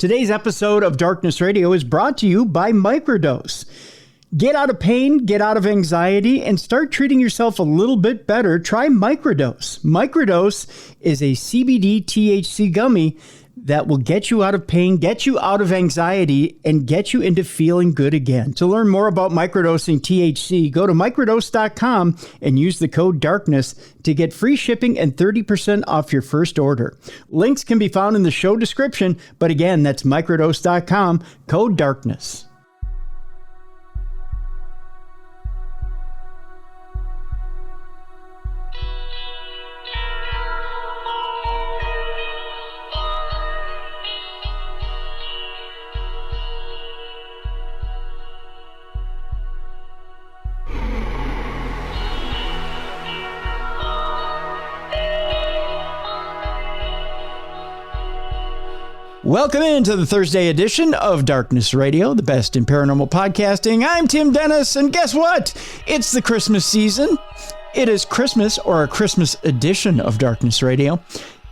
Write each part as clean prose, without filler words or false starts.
Today's episode of Darkness Radio is brought to you by Microdose. Get out of pain, get out of anxiety, and start treating yourself a little bit better. Try Microdose. Microdose is a CBD THC gummy that will get you out of pain, get you out of anxiety, and get you into feeling good again. To learn more about microdosing THC, go to microdose.com and use the code DARKNESS to get free shipping and 30% off your first order. Links can be found in the show description, but again, that's microdose.com, code DARKNESS. Welcome into the Thursday edition of Darkness Radio, the best in paranormal podcasting. I'm Tim Dennis, and guess what? It's the Christmas season. It is Christmas, or a Christmas edition of Darkness Radio.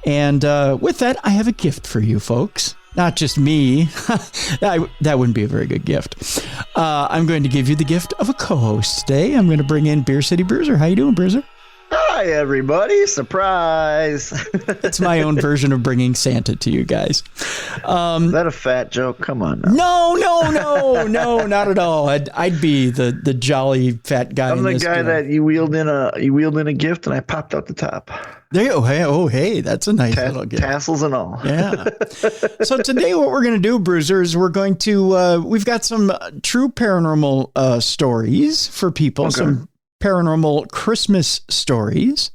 And with that, I have a gift for you folks. Not just me. That wouldn't be a very good gift. I'm going to give you the gift of a co-host today. I'm going to bring in Beer City Bruiser. How you doing, Bruiser? Hi, everybody. Surprise. It's my own version of bringing Santa to you guys. Is that a fat joke? Come on now. No, not at all. I'd be the jolly fat guy. I'm the guy that you wheeled in a gift and I popped out the top. There you go. Hey, that's a nice little gift. Tassels and all. Yeah. So today what we're going to do, Bruiser, is we're going to, we've got some true paranormal stories for people. Okay. Some paranormal Christmas stories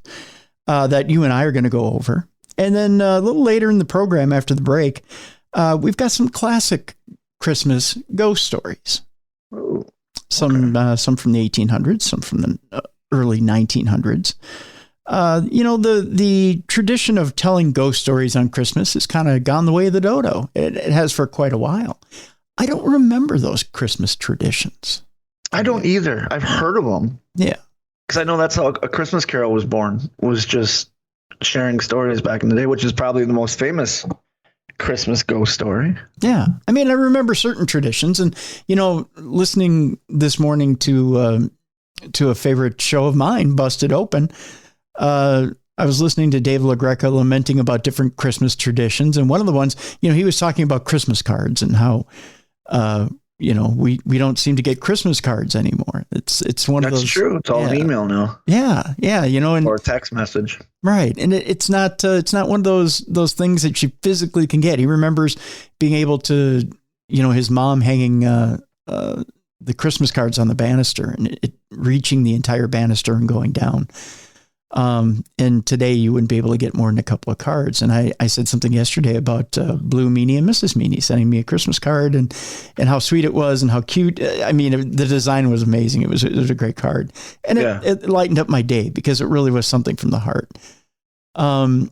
that you and I are going to go over. And then a little later in the program after the break, we've got some classic Christmas ghost stories. Ooh, some from the 1800s, some from the early 1900s. The tradition of telling ghost stories on Christmas has kind of gone the way of the dodo. It has for quite a while. I don't remember those Christmas traditions. I don't either. I've heard of them. Yeah. Because I know that's how A Christmas Carol was born, was just sharing stories back in the day, which is probably the most famous Christmas ghost story. Yeah. I mean, I remember certain traditions and, listening this morning to a favorite show of mine, Busted Open, I was listening to Dave LaGreca lamenting about different Christmas traditions. And one of the ones, he was talking about Christmas cards and how, we don't seem to get Christmas cards anymore. It's one of those. That's true. It's all an email now. Yeah. Or a text message. Right. And it's not one of those things that you physically can get. He remembers being able to, his mom hanging, the Christmas cards on the banister and it reaching the entire banister and going down. And today you wouldn't be able to get more than a couple of cards. And I said something yesterday about Blue Meanie and Mrs. Meanie sending me a Christmas card and how sweet it was and how cute. I mean, the design was amazing. It was a great card. And it lightened up my day because it really was something from the heart. And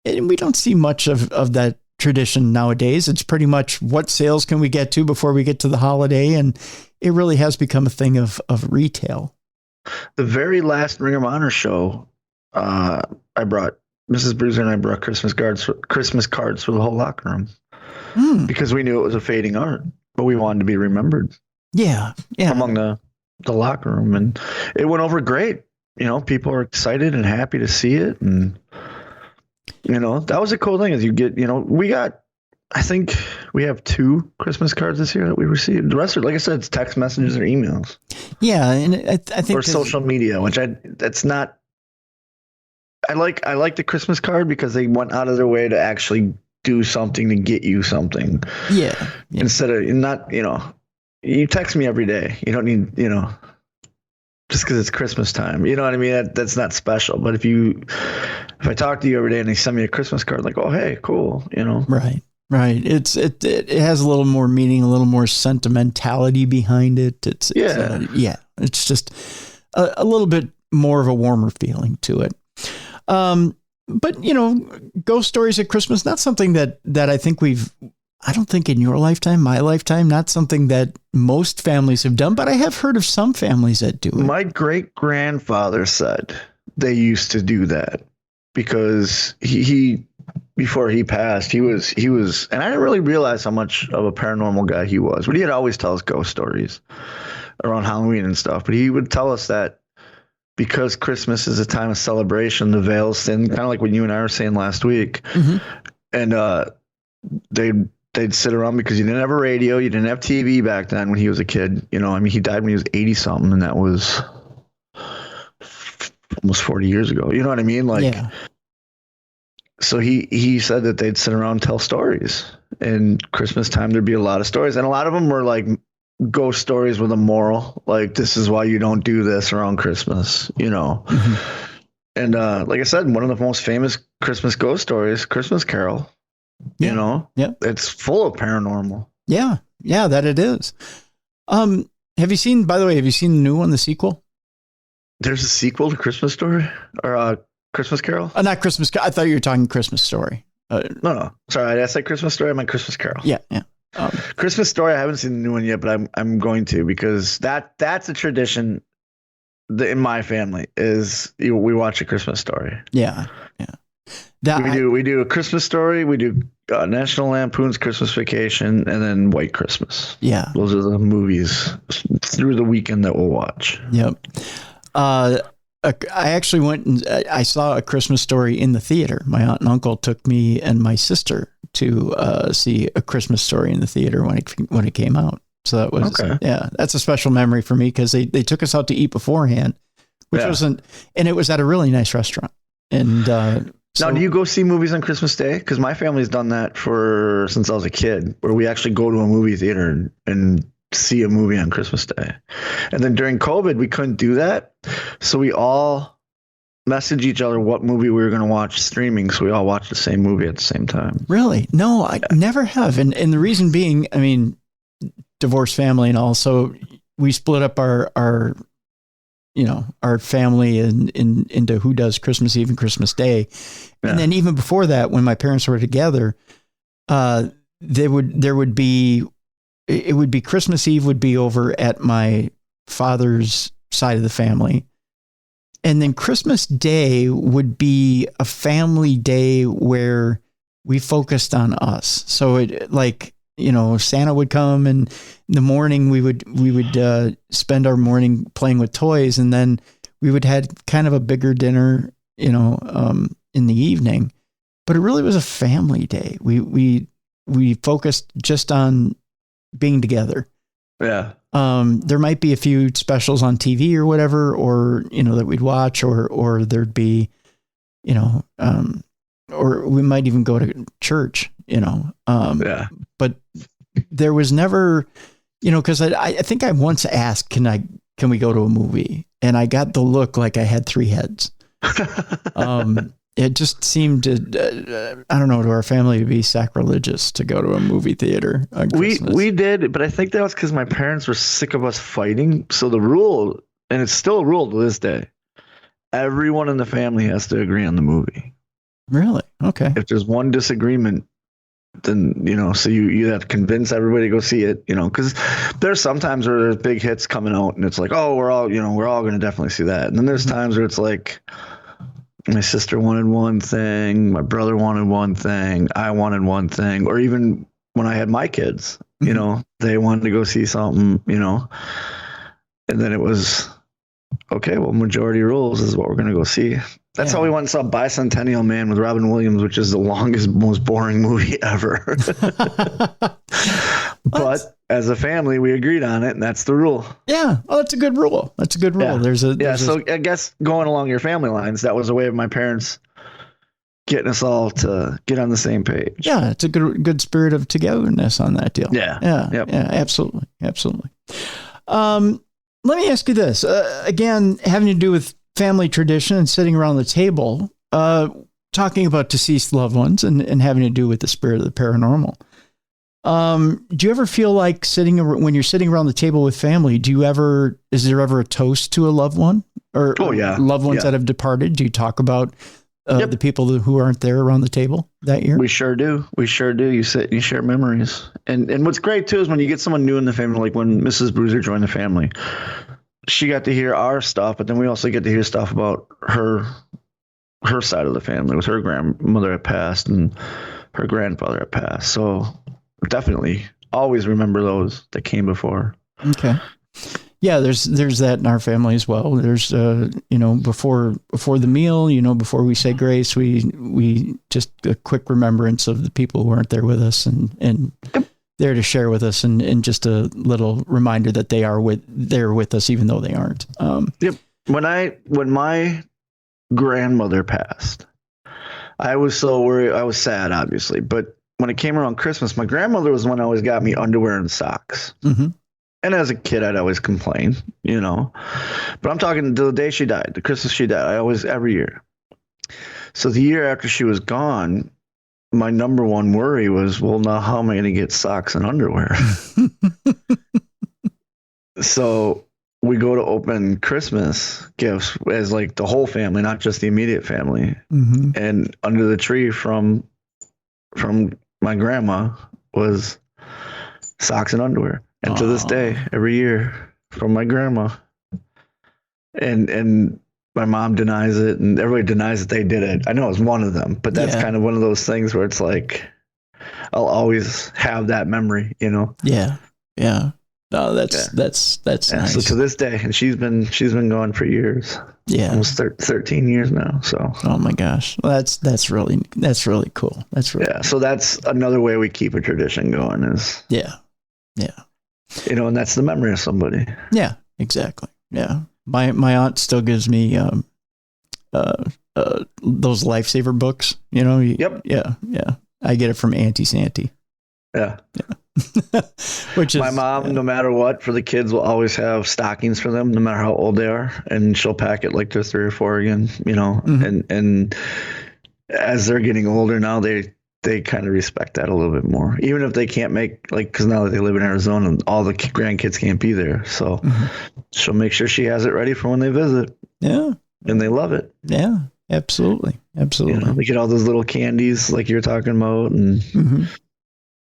we don't see much of that tradition nowadays. It's pretty much what sales can we get to before we get to the holiday. And it really has become a thing of retail. The very last Ring of Honor show, I brought Mrs. Bruiser and I brought Christmas cards for the whole locker room because we knew it was a fading art, but we wanted to be remembered. Yeah. Among the locker room, and it went over great. People are excited and happy to see it, and that was a cool thing. As you get, I think we have 2 Christmas cards this year that we received. The rest are, like I said, it's text messages or emails. Yeah, and I think or social media, which that's not. I like the Christmas card because they went out of their way to actually do something to get you something. Yeah. Instead of not, you text me every day. You don't need, just because it's Christmas time. You know what I mean? That's not special. But if I talk to you every day and they send me a Christmas card, like, oh, hey, cool, Right. Right. It has a little more meaning, a little more sentimentality behind it. It's just a little bit more of a warmer feeling to it. But ghost stories at Christmas, not something that I think I don't think in your lifetime, my lifetime, not something that most families have done, but I have heard of some families that do it. My great grandfather said they used to do that because he before he passed, he was, and I didn't really realize how much of a paranormal guy he was. But he'd always tell us ghost stories around Halloween and stuff. But he would tell us that because Christmas is a time of celebration, the veil's thin, kind of like what you and I were saying last week. Mm-hmm. And they'd sit around because you didn't have a radio, you didn't have TV back then when he was a kid. You know, I mean, he died when he was 80 something, and that was almost 40 years ago. You know what I mean? Like, yeah. So he said that they'd sit around and tell stories, and Christmas time there'd be a lot of stories, and a lot of them were like ghost stories with a moral, like this is why you don't do this around Christmas, you know. Mm-hmm. And like I said, one of the most famous Christmas ghost stories, Christmas Carol. Yeah. You know, yeah, it's full of paranormal. Yeah, that it is. Have you seen the new one, the sequel? There's a sequel to Christmas Story or Christmas Carol? Not Christmas. I thought you were talking Christmas Story. No. Sorry, did I say Christmas Story? I meant Christmas Carol. Yeah. Christmas Story. I haven't seen the new one yet, but I'm going to, because that's a tradition in my family. Is we watch a Christmas Story. Yeah. We do a Christmas Story. We do National Lampoon's Christmas Vacation, and then White Christmas. Yeah, those are the movies through the weekend that we'll watch. Yep. I actually went and I saw A Christmas Story in the theater. My aunt and uncle took me and my sister to see A Christmas Story in the theater when it came out. So that was that's a special memory for me, because they took us out to eat beforehand, which wasn't, and it was at a really nice restaurant. And now, do you go see movies on Christmas Day? Because my family's done that since I was a kid, where we actually go to a movie theater and see a movie on Christmas Day. And then during COVID, we couldn't do that. So we all messaged each other what movie we were going to watch streaming. So we all watched the same movie at the same time. Really? No, I never have. And the reason being, I mean, divorced family and all. So we split up our family into who does Christmas Eve and Christmas Day. And then even before that, when my parents were together, it would be Christmas Eve would be over at my father's side of the family. And then Christmas Day would be a family day where we focused on us. So it, like, you know, Santa would come, and in the morning we would spend our morning playing with toys, and then we would had kind of a bigger dinner, you know, in the evening. But it really was a family day. We focused just on being together. Yeah. There might be a few specials on TV or whatever, or, you know, that we'd watch, or there'd be, you know, or we might even go to church, you know. But there was never, you know, because I think I once asked, can we go to a movie? And I got the look like I had three heads. It just seemed to, I don't know, to our family to be sacrilegious to go to a movie theater on Christmas. We did, but I think that was because my parents were sick of us fighting. So the rule, and it's still a rule to this day, everyone in the family has to agree on the movie. Really? Okay. If there's one disagreement, then, you know, so you have to convince everybody to go see it, you know, because there's sometimes where there's big hits coming out and it's like, oh, we're all going to definitely see that. And then there's times where it's like, my sister wanted one thing, my brother wanted one thing, I wanted one thing, or even when I had my kids, you know, they wanted to go see something, you know, and then it was, okay, well, majority rules is what we're going to go see. That's how we went and saw Bicentennial Man with Robin Williams, which is the longest, most boring movie ever. But as a family, we agreed on it, and that's the rule. Yeah. Oh, that's a good rule. That's a good rule. Yeah. So I guess going along your family lines, that was a way of my parents getting us all to get on the same page. Yeah. It's a good spirit of togetherness on that deal. Yeah. Yeah. Yep. Yeah. Absolutely. Absolutely. Let me ask you this, again, having to do with family tradition and sitting around the table, talking about deceased loved ones and having to do with the spirit of the paranormal. Do you ever feel like when you're sitting around the table with family, is there ever a toast to a loved one or loved ones that have departed? Do you talk about the people who aren't there around the table that year? We sure do. You sit and you share memories. And what's great too is when you get someone new in the family, like when Mrs. Bruiser joined the family, she got to hear our stuff, but then we also get to hear stuff about her her side of the family, with her grandmother had passed and her grandfather had passed. So definitely always remember those that came before. Okay. Yeah, there's that in our family as well. There's before the meal, before we say grace, we just a quick remembrance of the people who aren't there with us and there to share with us, and just a little reminder that they are there with us even though they aren't. Yep. When my grandmother passed, I was so worried. I was sad, obviously, but when it came around Christmas, my grandmother was the one who always got me underwear and socks. Mm-hmm. And as a kid, I'd always complain, but I'm talking the day she died, the Christmas she died, every year. So the year after she was gone, my number one worry was, well, now how am I going to get socks and underwear? So we go to open Christmas gifts as like the whole family, not just the immediate family. Mm-hmm. And under the tree from my grandma was socks and underwear. And to this day, every year from my grandma, and my mom denies it, and everybody denies that they did it. I know it's one of them, but that's kind of one of those things where it's like, I'll always have that memory, Yeah. Yeah. No, that's nice. So to this day, and she's been gone for years. Yeah. Almost 13 years now. So. Oh my gosh. Well, that's really cool. That's really cool. So that's another way we keep a tradition going is. Yeah. Yeah. And that's the memory of somebody. Yeah, exactly. Yeah. My aunt still gives me those lifesaver books, Yep. Yeah. Yeah. I get it from Auntie Santy. Yeah. Yeah. Which is my mom, no matter what, for the kids will always have stockings for them, no matter how old they are. And she'll pack it like there's 3 or 4 again, mm-hmm. and as they're getting older now, they kind of respect that a little bit more, even if they can't make because now that they live in Arizona and all the grandkids can't be there. So mm-hmm. she'll make sure she has it ready for when they visit. Yeah. And they love it. Yeah, absolutely. Absolutely. They get all those little candies like you're talking about. And, mm-hmm.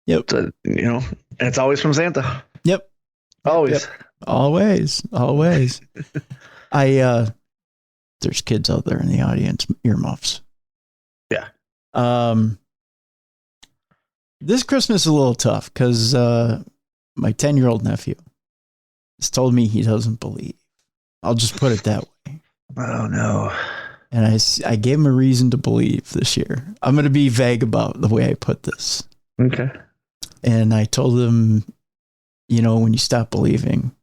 Yep. And it's always from Santa. Yep. Always. Yep. Always. There's kids out there in the audience, earmuffs. Yeah. This Christmas is a little tough because my 10-year-old nephew has told me he doesn't believe. I'll just put it that way. Oh, no. And I gave him a reason to believe this year. I'm going to be vague about the way I put this. Okay. And I told him, when you stop believing,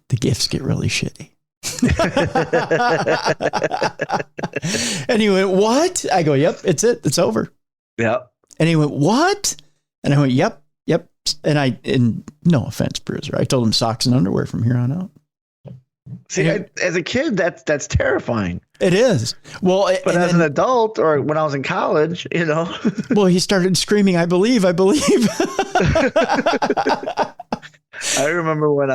the gifts get really shitty. And he went, what? I go, yep, it's it. It's over. Yep. And he went, what? And I went, yep. And no offense, Bruiser, I told him socks and underwear from here on out. See, as a kid, that's terrifying. It is. Well, but as an adult, or when I was in college, Well, he started screaming, I believe. I remember when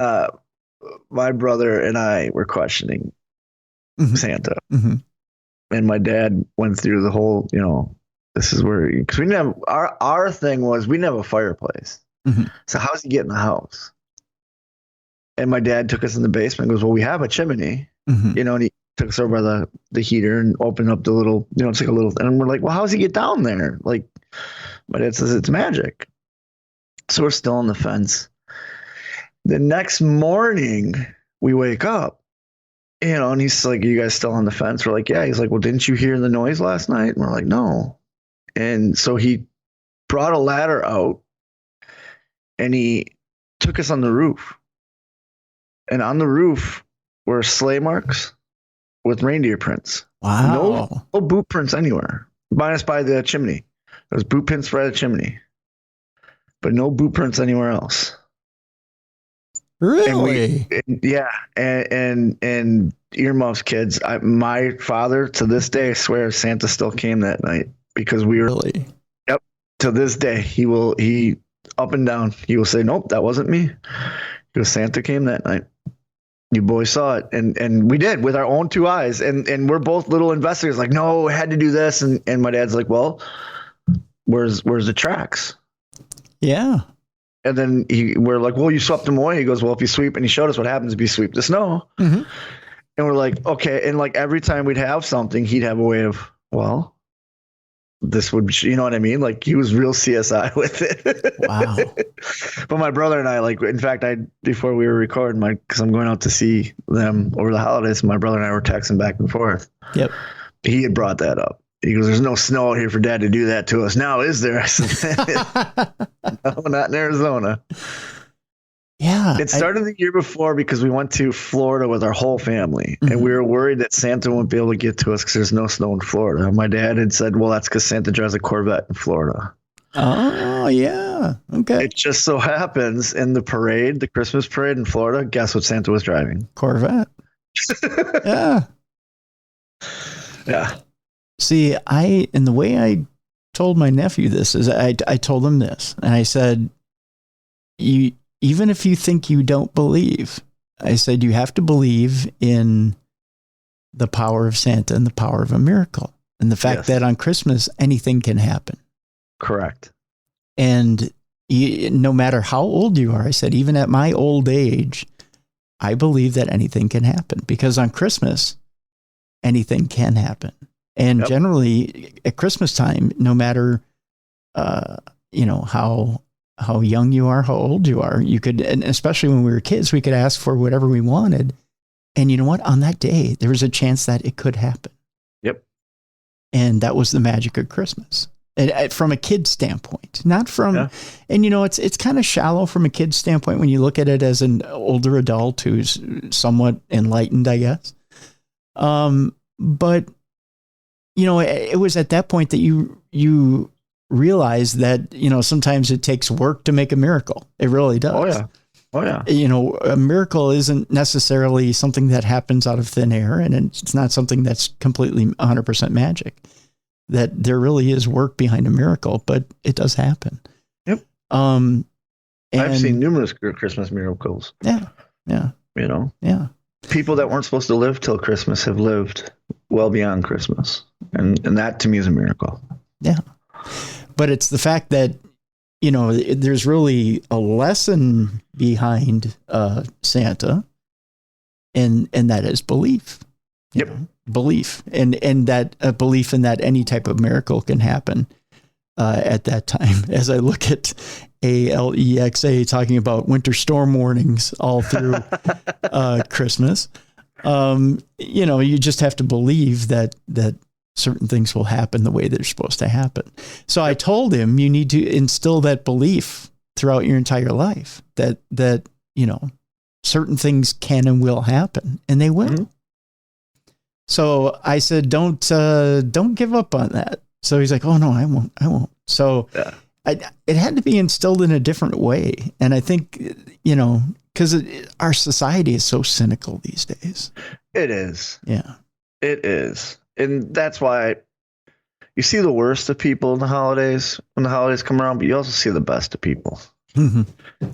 my brother and I were questioning mm-hmm. Santa, mm-hmm. and my dad went through the whole, this is where, because we didn't have, our thing was we didn't have a fireplace. Mm-hmm. So how's he get in the house? And my dad took us in the basement and goes, well, we have a chimney, mm-hmm. And he took us over by the heater and opened up the little, it's like a little, and we're like, well, how does he get down there? Like, my dad says it's magic. So we're still on the fence. The next morning we wake up, and he's like, are you guys still on the fence? We're like, yeah. He's like, well, didn't you hear the noise last night? And we're like, no. And so he brought a ladder out and he took us on the roof. And on the roof were sleigh marks with reindeer prints. Wow. No boot prints anywhere. Minus by the chimney. There's boot prints by the chimney. But no boot prints anywhere else. Really? And earmuffs, kids. My father, to this day, swears Santa still came that night because we were. Really? Yep. To this day, he up and down. He will say, "Nope, that wasn't me." Because Santa came that night. You boys saw it, and we did with our own 2 eyes. And we're both little investigators. Like, no, I had to do this. And my dad's like, well, where's the tracks? Yeah. And then we're like, well, you swept them away. He goes, well, if you sweep, and he showed us what happens if you sweep the snow. Mm-hmm. And we're like, okay. And like every time we'd have something, he'd have a way of, well, this would, you know what I mean? Like he was real CSI with it. Wow. But my brother and I, like, in fact, before we were recording, because I'm going out to see them over the holidays, my brother and I were texting back and forth. Yep. He had brought that up. He goes, there's no snow out here for Dad to do that to us. Now, is there? I said, no, not in Arizona. Yeah. It started the year before because we went to Florida with our whole family, and we were worried that Santa wouldn't be able to get to us because there's no snow in Florida. And my dad had said, well, that's because Santa drives a Corvette in Florida. Oh, yeah. Okay. It just so happens in the parade, the Christmas parade in Florida, guess what Santa was driving? Corvette. Yeah. Yeah. See, and the way I told my nephew this is I told him this, and I said, even if you think you don't believe, I said, you have to believe in the power of Santa and the power of a miracle. And the fact that on Christmas, anything can happen. Correct. And no matter how old you are, I said, even at my old age, I believe that anything can happen because on Christmas, anything can happen. And generally at Christmas time, no matter, how young you are, how old you are, you could, and especially when we were kids, we could ask for whatever we wanted. And you know what? On that day, there was a chance that it could happen. Yep. And that was the magic of Christmas. And from a kid's standpoint, not from, and it's kind of shallow from a kid's standpoint when you look at it as an older adult who's somewhat enlightened, I guess. But it was at that point that you realize that, sometimes it takes work to make a miracle. It really does. Oh yeah. A miracle isn't necessarily something that happens out of thin air, and it's not something that's completely 100% magic. That there really is work behind a miracle, but it does happen. Yep. And I've seen numerous Christmas miracles. Yeah. Yeah. Yeah. People that weren't supposed to live till Christmas have lived well beyond Christmas. And that to me is a miracle. Yeah. But it's the fact that, there's really a lesson behind Santa, and that is belief. Yep. Belief. And that a belief in that any type of miracle can happen at that time. As I look at Alexa talking about winter storm warnings all through Christmas, you just have to believe that certain things will happen the way they're supposed to happen. So I told him, you need to instill that belief throughout your entire life that certain things can and will happen, and they will. Mm-hmm. So I said, don't give up on that. So he's like, oh no, I won't. So it had to be instilled in a different way. And I think, because our society is so cynical these days. It is. Yeah, it is. And that's why you see the worst of people in the holidays when the holidays come around, but you also see the best of people. Mm-hmm.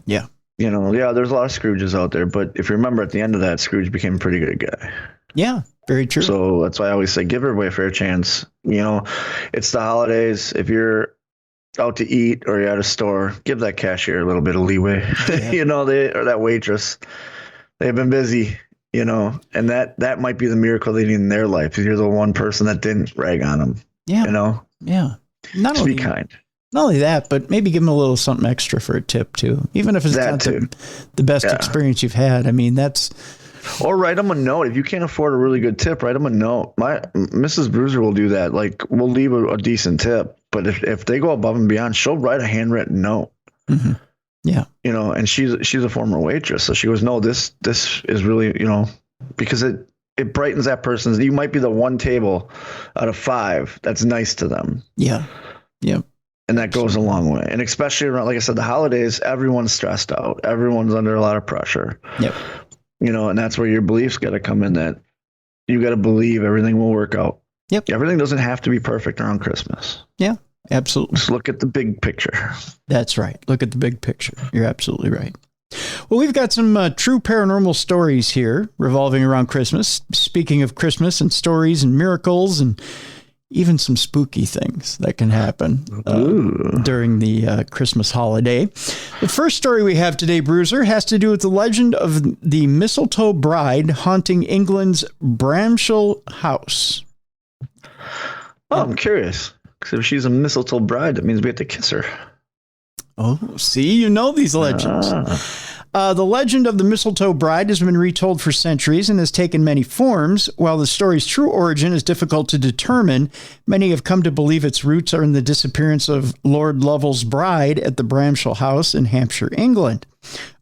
Yeah. There's a lot of Scrooges out there, but if you remember at the end of that, Scrooge became a pretty good guy. Yeah, very true. So that's why I always say, give everybody a fair chance. It's the holidays. If you're out to eat or you're at a store, give that cashier a little bit of leeway. Yeah. Or that waitress, they've been busy. And that might be the miracle they need in their life. If you're the one person that didn't rag on them. Yeah. Yeah. Just be kind. Not only that, but maybe give them a little something extra for a tip too. Even if it's not the best experience you've had. I mean, or write them a note. If you can't afford a really good tip, write them a note. My Mrs. Bruiser will do that. Like, we'll leave a decent tip, but if they go above and beyond, she'll write a handwritten note. Mm-hmm. Yeah. And she's a former waitress. So she goes, no, this is really, because it brightens that person's, you might be the one table out of 5 that's nice to them. Yeah. Yeah. And that goes a long way. And especially around, like I said, the holidays, everyone's stressed out. Everyone's under a lot of pressure. Yep. And that's where your beliefs got to come in, that you got to believe everything will work out. Yep. Everything doesn't have to be perfect around Christmas. Yeah. Absolutely. Just look at the big picture. That's right. Look at the big picture. You're absolutely right. Well, we've got some true paranormal stories here revolving around Christmas. Speaking of Christmas and stories and miracles and, even some spooky things that can happen during the Christmas holiday. The first story we have today, Bruiser, has to do with the legend of the mistletoe bride haunting England's Bramshall house. Oh, I'm curious. Because if she's a mistletoe bride, that means we have to kiss her. Oh, see, you know these legends. The legend of the mistletoe bride has been retold for centuries and has taken many forms. While the story's true origin is difficult to determine, many have come to believe its roots are in the disappearance of Lord Lovell's bride at the Bramshall house in Hampshire, England.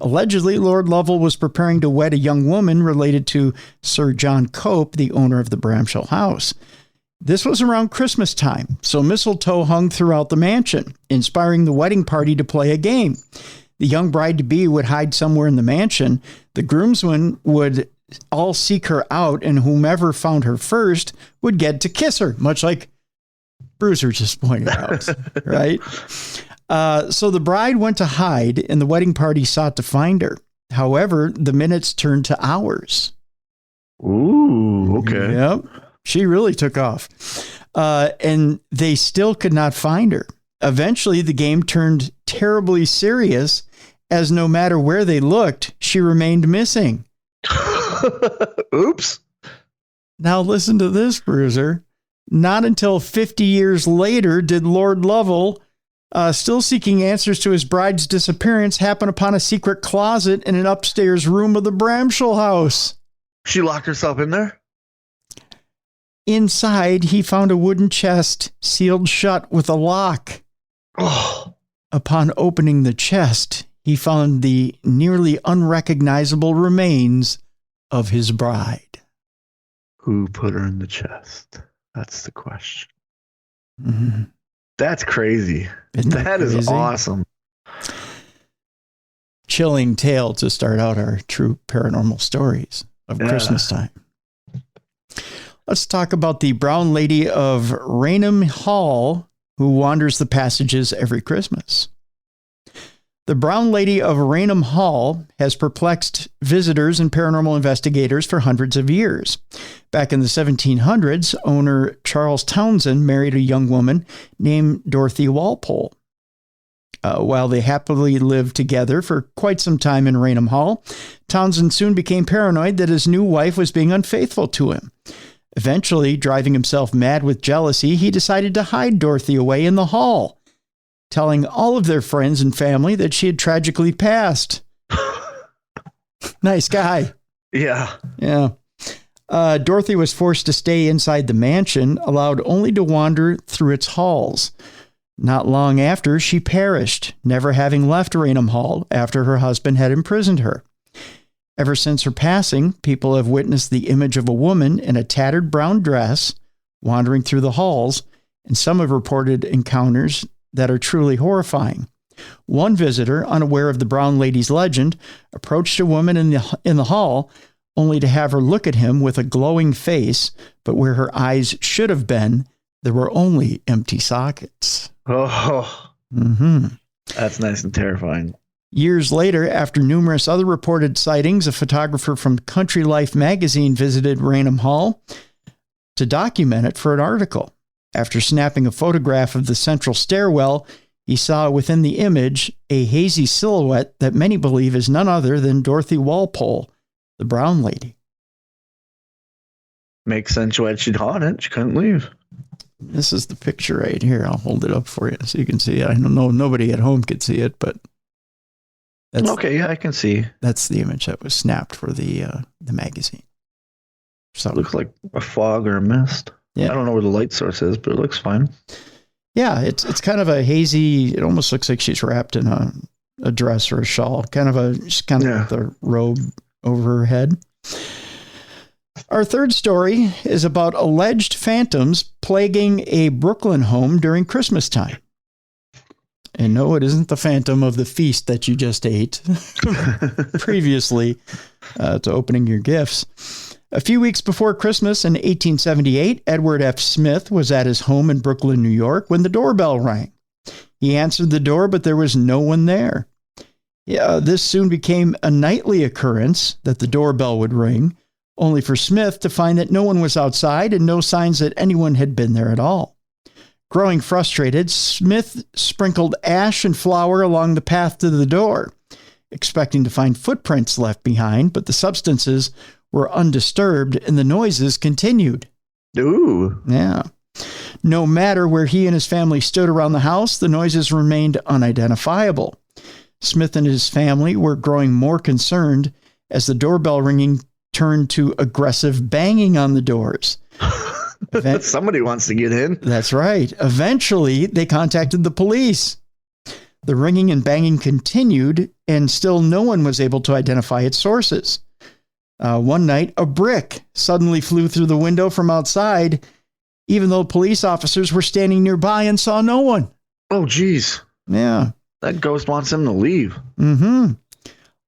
Allegedly, Lord Lovell was preparing to wed a young woman related to Sir John Cope, the owner of the Bramshall house. This was around Christmas time, so mistletoe hung throughout the mansion, inspiring the wedding party to play a game. The young bride-to-be would hide somewhere in the mansion. The groomsmen would all seek her out, and whomever found her first would get to kiss her, much like Bruiser just pointed out, right? So the bride went to hide, and the wedding party sought to find her. However, the minutes turned to hours. Ooh, okay. Yep. She really took off. And they still could not find her. Eventually, the game turned terribly serious, as no matter where they looked, she remained missing. Oops. Now listen to this, Bruiser. Not until 50 years later did Lord Lovell, still seeking answers to his bride's disappearance, happen upon a secret closet in an upstairs room of the Bramshall house. She locked herself in there? Inside, he found a wooden chest sealed shut with a lock. Oh. Upon opening the chest, he found the nearly unrecognizable remains of his bride. Who put her in the chest? That's the question. Mm-hmm. That's crazy. That is awesome. Chilling tale to start out our true paranormal stories of Christmas time. Let's talk about the brown lady of Raynham Hall, who wanders the passages every Christmas. The Brown Lady of Raynham Hall has perplexed visitors and paranormal investigators for hundreds of years. Back in the 1700s, owner Charles Townsend married a young woman named Dorothy Walpole. While they happily lived together for quite some time in Raynham Hall, Townsend soon became paranoid that his new wife was being unfaithful to him. Eventually, driving himself mad with jealousy, he decided to hide Dorothy away in the hall, telling all of their friends and family that she had tragically passed. Nice guy. Yeah. Yeah. Dorothy was forced to stay inside the mansion, allowed only to wander through its halls. Not long after, she perished, never having left Raynham Hall after her husband had imprisoned her. Ever since her passing, people have witnessed the image of a woman in a tattered brown dress wandering through the halls, and some have reported encounters that are truly horrifying. One visitor, unaware of the brown lady's legend, approached a woman in the hall, only to have her look at him with a glowing face, but where her eyes should have been, there were only empty sockets. Oh, That's nice and terrifying. Years later, after numerous other reported sightings, a photographer from Country Life magazine visited Raynham Hall to document it for an article. After snapping a photograph of the central stairwell, he saw within the image a hazy silhouette that many believe is none other than Dorothy Walpole, the Brown Lady. Makes sense why she'd haunt it. She couldn't leave. This is the picture right here. I'll hold it up for you so you can see it. I don't know, nobody at home could see it, but that's, okay, yeah, I can see. That's the image that was snapped for the magazine. So it looks like a fog or a mist. Yeah. I don't know where the light source is, but it looks fine. Yeah, it's kind of a hazy. It almost looks like she's wrapped in a dress or a shawl. Kind of the robe over her head. Our third story is about alleged phantoms plaguing a Brooklyn home during Christmas time. And no, it isn't the phantom of the feast that you just ate previously to opening your gifts. A few weeks before Christmas in 1878, Edward F. Smith was at his home in Brooklyn, New York, when the doorbell rang. He answered the door, but there was no one there. This soon became a nightly occurrence that the doorbell would ring. only for Smith to find that no one was outside and no signs that anyone had been there at all. Growing frustrated, Smith sprinkled ash and flour along the path to the door, expecting to find footprints left behind, but the substances were undisturbed and the noises continued. Ooh. Yeah. No matter where he and his family stood around the house, the noises remained unidentifiable. Smith and his family were growing more concerned as the doorbell ringing turned to aggressive banging on the doors. Somebody wants to get in. That's right. Eventually, they contacted the police. The ringing and banging continued, and still no one was able to identify its sources. One night, a brick suddenly flew through the window from outside, even though police officers were standing nearby and saw no one. Oh, geez. Yeah. That ghost wants him to leave. Mm-hmm.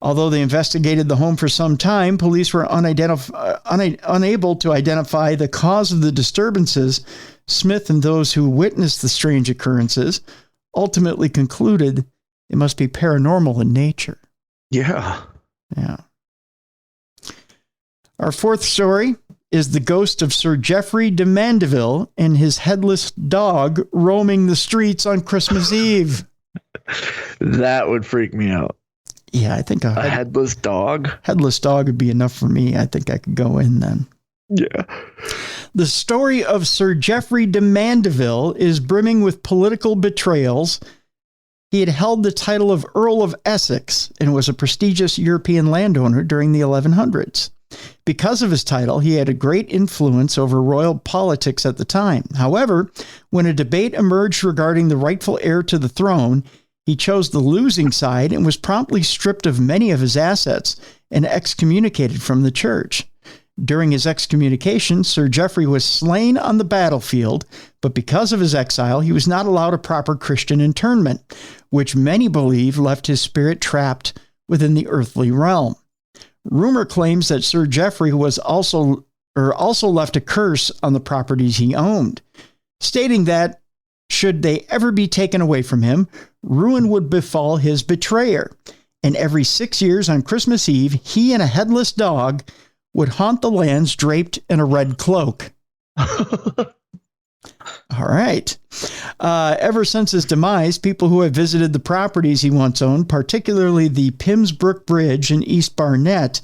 Although they investigated the home for some time, police were unable to identify the cause of the disturbances. Smith and those who witnessed the strange occurrences ultimately concluded it must be paranormal in nature. Yeah. Yeah. Our fourth story is the ghost of Sir Geoffrey de Mandeville and his headless dog roaming the streets on Christmas Eve. That would freak me out. Yeah, I think a headless dog? Headless dog would be enough for me. I think I could go in then. Yeah. The story of Sir Geoffrey de Mandeville is brimming with political betrayals. He had held the title of Earl of Essex and was a prestigious European landowner during the 1100s. Because of his title, he had a great influence over royal politics at the time. However, when a debate emerged regarding the rightful heir to the throne, he chose the losing side and was promptly stripped of many of his assets and excommunicated from the church. During his excommunication, Sir Geoffrey was slain on the battlefield, but because of his exile, he was not allowed a proper Christian interment, which many believe left his spirit trapped within the earthly realm. Rumor claims that Sir Geoffrey was also left a curse on the properties he owned, stating that should they ever be taken away from him, ruin would befall his betrayer. And every 6 years on Christmas Eve, he and a headless dog would haunt the lands draped in a red cloak. All right. Ever since his demise, people who have visited the properties he once owned, particularly the Pimsbrook Bridge in East Barnet,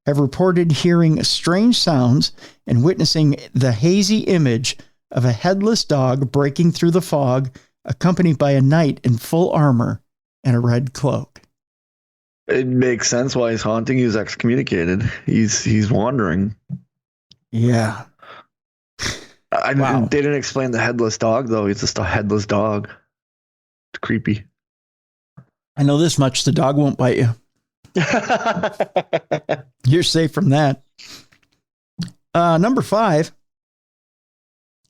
have reported hearing strange sounds and witnessing the hazy image of a headless dog breaking through the fog, accompanied by a knight in full armor and a red cloak. It makes sense why he's haunting. He's excommunicated. He's wandering. Yeah. Wow. They didn't explain the headless dog, though. He's just a headless dog. It's creepy. I know this much. The dog won't bite you. You're safe from that. Number 5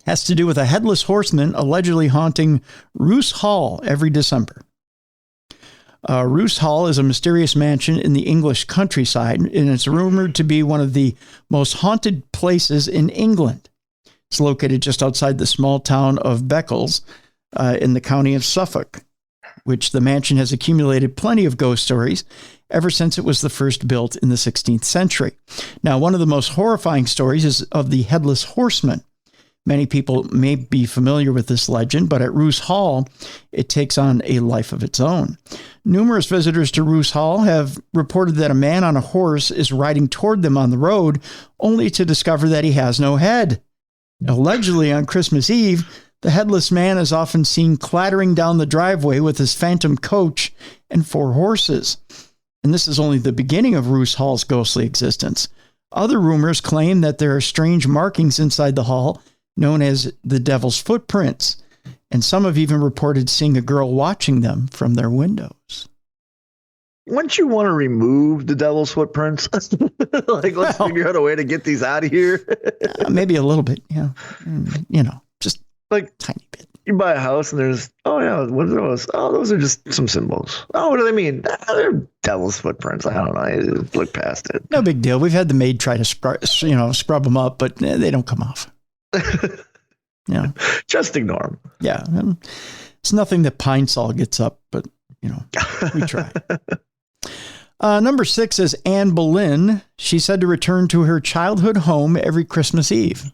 has to do with a headless horseman allegedly haunting Roos Hall every December. Roos Hall is a mysterious mansion in the English countryside, and it's rumored to be one of the most haunted places in England. It's located just outside the small town of Beccles in the county of Suffolk, which the mansion has accumulated plenty of ghost stories ever since it was the first built in the 16th century. Now, one of the most horrifying stories is of the Headless Horseman. Many people may be familiar with this legend, but at Roos Hall, it takes on a life of its own. Numerous visitors to Roos Hall have reported that a man on a horse is riding toward them on the road, only to discover that he has no head. Allegedly, on Christmas Eve, the headless man is often seen clattering down the driveway with his phantom coach and 4 horses. And this is only the beginning of Roos Hall's ghostly existence. Other rumors claim that there are strange markings inside the hall known as the Devil's Footprints, and some have even reported seeing a girl watching them from their windows. Wouldn't you want to remove the Devil's Footprints? Let's figure out a way to get these out of here. Maybe a little bit, yeah. Just like tiny bit. You buy a house and there's, what are those? Oh, those are just some symbols. Oh, what do they mean? They're Devil's Footprints. I don't know. I look past it. No big deal. We've had the maid try to scrub them up, but they don't come off. Yeah. Just ignore them. Yeah. It's nothing that Pine Sol gets up, but we try. Number 6 is Anne Boleyn. She's said to return to her childhood home every Christmas Eve.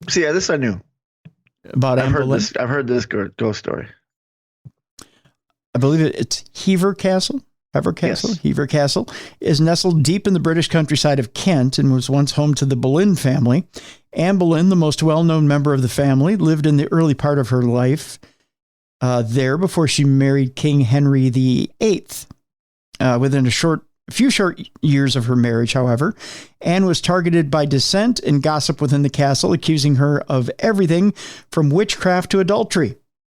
See, yeah, this I knew. About Anne Boleyn? I've heard this ghost story. I believe it's Hever Castle. Yes. Hever Castle is nestled deep in the British countryside of Kent and was once home to the Boleyn family. Anne Boleyn, the most well-known member of the family, lived in the early part of her life there before she married King Henry VIII. Within a few short years of her marriage, however, Anne was targeted by dissent and gossip within the castle, accusing her of everything from witchcraft to adultery.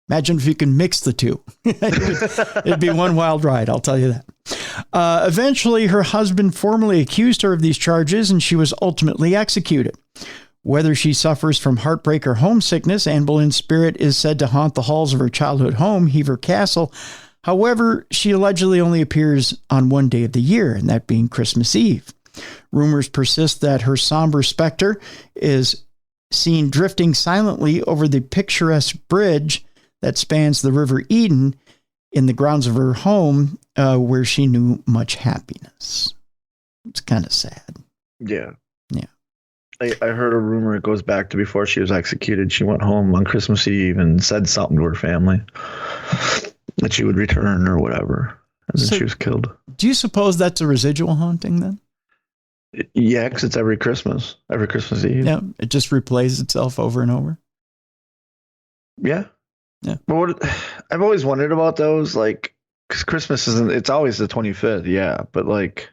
Imagine if you can mix the two. It'd be one wild ride, I'll tell you that. Eventually, her husband formally accused her of these charges, and she was ultimately executed. Whether she suffers from heartbreak or homesickness, Anne Boleyn's spirit is said to haunt the halls of her childhood home, Hever Castle. However, she allegedly only appears on one day of the year, and that being Christmas Eve. Rumors persist that her somber specter is seen drifting silently over the picturesque bridge that spans the River Eden in the grounds of her home, where she knew much happiness. It's kind of sad. Yeah. Yeah. I heard a rumor it goes back to before she was executed. She went home on Christmas Eve and said something to her family that she would return or whatever. And then she was killed. Do you suppose that's a residual haunting then? Yeah, because it's every Christmas Eve. Yeah, it just replays itself over and over. Yeah. Yeah. But I've always wondered about those, like, because Christmas it's always the 25th, yeah. But, like,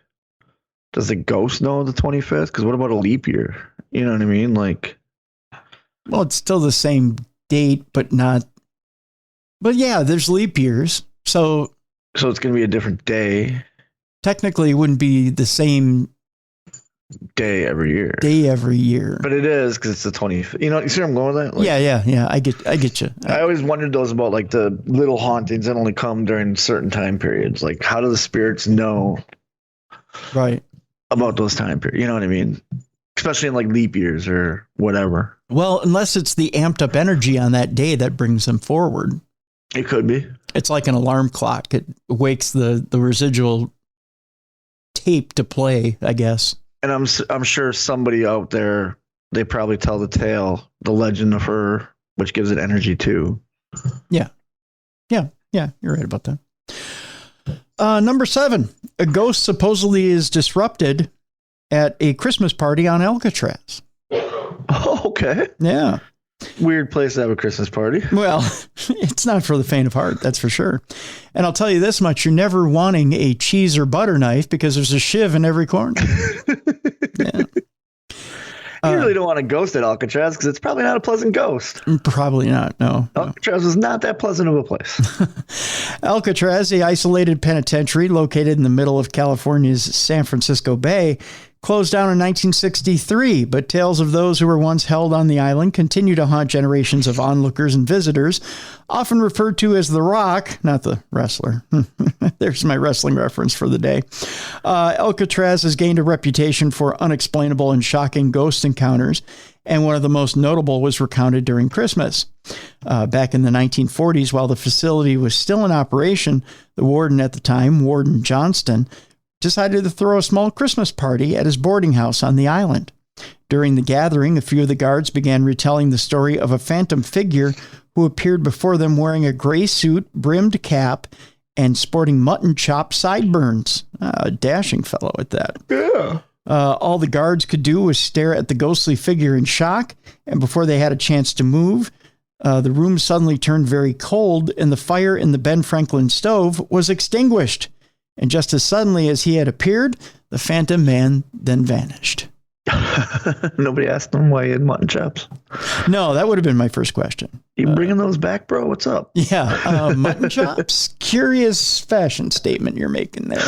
does the ghost know the 25th? Because what about a leap year? You know what I mean? Like, well, it's still the same date, but not. But yeah, there's leap years. So it's going to be a different day. Technically, it wouldn't be the same day every year. But it is because it's the 25th. You know, you see where I'm going with that? Like, yeah. I get you. I always wondered those about, like, the little hauntings that only come during certain time periods. Like, how do the spirits know about those time periods? You know what I mean? Especially in, like, leap years or whatever. Well, unless it's the amped up energy on that day that brings them forward. It could be. It's like an alarm clock. It wakes the residual tape to play, I guess. And I'm sure somebody out there, they probably tell the tale, the legend of her, which gives it energy too. Yeah. You're right about that. Number 7, a ghost supposedly is disrupted at a Christmas party on Alcatraz. Oh, okay. Yeah. Weird place to have a Christmas party. Well, it's not for the faint of heart, that's for sure. And I'll tell you this much, you're never wanting a cheese or butter knife because there's a shiv in every corner. Yeah. You really don't want a ghost at Alcatraz because it's probably not a pleasant ghost. Probably not, no. Alcatraz is not that pleasant of a place. Alcatraz, a isolated penitentiary located in the middle of California's San Francisco Bay, closed down in 1963, but tales of those who were once held on the island continue to haunt generations of onlookers and visitors, often referred to as The Rock, not the wrestler. There's my wrestling reference for the day. Alcatraz has gained a reputation for unexplainable and shocking ghost encounters, and one of the most notable was recounted during Christmas. Back in the 1940s, while the facility was still in operation, the warden at the time, Warden Johnston, decided to throw a small Christmas party at his boarding house on the island. During the gathering, a few of the guards began retelling the story of a phantom figure who appeared before them wearing a gray suit, brimmed cap, and sporting mutton chop sideburns. A dashing fellow at that. Yeah. All the guards could do was stare at the ghostly figure in shock, and before they had a chance to move, the room suddenly turned very cold, and the fire in the Ben Franklin stove was extinguished. And just as suddenly as he had appeared, the phantom man then vanished. Nobody asked him why he had mutton chops. No, that would have been my first question. You bringing those back, bro? What's up? Yeah, mutton chops. Curious fashion statement you're making there.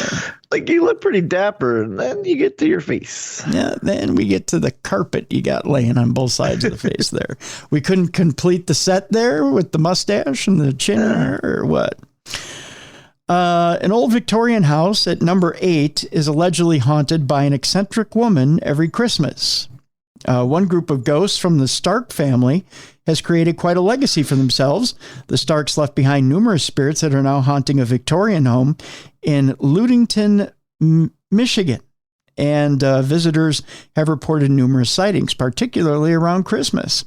Like, you look pretty dapper, and then you get to your face. Yeah, then we get to the carpet you got laying on both sides of the face there. We couldn't complete the set there with the mustache and the chin hair, or what? An old Victorian house at number 8 is allegedly haunted by an eccentric woman every Christmas. One group of ghosts from the Stark family has created quite a legacy for themselves. The Starks left behind numerous spirits that are now haunting a Victorian home in Ludington, Michigan. And visitors have reported numerous sightings, particularly around Christmas.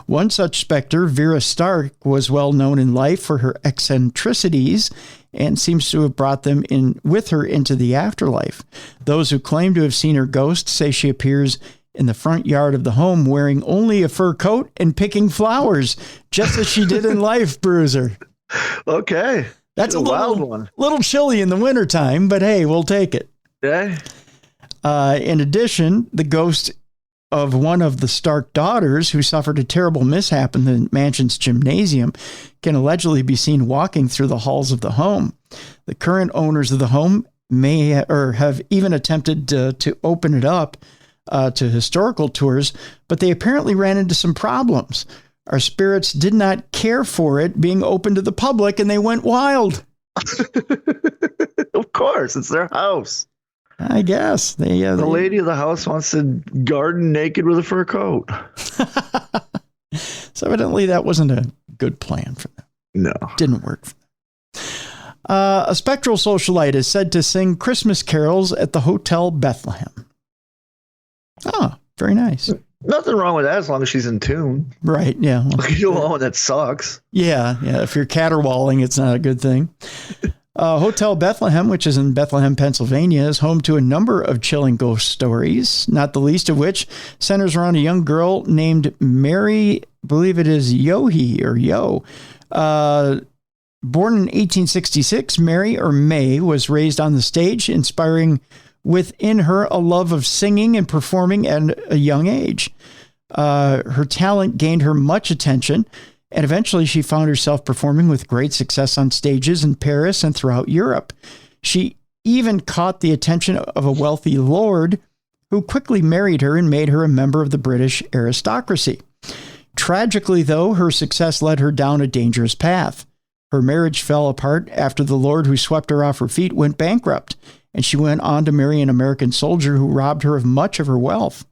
One such specter, Vera Stark, was well known in life for her eccentricities and seems to have brought them in with her into the afterlife. Those who claim to have seen her ghost say she appears in the front yard of the home wearing only a fur coat and picking flowers, just as she did in life, Bruiser. Okay. That's a wild one. Little chilly in the wintertime, but hey, we'll take it. Yeah. In addition, the ghost of one of the Stark daughters who suffered a terrible mishap in the mansion's gymnasium can allegedly be seen walking through the halls of the home. The current owners of the home may or have even attempted to open it up to historical tours, but they apparently ran into some problems. Our spirits did not care for it being open to the public, and they went wild. Of course, it's their house. I guess. The lady of the house wants to garden naked with a fur coat. So evidently that wasn't a good plan for them. No. Didn't work for them. A spectral socialite is said to sing Christmas carols at the Hotel Bethlehem. Oh, very nice. Nothing wrong with that as long as she's in tune. Right, yeah. Well, you don't want that sucks. Yeah. If you're caterwauling, it's not a good thing. Hotel Bethlehem, which is in Bethlehem, Pennsylvania, is home to a number of chilling ghost stories, not the least of which centers around a young girl named Mary, I believe it is Yohi or Yo. Born in 1866, Mary or May was raised on the stage, inspiring within her a love of singing and performing at a young age. Her talent gained her much attention, and eventually she found herself performing with great success on stages in Paris and throughout Europe. She even caught the attention of a wealthy lord who quickly married her and made her a member of the British aristocracy. Tragically, though, her success led her down a dangerous path. Her marriage fell apart after the lord who swept her off her feet went bankrupt, and she went on to marry an American soldier who robbed her of much of her wealth.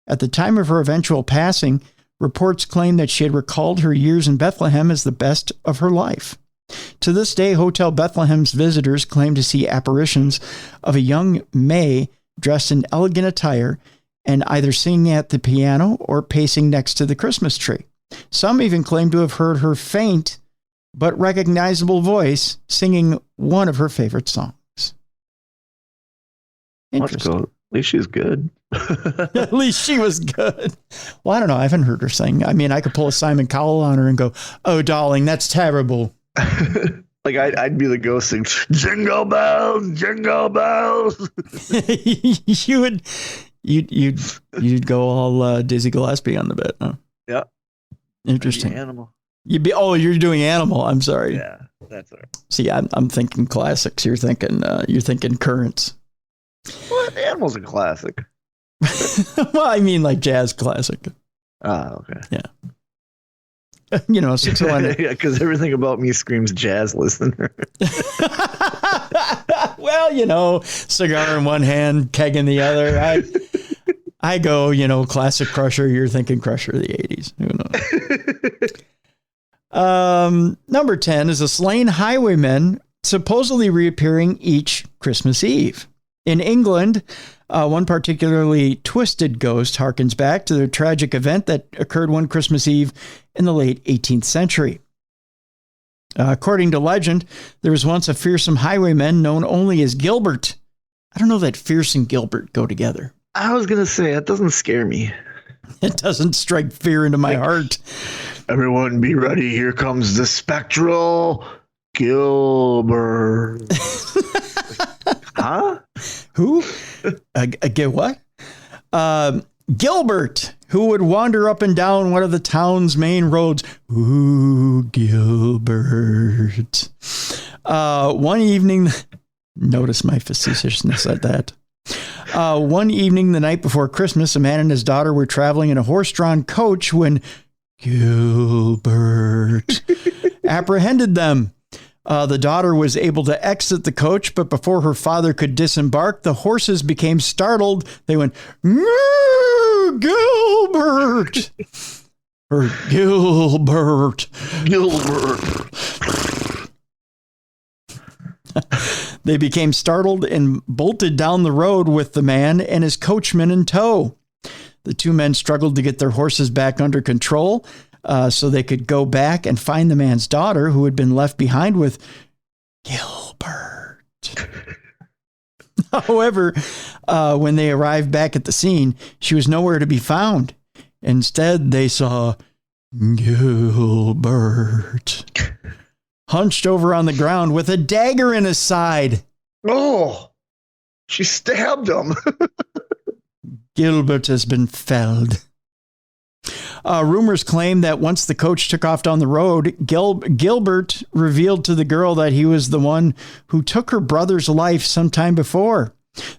At the time of her eventual passing, reports claim that she had recalled her years in Bethlehem as the best of her life. To this day, Hotel Bethlehem's visitors claim to see apparitions of a young May dressed in elegant attire and either singing at the piano or pacing next to the Christmas tree. Some even claim to have heard her faint but recognizable voice singing one of her favorite songs. Let's go. At least she's good. At least she was good. Well, I don't know. I haven't heard her sing. I mean, I could pull a Simon Cowell on her and go, "Oh, darling, that's terrible." Like I'd be the ghost sing, "Jingle bells, jingle bells." You'd go all Dizzy Gillespie on the bit, huh? Yeah. Interesting. Animal. You're doing Animal. I'm sorry. Yeah, that's all right. See, I'm thinking classics. You're thinking currents. What? Animal's a classic. Well, I mean like jazz classic. Ah, okay. Yeah. 601. Yeah, because everything about me screams jazz listener. Well, cigar in one hand, keg in the other. I go, classic Crusher. You're thinking Crusher of the 80s. Who knows? Number 10 is a slain highwayman supposedly reappearing each Christmas Eve. In England, one particularly twisted ghost harkens back to the tragic event that occurred one Christmas Eve in the late 18th century. According to legend, there was once a fearsome highwayman known only as Gilbert. I don't know that fierce and Gilbert go together. I was going to say, that doesn't scare me. It doesn't strike fear into my heart. Everyone be ready. Here comes the spectral Gilbert. Huh? Who? Get what? Gilbert, who would wander up and down one of the town's main roads. Ooh, Gilbert. One evening, notice my facetiousness at that. One evening, the night before Christmas, a man and his daughter were traveling in a horse-drawn coach when Gilbert apprehended them. The daughter was able to exit the coach, but before her father could disembark, the horses became startled. They went, "Moo, Gilbert!" Or Gilbert. They became startled and bolted down the road with the man and his coachman in tow. The two men struggled to get their horses back under control so they could go back and find the man's daughter, who had been left behind with Gilbert. However, when they arrived back at the scene, she was nowhere to be found. Instead, they saw Gilbert hunched over on the ground with a dagger in his side. Oh, she stabbed him. Gilbert has been felled. Rumors claim that once the coach took off down the road, Gilbert revealed to the girl that he was the one who took her brother's life sometime before.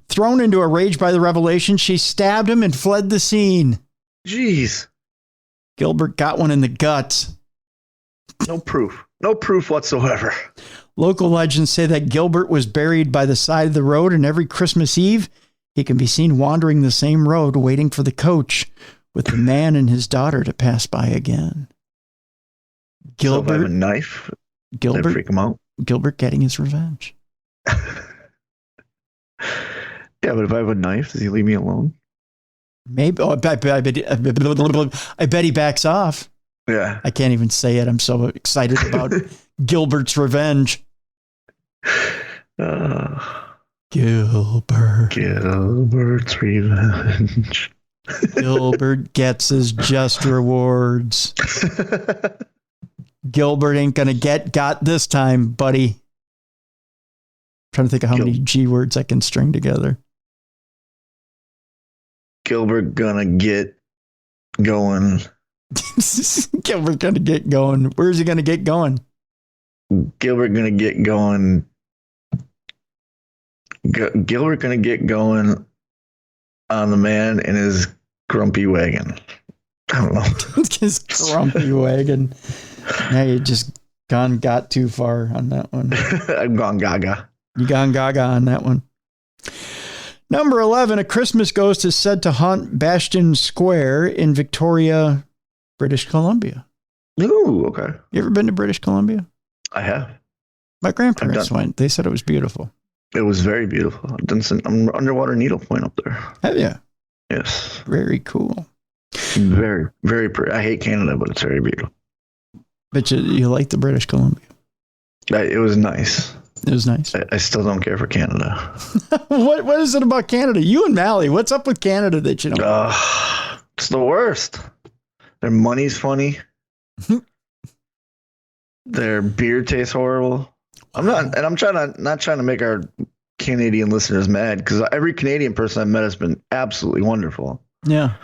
Thrown into a rage by the revelation, she stabbed him and fled the scene. Jeez. Gilbert got one in the gut. No proof. No proof whatsoever. Local legends say that Gilbert was buried by the side of the road, and every Christmas Eve, he can be seen wandering the same road, waiting for the coach with the man and his daughter to pass by again. Gilbert, so if I have a knife, Gilbert, freak him out. Gilbert getting his revenge. Yeah, but if I have a knife, does he leave me alone? Maybe. Oh, I bet he backs off. Yeah. I can't even say it. I'm so excited about Gilbert's revenge. Gilbert's revenge. Gilbert gets his just rewards. Gilbert ain't gonna get got this time, buddy. I'm trying to think of how many G words I can string together. Gilbert gonna get going. Gilbert gonna get going. Where's he gonna get going? Gilbert gonna get going. Gilbert gonna get going on the man in his grumpy wagon. I don't know. His grumpy wagon. Now you just got too far on that one. I've gone gaga. You gone gaga on that one. Number 11, a Christmas ghost is said to haunt Bastion Square in Victoria, British Columbia. Ooh, okay. You ever been to British Columbia? I have. My grandparents went. They said it was beautiful. It was very beautiful. I've done some underwater needlepoint up there. Have you? Yes. Very cool. Very, very pretty. I hate Canada, but it's very beautiful. But you like the British Columbia? It was nice. It was nice. I still don't care for Canada. What is it about Canada? You and Mallie, what's up with Canada that you don't? It's the worst. Their money's funny. Their beer tastes horrible. I'm not trying to make our Canadian listeners mad, because every Canadian person I've met has been absolutely wonderful. Yeah.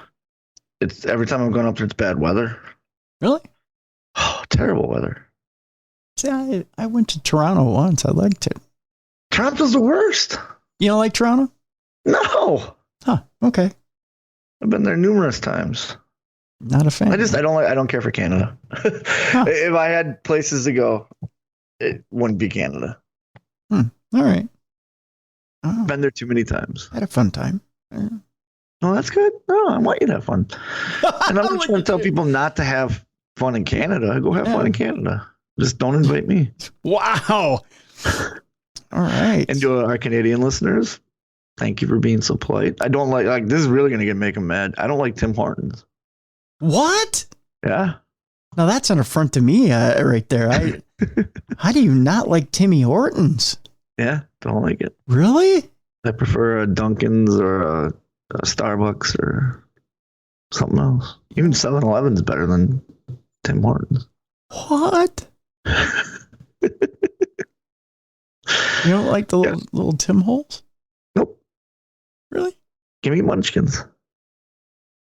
It's every time I've gone up there, it's bad weather. Really? Oh, terrible weather. See, I went to Toronto once. I liked it. Toronto's the worst. You don't like Toronto? No. Huh. Okay. I've been there numerous times. Not a fan. I don't care for Canada. Huh. If I had places to go, it wouldn't be Canada. All right. Oh, been there too many times. I had a fun time. Oh, that's good. No, I want you to have fun. And I'm not trying to tell people not to have fun in Canada. Go have fun in Canada. Just don't invite me. Wow. All right. And to our Canadian listeners, thank you for being so polite. I don't like this is really going to make them mad. I don't like Tim Hortons. What? Yeah. Now that's an affront to me right there. How do you not like Timmy Hortons? Yeah, don't like it. Really? I prefer a Dunkin's or a Starbucks or something else. Even 7-Eleven's better than Tim Hortons. What? You don't like the little Tim holes? Nope. Really? Give me munchkins.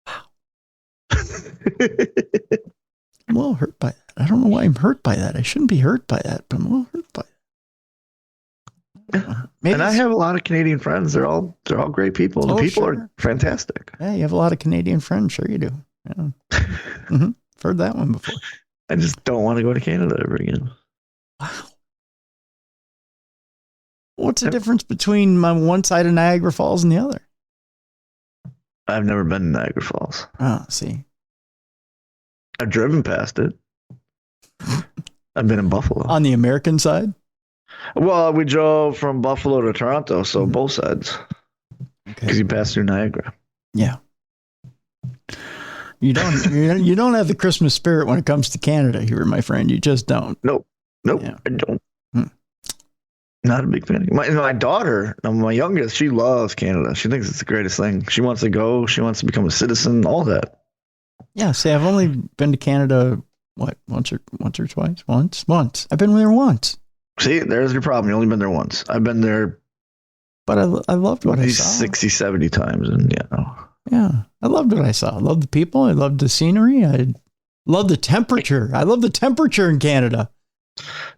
Wow. I'm a little hurt by that. I don't know why I'm hurt by that. I shouldn't be hurt by that, but I'm a little hurt by that. And I have a lot of Canadian friends. They're all great people. The people are fantastic. Yeah, you have a lot of Canadian friends. Sure you do. Yeah. Mm-hmm. Heard that one before. I just don't want to go to Canada ever again. Wow. What's the difference between my one side of Niagara Falls and the other? I've never been to Niagara Falls. Oh, see. I've driven past it. I've been in Buffalo. On the American side? Well, we drove from Buffalo to Toronto, so both sides. Okay. Because you pass through Niagara. Yeah. You don't have the Christmas spirit when it comes to Canada here, my friend. You just don't. Nope. Yeah. I don't. Not a big fan. My daughter, my youngest, she loves Canada. She thinks it's the greatest thing. She wants to go. She wants to become a citizen. All that. Yeah. See, I've only been to Canada, once or twice? Once. I've been there once. See, there's your problem. You only been there once. I've been there. But I loved what I saw. 60, 70 times. And yeah, I loved what I saw. I loved the people. I loved the scenery. I loved the temperature. I love the temperature in Canada.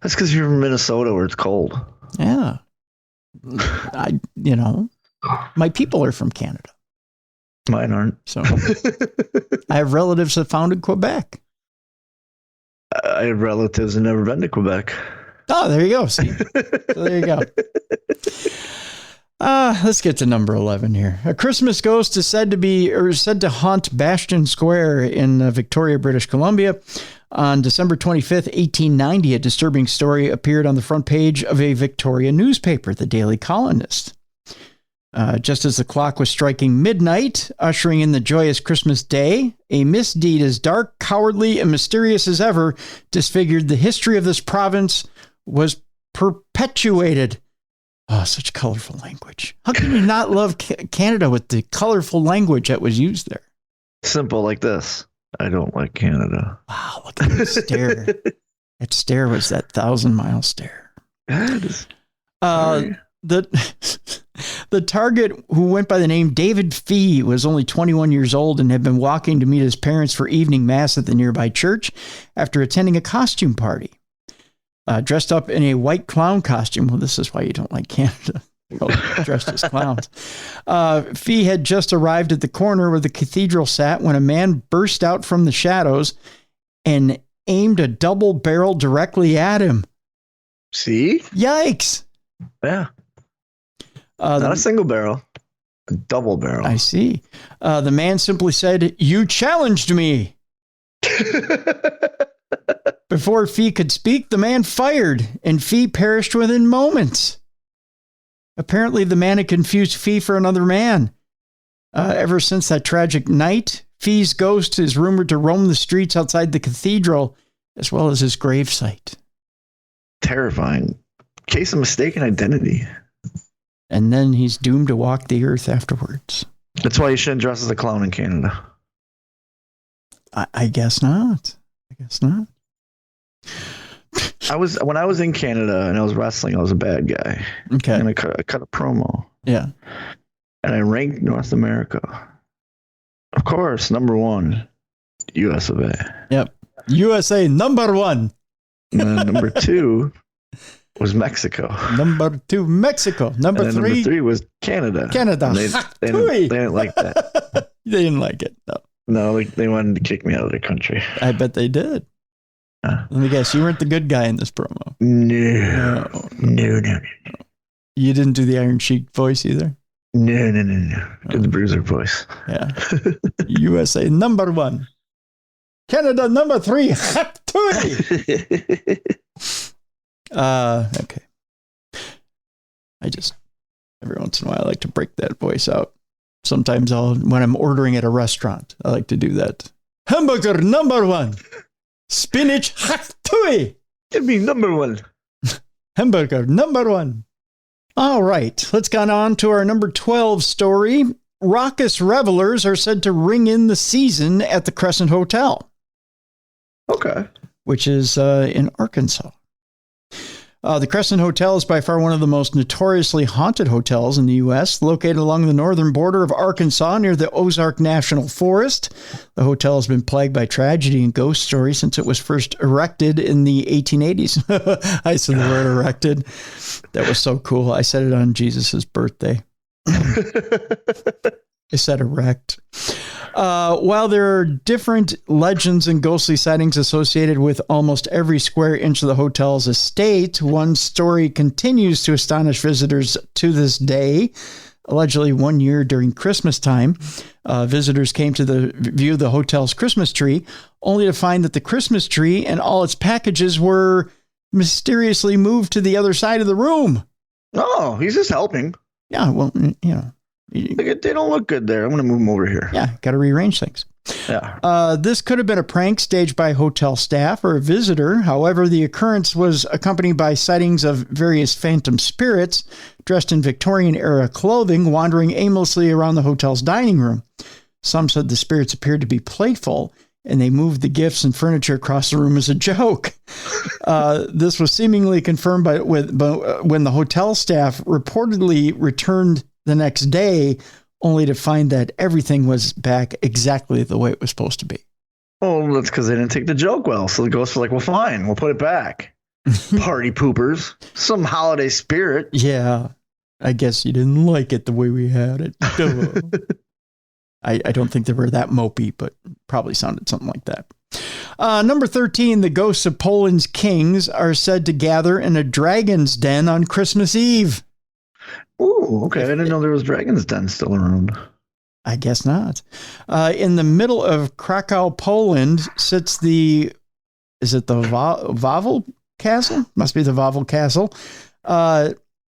That's because you're from Minnesota where it's cold. Yeah. My people are from Canada. Mine aren't. So I have relatives that founded Quebec. I have relatives that never been to Quebec. Oh, there you go. See? So there you go. Let's get to number 11 here. A Christmas ghost is said to haunt Bastion Square in Victoria, British Columbia. On December 25th, 1890, a disturbing story appeared on the front page of a Victorian newspaper, the Daily Colonist. Just as the clock was striking midnight, ushering in the joyous Christmas day, a misdeed as dark, cowardly, and mysterious as ever disfigured the history of this province was perpetuated. Oh, such colorful language. How can you not love Canada with the colorful language that was used there? Simple like this. I don't like Canada. Wow, look at that stare. That stare was that 1,000-mile stare. The target, who went by the name David Fee, was only 21 years old and had been walking to meet his parents for evening mass at the nearby church after attending a costume party. Dressed up in a white clown costume. Well, this is why you don't like Canada. Dressed as clowns. Fee had just arrived at the corner where the cathedral sat when a man burst out from the shadows and aimed a double barrel directly at him. See? Yikes. Yeah. Not a single barrel, a double barrel. I see. The man simply said, "You challenged me." Before Fee could speak, the man fired, and Fee perished within moments. Apparently, the man had confused Fee for another man. Ever since that tragic night, Fee's ghost is rumored to roam the streets outside the cathedral, as well as his gravesite. Terrifying. Case of mistaken identity. And then he's doomed to walk the earth afterwards. That's why you shouldn't dress as a clown in Canada. I guess not. When I was in Canada and I was wrestling, I was a bad guy. Okay. And I cut a promo. Yeah. And I ranked North America. Of course, number 1, US of A. Yep. USA, number 1. And then number 2 was Mexico. Number 2, Mexico. Number 3. Number 3 was Canada. They didn't like that. They didn't like it. No. No, they wanted to kick me out of their country. I bet they did. Let me guess, you weren't the good guy in this promo. No. You didn't do the Iron Sheik voice either? No. Did the Bruiser voice. Yeah. USA, number 1. Canada, number 3. Okay. Every once in a while, I like to break that voice out. Sometimes when I'm ordering at a restaurant, I like to do that. Hamburger, number 1. Spinach hatui. Give me number 1. Hamburger, number 1. All right, let's go on to our number 12 story. Raucous revelers are said to ring in the season at the Crescent Hotel. Okay. Which is in Arkansas. The Crescent Hotel is by far one of the most notoriously haunted hotels in the U.S., located along the northern border of Arkansas near the Ozark National Forest. The hotel has been plagued by tragedy and ghost stories since it was first erected in the 1880s. I said the word erected. That was so cool. I said it on Jesus' birthday. I said erect. While there are different legends and ghostly sightings associated with almost every square inch of the hotel's estate, one story continues to astonish visitors to this day. Allegedly, one year during Christmas time, visitors came to view the hotel's Christmas tree, only to find that the Christmas tree and all its packages were mysteriously moved to the other side of the room. Oh, he's just helping. Yeah, well, They don't look good there. I'm going to move them over here. Yeah, got to rearrange things. Yeah. This could have been a prank staged by hotel staff or a visitor. However, the occurrence was accompanied by sightings of various phantom spirits dressed in Victorian-era clothing wandering aimlessly around the hotel's dining room. Some said the spirits appeared to be playful, and they moved the gifts and furniture across the room as a joke. This was seemingly confirmed when the hotel staff reportedly returned the next day, only to find that everything was back exactly the way it was supposed to be. Oh, that's because they didn't take the joke well. So the ghosts were like, well, fine, we'll put it back. Party poopers. Some holiday spirit. Yeah. I guess you didn't like it the way we had it. I don't think they were that mopey, but probably sounded something like that. Number 13, the ghosts of Poland's kings are said to gather in a dragon's den on Christmas Eve. Ooh, okay. I didn't know there was Dragon's Den still around. I guess not. In the middle of Krakow, Poland, sits is it the Wawel Castle? Must be the Wawel Castle,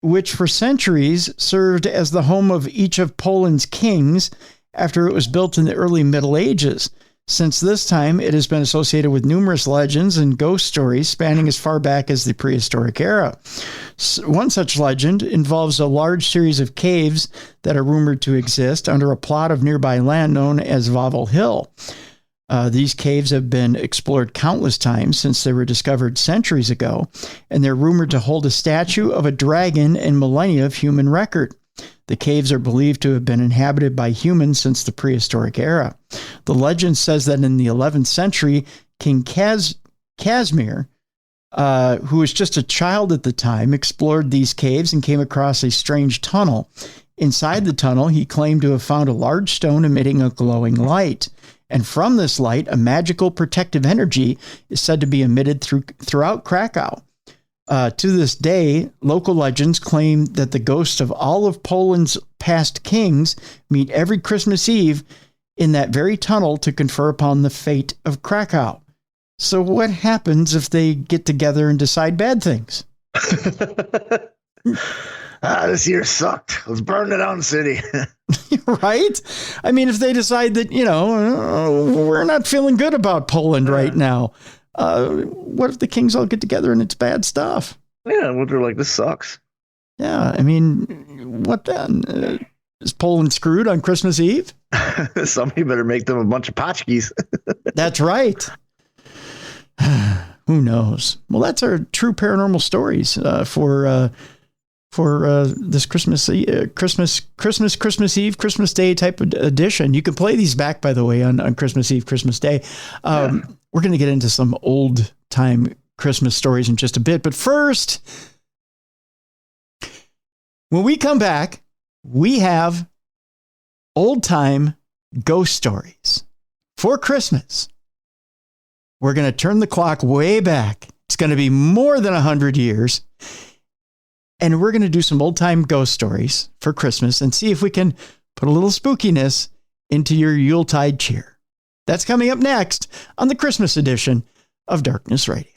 which for centuries served as the home of each of Poland's kings after it was built in the early Middle Ages. Since this time, it has been associated with numerous legends and ghost stories spanning as far back as the prehistoric era. One such legend involves a large series of caves that are rumored to exist under a plot of nearby land known as Wawel Hill. These caves have been explored countless times since they were discovered centuries ago, and they're rumored to hold a statue of a dragon and millennia of human record. The caves are believed to have been inhabited by humans since the prehistoric era. The legend says that in the 11th century, King Casimir, who was just a child at the time, explored these caves and came across a strange tunnel. Inside the tunnel, he claimed to have found a large stone emitting a glowing light. And from this light, a magical protective energy is said to be emitted throughout Krakow. To this day, local legends claim that the ghosts of all of Poland's past kings meet every Christmas Eve in that very tunnel to confer upon the fate of Krakow. So what happens if they get together and decide bad things? This year sucked. Let's burn it down, city. Right? I mean, if they decide that, we're not feeling good about Poland right now. What if the kings all get together and it's bad stuff? Yeah, what they're like, this sucks. Yeah, I mean, what then? Is Poland screwed on Christmas Eve? Somebody better make them a bunch of potchkies. That's right. Who knows? Well, that's our true paranormal stories for this Christmas Eve, Christmas Day type of edition. You can play these back, by the way, on Christmas Eve, Christmas Day. We're going to get into some old time Christmas stories in just a bit. But first, when we come back, we have old time ghost stories for Christmas. We're going to turn the clock way back. It's going to be more than 100 years. And we're going to do some old time ghost stories for Christmas and see if we can put a little spookiness into your Yuletide cheer. That's coming up next on the Christmas edition of Darkness Radio.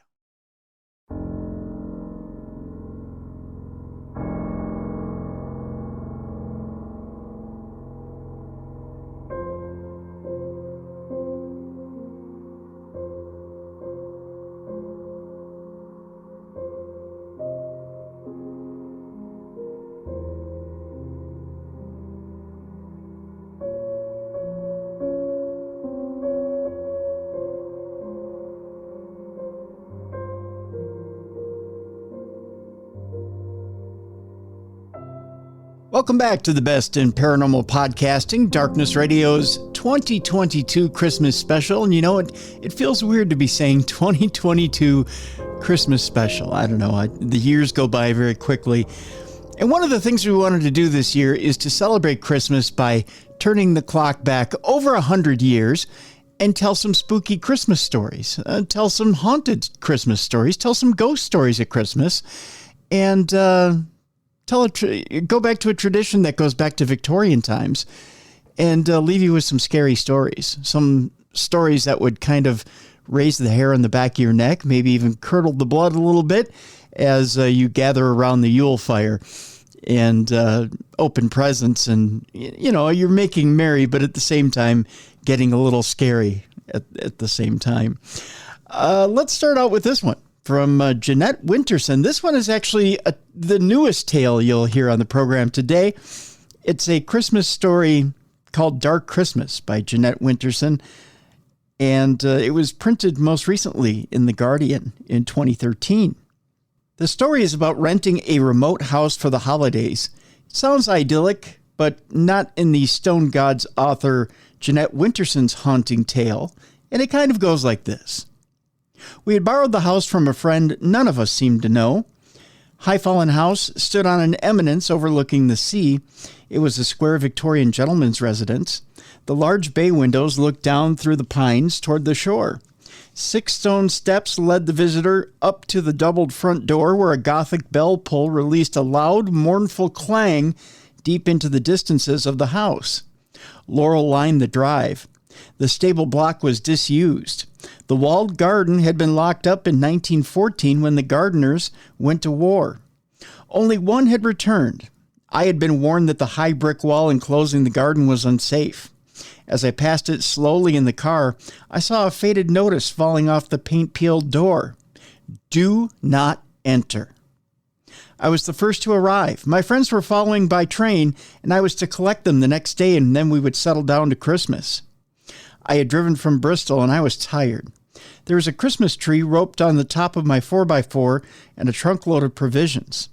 Welcome back to the best in paranormal podcasting, Darkness Radio's 2022 Christmas special. And you know what? It feels weird to be saying 2022 Christmas special. I don't know. The years go by very quickly. And one of the things we wanted to do this year is to celebrate Christmas by turning the clock back over 100 years and tell some spooky Christmas stories, tell some haunted Christmas stories, tell some ghost stories at Christmas, and go back to a tradition that goes back to Victorian times, and leave you with some scary stories, some stories that would kind of raise the hair on the back of your neck, maybe even curdle the blood a little bit as you gather around the Yule fire and open presents, and you're making merry, but at the same time getting a little scary at the same time. Let's start out with this one from Jeanette Winterson. This one is actually the newest tale you'll hear on the program today. It's a Christmas story called Dark Christmas by Jeanette Winterson, and it was printed most recently in The Guardian in 2013. The story is about renting a remote house for the holidays. It sounds idyllic, but not in the Stone Gods author Jeanette Winterson's haunting tale, and it kind of goes like this. We had borrowed the house from a friend none of us seemed to know. High Fallen House stood on an eminence overlooking the sea. It was a square Victorian gentleman's residence. The large bay windows looked down through the pines toward the shore. 6 stone steps led the visitor up to the doubled front door, where a Gothic bell pull released a loud, mournful clang deep into the distances of the house. Laurel lined the drive. The stable block was disused. The walled garden had been locked up in 1914 when the gardeners went to war. Only one had returned. I had been warned that the high brick wall enclosing the garden was unsafe. As I passed it slowly in the car, I saw a faded notice falling off the paint-peeled door. Do not enter. I was the first to arrive. My friends were following by train, and I was to collect them the next day, and then we would settle down to Christmas. I had driven from Bristol, and I was tired. There was a Christmas tree roped on the top of my 4x4 and a trunkload of provisions.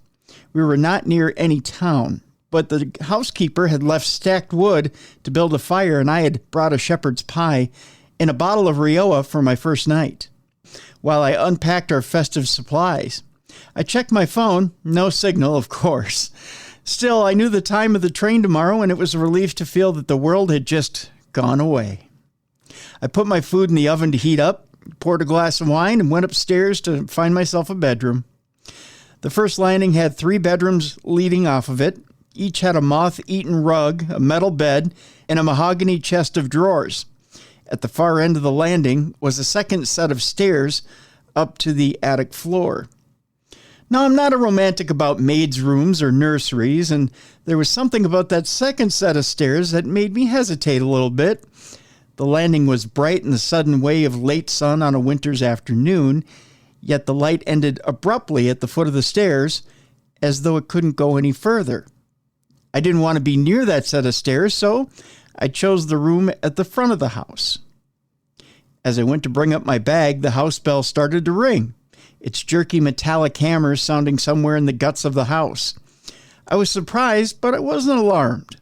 We were not near any town, but the housekeeper had left stacked wood to build a fire, and I had brought a shepherd's pie and a bottle of Rioja for my first night. While I unpacked our festive supplies, I checked my phone. No signal, of course. Still, I knew the time of the train tomorrow, and it was a relief to feel that the world had just gone away. I put my food in the oven to heat up, poured a glass of wine, and went upstairs to find myself a bedroom. The first landing had 3 bedrooms leading off of it. Each had a moth-eaten rug, a metal bed, and a mahogany chest of drawers. At the far end of the landing was a second set of stairs up to the attic floor. Now, I'm not a romantic about maids' rooms or nurseries, and there was something about that second set of stairs that made me hesitate a little bit. The landing was bright in the sudden way of late sun on a winter's afternoon, yet the light ended abruptly at the foot of the stairs, as though it couldn't go any further. I didn't want to be near that set of stairs, so I chose the room at the front of the house. As I went to bring up my bag, the house bell started to ring, its jerky metallic hammer sounding somewhere in the guts of the house. I was surprised, but I wasn't alarmed.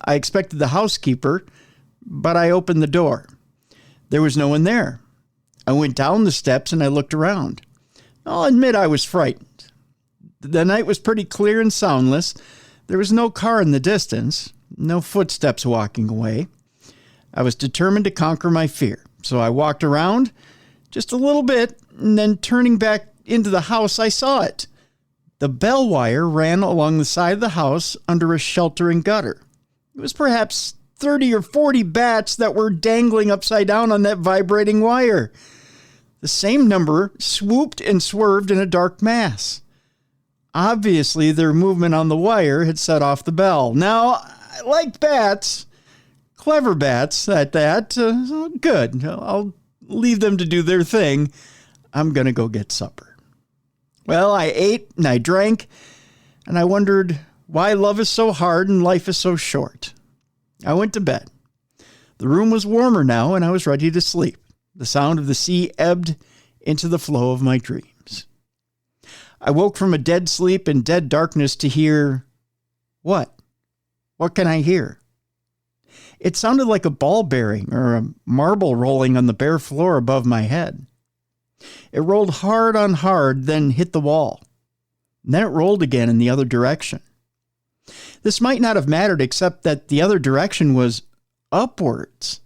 I expected the housekeeper, but I opened the door. There was no one there. I went down the steps and I looked around. I'll admit I was frightened. The night was pretty clear and soundless. There was no car in the distance, no footsteps walking away. I was determined to conquer my fear, so I walked around just a little bit, and then turning back into the house, I saw it. The bell wire ran along the side of the house under a sheltering gutter. It was perhaps 30 or 40 bats that were dangling upside down on that vibrating wire. The same number swooped and swerved in a dark mass. Obviously, their movement on the wire had set off the bell. Now, I like bats, clever bats at that. Good. I'll leave them to do their thing. I'm going to go get supper. Well, I ate and I drank, and I wondered why love is so hard and life is so short. I went to bed. The room was warmer now, and I was ready to sleep. The sound of the sea ebbed into the flow of my dreams. I woke from a dead sleep and dead darkness to hear... What? What can I hear? It sounded like a ball bearing or a marble rolling on the bare floor above my head. It rolled hard on hard, then hit the wall. And then it rolled again in the other direction. This might not have mattered except that the other direction was upwards.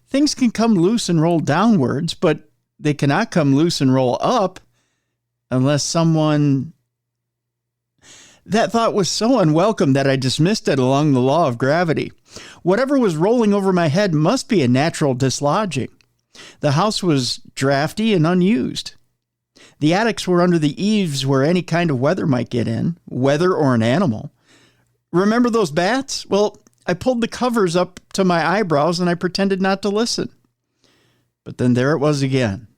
Things can come loose and roll downwards, but they cannot come loose and roll up unless someone... That thought was so unwelcome that I dismissed it along the law of gravity. Whatever was rolling over my head must be a natural dislodging. The house was drafty and unused. The attics were under the eaves where any kind of weather might get in, weather or an animal. Remember those bats? Well, I pulled the covers up to my eyebrows and I pretended not to listen. But then there it was again.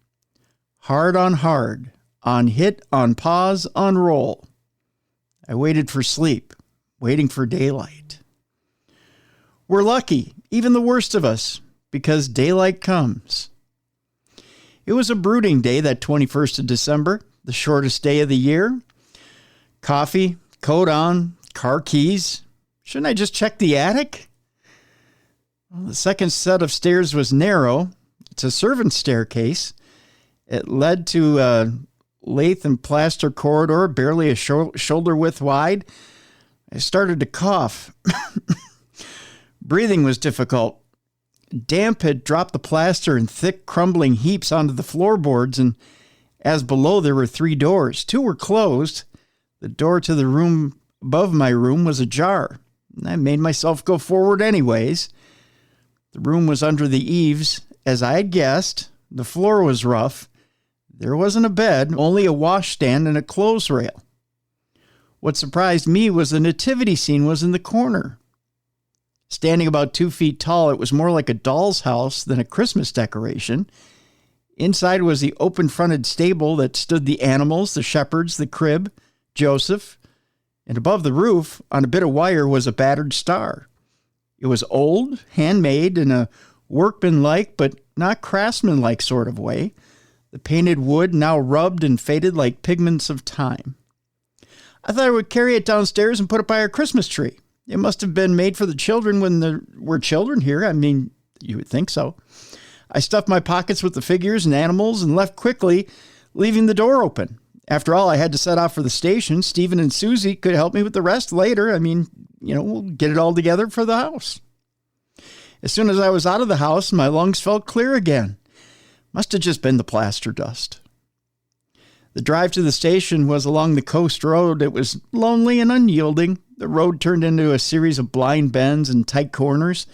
Hard, on hit, on pause, on roll. I waited for sleep, waiting for daylight. We're lucky, even the worst of us, because daylight comes. It was a brooding day, that 21st of December, the shortest day of the year. Coffee, coat on, car keys. Shouldn't I just check the attic? Well, the second set of stairs was narrow. It's a servant's staircase. It led to a lath and plaster corridor, barely a shoulder width wide. I started to cough. Breathing was difficult. Damp had dropped the plaster in thick, crumbling heaps onto the floorboards, and as below there were 3 doors. 2 were closed. The door to the room above my room was ajar. I made myself go forward anyways. The room was under the eaves, as I had guessed. The floor was rough. There wasn't a bed, only a washstand and a clothes rail. What surprised me was the nativity scene was in the corner. Standing about 2 feet tall, it was more like a doll's house than a Christmas decoration. Inside was the open-fronted stable that stood the animals, the shepherds, the crib, Joseph. And above the roof, on a bit of wire, was a battered star. It was old, handmade, in a workmanlike but not craftsmanlike sort of way. The painted wood now rubbed and faded like pigments of time. I thought I would carry it downstairs and put it by our Christmas tree. It must have been made for the children when there were children here. I mean, you would think so. I stuffed my pockets with the figures and animals and left quickly, leaving the door open. After all, I had to set off for the station. Stephen and Susie could help me with the rest later. I mean, we'll get it all together for the house. As soon as I was out of the house, my lungs felt clear again. Must have just been the plaster dust. The drive to the station was along the coast road. It was lonely and unyielding. The road turned into a series of blind bends and tight corners.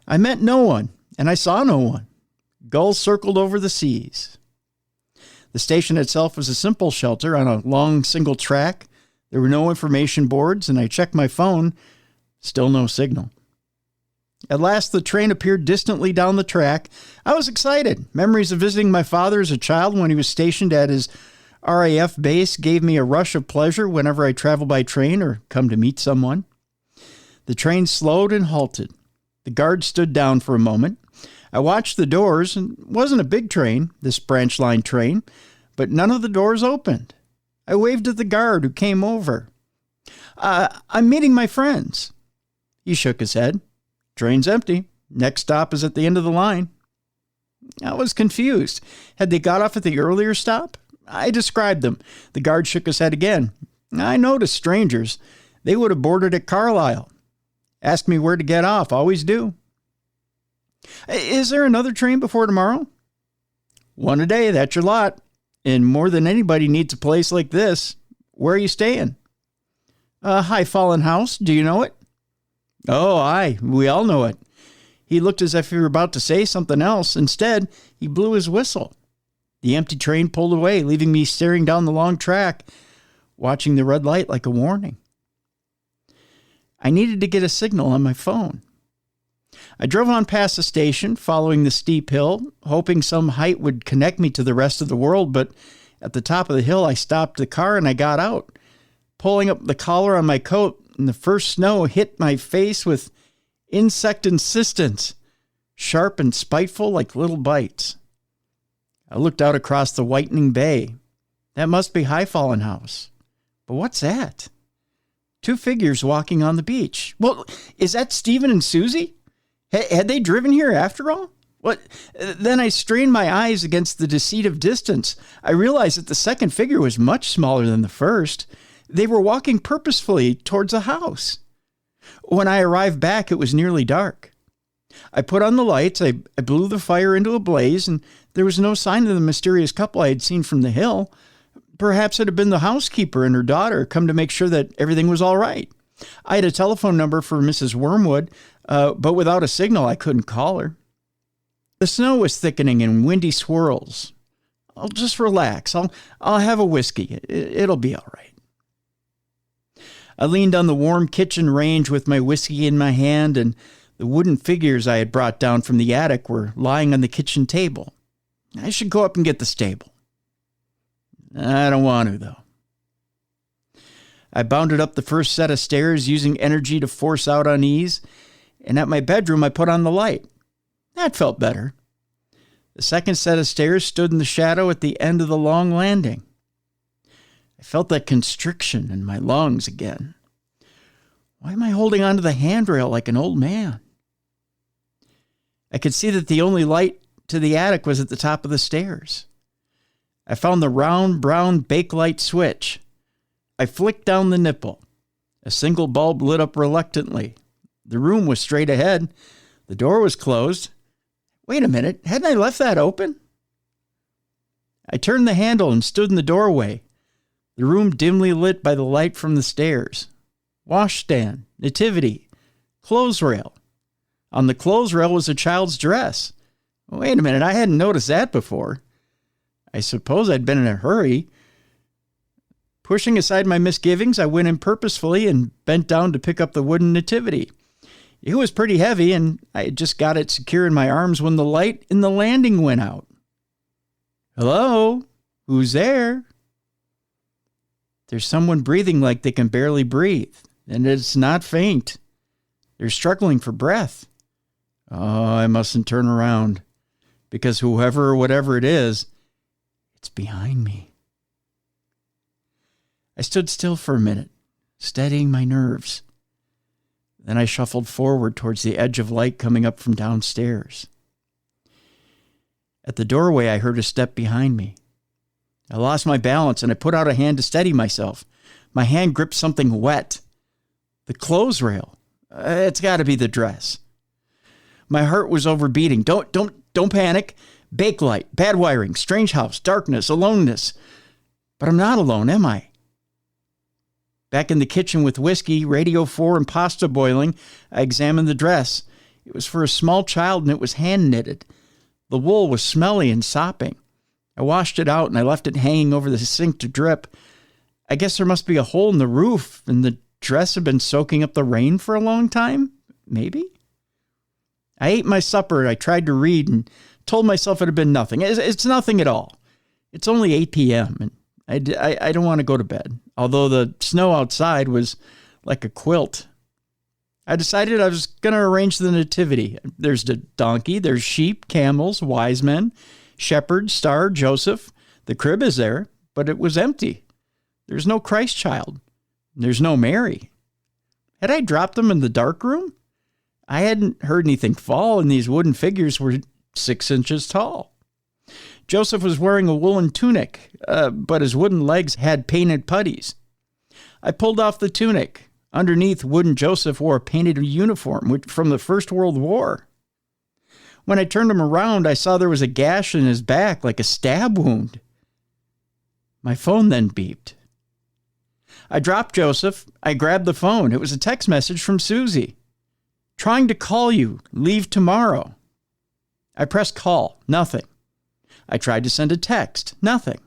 I met no one, and I saw no one. Gulls circled over the seas. The station itself was a simple shelter on a long single track. There were no information boards, and I checked my phone. Still no signal. At last, the train appeared distantly down the track. I was excited. Memories of visiting my father as a child when he was stationed at his RAF base gave me a rush of pleasure whenever I travel by train or come to meet someone. The train slowed and halted. The guard stood down for a moment. I watched the doors, and it wasn't a big train, this branch line train, but none of the doors opened. I waved at the guard who came over. I'm meeting my friends. He shook his head. Train's empty. Next stop is at the end of the line. I was confused. Had they got off at the earlier stop? I described them. The guard shook his head again. I noticed strangers. They would have boarded at Carlisle. Ask me where to get off. Always do. Is there another train before tomorrow? One a day, that's your lot. And more than anybody needs a place like this. Where are you staying? High Fallen House. Do you know it? Oh, aye. We all know it. He looked as if he were about to say something else. Instead, he blew his whistle. The empty train pulled away, leaving me staring down the long track, watching the red light like a warning. I needed to get a signal on my phone. I drove on past the station, following the steep hill, hoping some height would connect me to the rest of the world, but at the top of the hill, I stopped the car and I got out. Pulling up the collar on my coat, and the first snow hit my face with insect insistence, sharp and spiteful like little bites. I looked out across the whitening bay. That must be High Fallen House. But what's that? 2 figures walking on the beach. Well, is that Stephen and Susie? Had they driven here after all? What? Then I strained my eyes against the deceit of distance. I realized that the second figure was much smaller than the first. They were walking purposefully towards the house. When I arrived back, it was nearly dark. I put on the lights, I blew the fire into a blaze, and there was no sign of the mysterious couple I had seen from the hill. Perhaps it had been the housekeeper and her daughter come to make sure that everything was all right. I had a telephone number for Mrs. Wormwood, but without a signal, I couldn't call her. The snow was thickening in windy swirls. I'll just relax. I'll have a whiskey. It'll be all right. I leaned on the warm kitchen range with my whiskey in my hand, and the wooden figures I had brought down from the attic were lying on the kitchen table. I should go up and get the stable. I don't want to, though. I bounded up the first set of stairs using energy to force out unease, and at my bedroom I put on the light. That felt better. The second set of stairs stood in the shadow at the end of the long landing. I felt that constriction in my lungs again. Why am I holding onto the handrail like an old man? I could see that the only light to the attic was at the top of the stairs. I found the round brown bakelite switch. I flicked down the nipple. A single bulb lit up reluctantly. The room was straight ahead. The door was closed. Wait a minute, hadn't I left that open? I turned the handle and stood in the doorway, the room dimly lit by the light from the stairs. Washstand, nativity, clothes rail. On the clothes rail was a child's dress. Wait a minute, I hadn't noticed that before. I suppose I'd been in a hurry. Pushing aside my misgivings, I went in purposefully and bent down to pick up the wooden nativity. It was pretty heavy, and I had just got it secure in my arms when the light in the landing went out. Hello? Who's there? There's someone breathing like they can barely breathe, and it's not faint. They're struggling for breath. Oh, I mustn't turn around, because whoever or whatever it is, it's behind me. I stood still for a minute, steadying my nerves. Then I shuffled forward towards the edge of light coming up from downstairs. At the doorway, I heard a step behind me. I lost my balance and I put out a hand to steady myself. My hand gripped something wet. The clothes rail. It's got to be the dress. My heart was overbeating. Don't panic. Bakelite, bad wiring, strange house, darkness, aloneness. But I'm not alone, am I? Back in the kitchen with whiskey, Radio 4, and pasta boiling, I examined the dress. It was for a small child and it was hand-knitted. The wool was smelly and sopping. I washed it out and I left it hanging over the sink to drip. I guess there must be a hole in the roof and the dress had been soaking up the rain for a long time. Maybe? I ate my supper. I tried to read and told myself it had been nothing. It's nothing at all. It's only 8 p.m. and I don't want to go to bed, although the snow outside was like a quilt. I decided I was going to arrange the nativity. There's the donkey, there's sheep, camels, wise men, shepherd, star, Joseph. The crib is there, but it was empty. There's no Christ child. There's no Mary. Had I dropped them in the dark room? I hadn't heard anything fall, and these wooden figures were 6 inches tall. Joseph was wearing a woolen tunic, but his wooden legs had painted puttees. I pulled off the tunic. Underneath, wooden Joseph wore a painted uniform from the First World War. When I turned him around, I saw there was a gash in his back like a stab wound. My phone then beeped. I dropped Joseph. I grabbed the phone. It was a text message from Susie. Trying to call you. Leave tomorrow. I pressed call. Nothing. I tried to send a text. Nothing.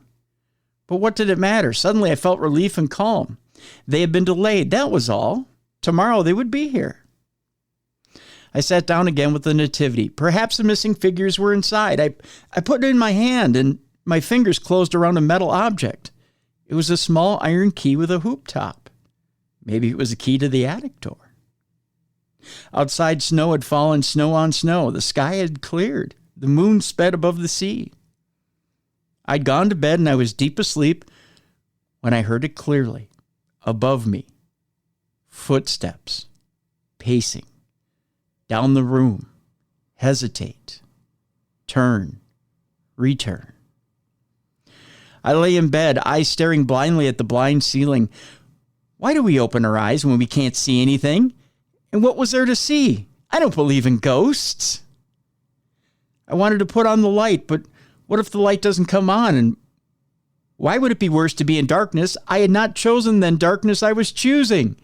But what did it matter? Suddenly I felt relief and calm. They had been delayed. That was all. Tomorrow they would be here. I sat down again with the nativity. Perhaps the missing figures were inside. I put it in my hand and my fingers closed around a metal object. It was a small iron key with a hoop top. Maybe it was a key to the attic door. Outside, snow had fallen, snow on snow. The sky had cleared. The moon sped above the sea. I'd gone to bed and I was deep asleep when I heard it clearly. Above me. Footsteps. Pacing. Down the room. Hesitate. Turn. Return. I lay in bed, eyes staring blindly at the blind ceiling. Why do we open our eyes when we can't see anything? And what was there to see? I don't believe in ghosts. I wanted to put on the light, but what if the light doesn't come on? And why would it be worse to be in darkness? I had not chosen the darkness I was choosing.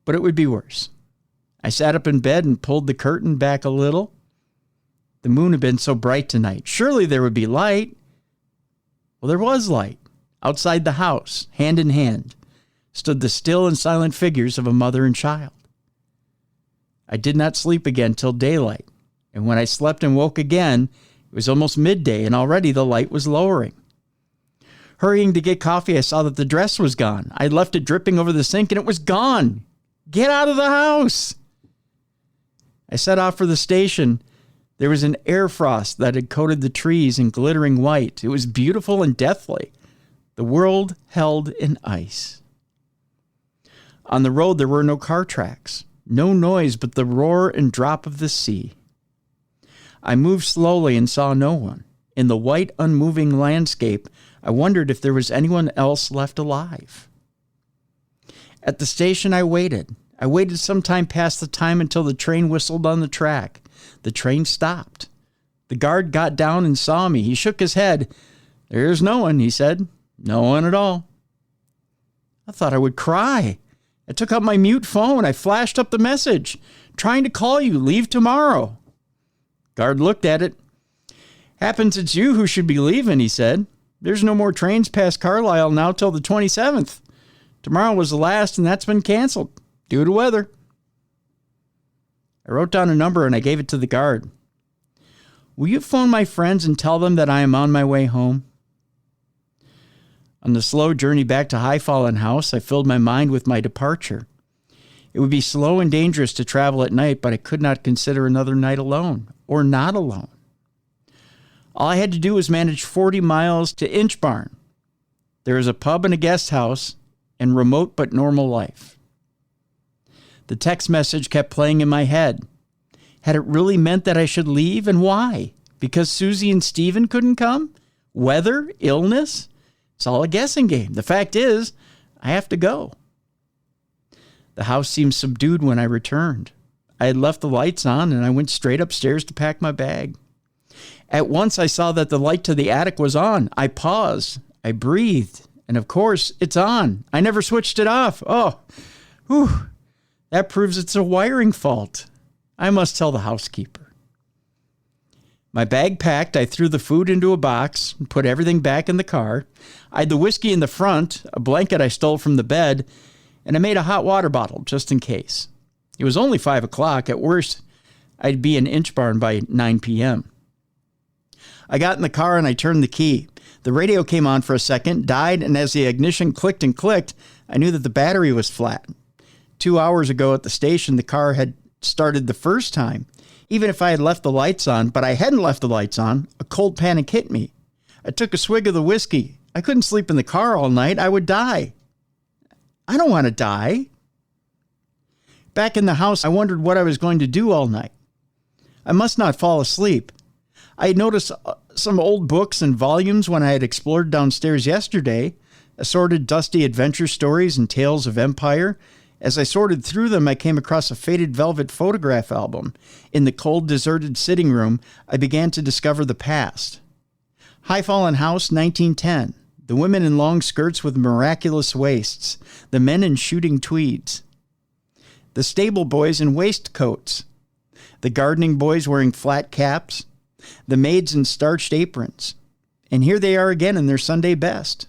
But it would be worse. I sat up in bed and pulled the curtain back a little. The moon had been so bright tonight. Surely there would be light. Well, there was light. Outside the house, hand in hand, stood the still and silent figures of a mother and child. I did not sleep again till daylight, and when I slept and woke again, it was almost midday, and already the light was lowering. Hurrying to get coffee, I saw that the dress was gone. I left it dripping over the sink, and it was gone. Get out of the house! I set off for the station. There was an air frost that had coated the trees in glittering white. It was beautiful and deathly. The world held in ice. On the road, there were no car tracks. No noise but the roar and drop of the sea. I moved slowly and saw no one. In the white, unmoving landscape, I wondered if there was anyone else left alive. At the station, I waited. I waited some time past the time until the train whistled on the track. The train stopped. The guard got down and saw me. He shook his head. "There's no one," he said. "No one at all." I thought I would cry. I took out my mute phone. I flashed up the message. "Trying to call you. Leave tomorrow." Guard looked at it. "Happens it's you who should be leaving," he said. "There's no more trains past Carlisle now till the 27th. Tomorrow was the last, and that's been canceled due to weather." I wrote down a number and I gave it to the guard. "Will you phone my friends and tell them that I am on my way home?" On the slow journey back to High Fallen House, I filled my mind with my departure. It would be slow and dangerous to travel at night, but I could not consider another night alone, or not alone. All I had to do was manage 40 miles to Inchbarn. There is a pub and a guest house, and remote but normal life. The text message kept playing in my head. Had it really meant that I should leave, and why? Because Susie and Stephen couldn't come? Weather? Illness? It's all a guessing game. The fact is, I have to go. The house seemed subdued when I returned. I had left the lights on, and I went straight upstairs to pack my bag. At once, I saw that the light to the attic was on. I paused. I breathed. And of course, it's on. I never switched it off. Oh, whew. That proves it's a wiring fault. I must tell the housekeeper. My bag packed, I threw the food into a box and put everything back in the car. I had the whiskey in the front, a blanket I stole from the bed, and I made a hot water bottle just in case. It was only 5 o'clock. At worst, I'd be in Inchbarn by 9 p.m. I got in the car and I turned the key. The radio came on for a second, died, and as the ignition clicked and clicked, I knew that the battery was flat. 2 hours ago at the station, the car had started the first time. Even if I had left the lights on, but I hadn't left the lights on, a cold panic hit me. I took a swig of the whiskey. I couldn't sleep in the car all night. I would die. I don't want to die. Back in the house, I wondered what I was going to do all night. I must not fall asleep. I had noticed some old books and volumes when I had explored downstairs yesterday, assorted dusty adventure stories and tales of empire. As I sorted through them, I came across a faded velvet photograph album. In the cold, deserted sitting room, I began to discover the past. High Fallen House, 1910. The women in long skirts with miraculous waists. The men in shooting tweeds. The stable boys in waistcoats. The gardening boys wearing flat caps. The maids in starched aprons. And here they are again in their Sunday best.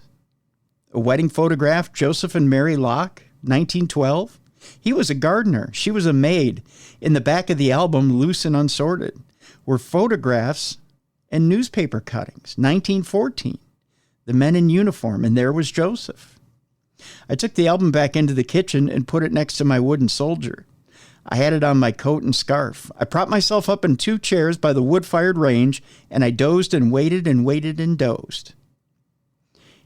A wedding photograph, Joseph and Mary Locke, 1912. He was a gardener. She was a maid. In the back of the album, loose and unsorted, were photographs and newspaper cuttings. 1914. The men in uniform, and there was Joseph. I took the album back into the kitchen and put it next to my wooden soldier. I had it on my coat and scarf. I propped myself up in 2 chairs by the wood-fired range, and I dozed and waited and waited and dozed.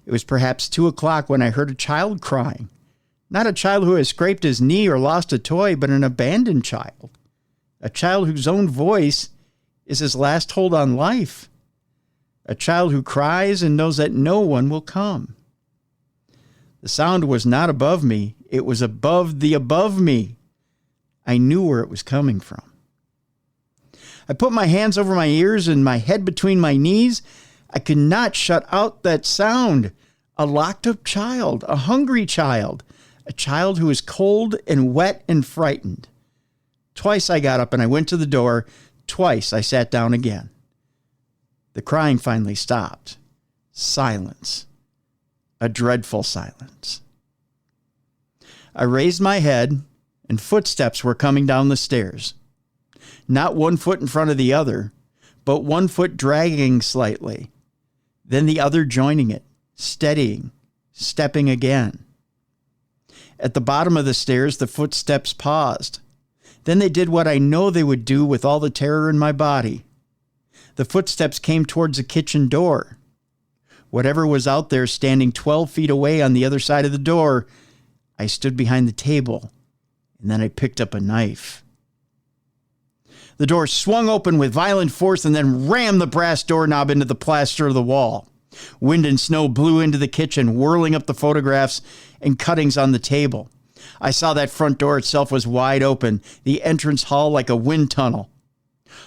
It was perhaps 2 o'clock when I heard a child crying. Not a child who has scraped his knee or lost a toy, but an abandoned child. A child whose own voice is his last hold on life. A child who cries and knows that no one will come. The sound was not above me. It was above the above me. I knew where it was coming from. I put my hands over my ears and my head between my knees. I could not shut out that sound. A locked up child, a hungry child, a child who was cold and wet and frightened. Twice I got up and I went to the door. Twice I sat down again. The crying finally stopped. Silence. A dreadful silence. I raised my head and footsteps were coming down the stairs. Not one foot in front of the other, but one foot dragging slightly. Then the other joining it, steadying, stepping again. At the bottom of the stairs, the footsteps paused. Then they did what I know they would do with all the terror in my body. The footsteps came towards the kitchen door. Whatever was out there standing 12 feet away on the other side of the door, I stood behind the table, and then I picked up a knife. The door swung open with violent force and then rammed the brass doorknob into the plaster of the wall. Wind and snow blew into the kitchen, whirling up the photographs and cuttings on the table. I saw that front door itself was wide open, the entrance hall like a wind tunnel.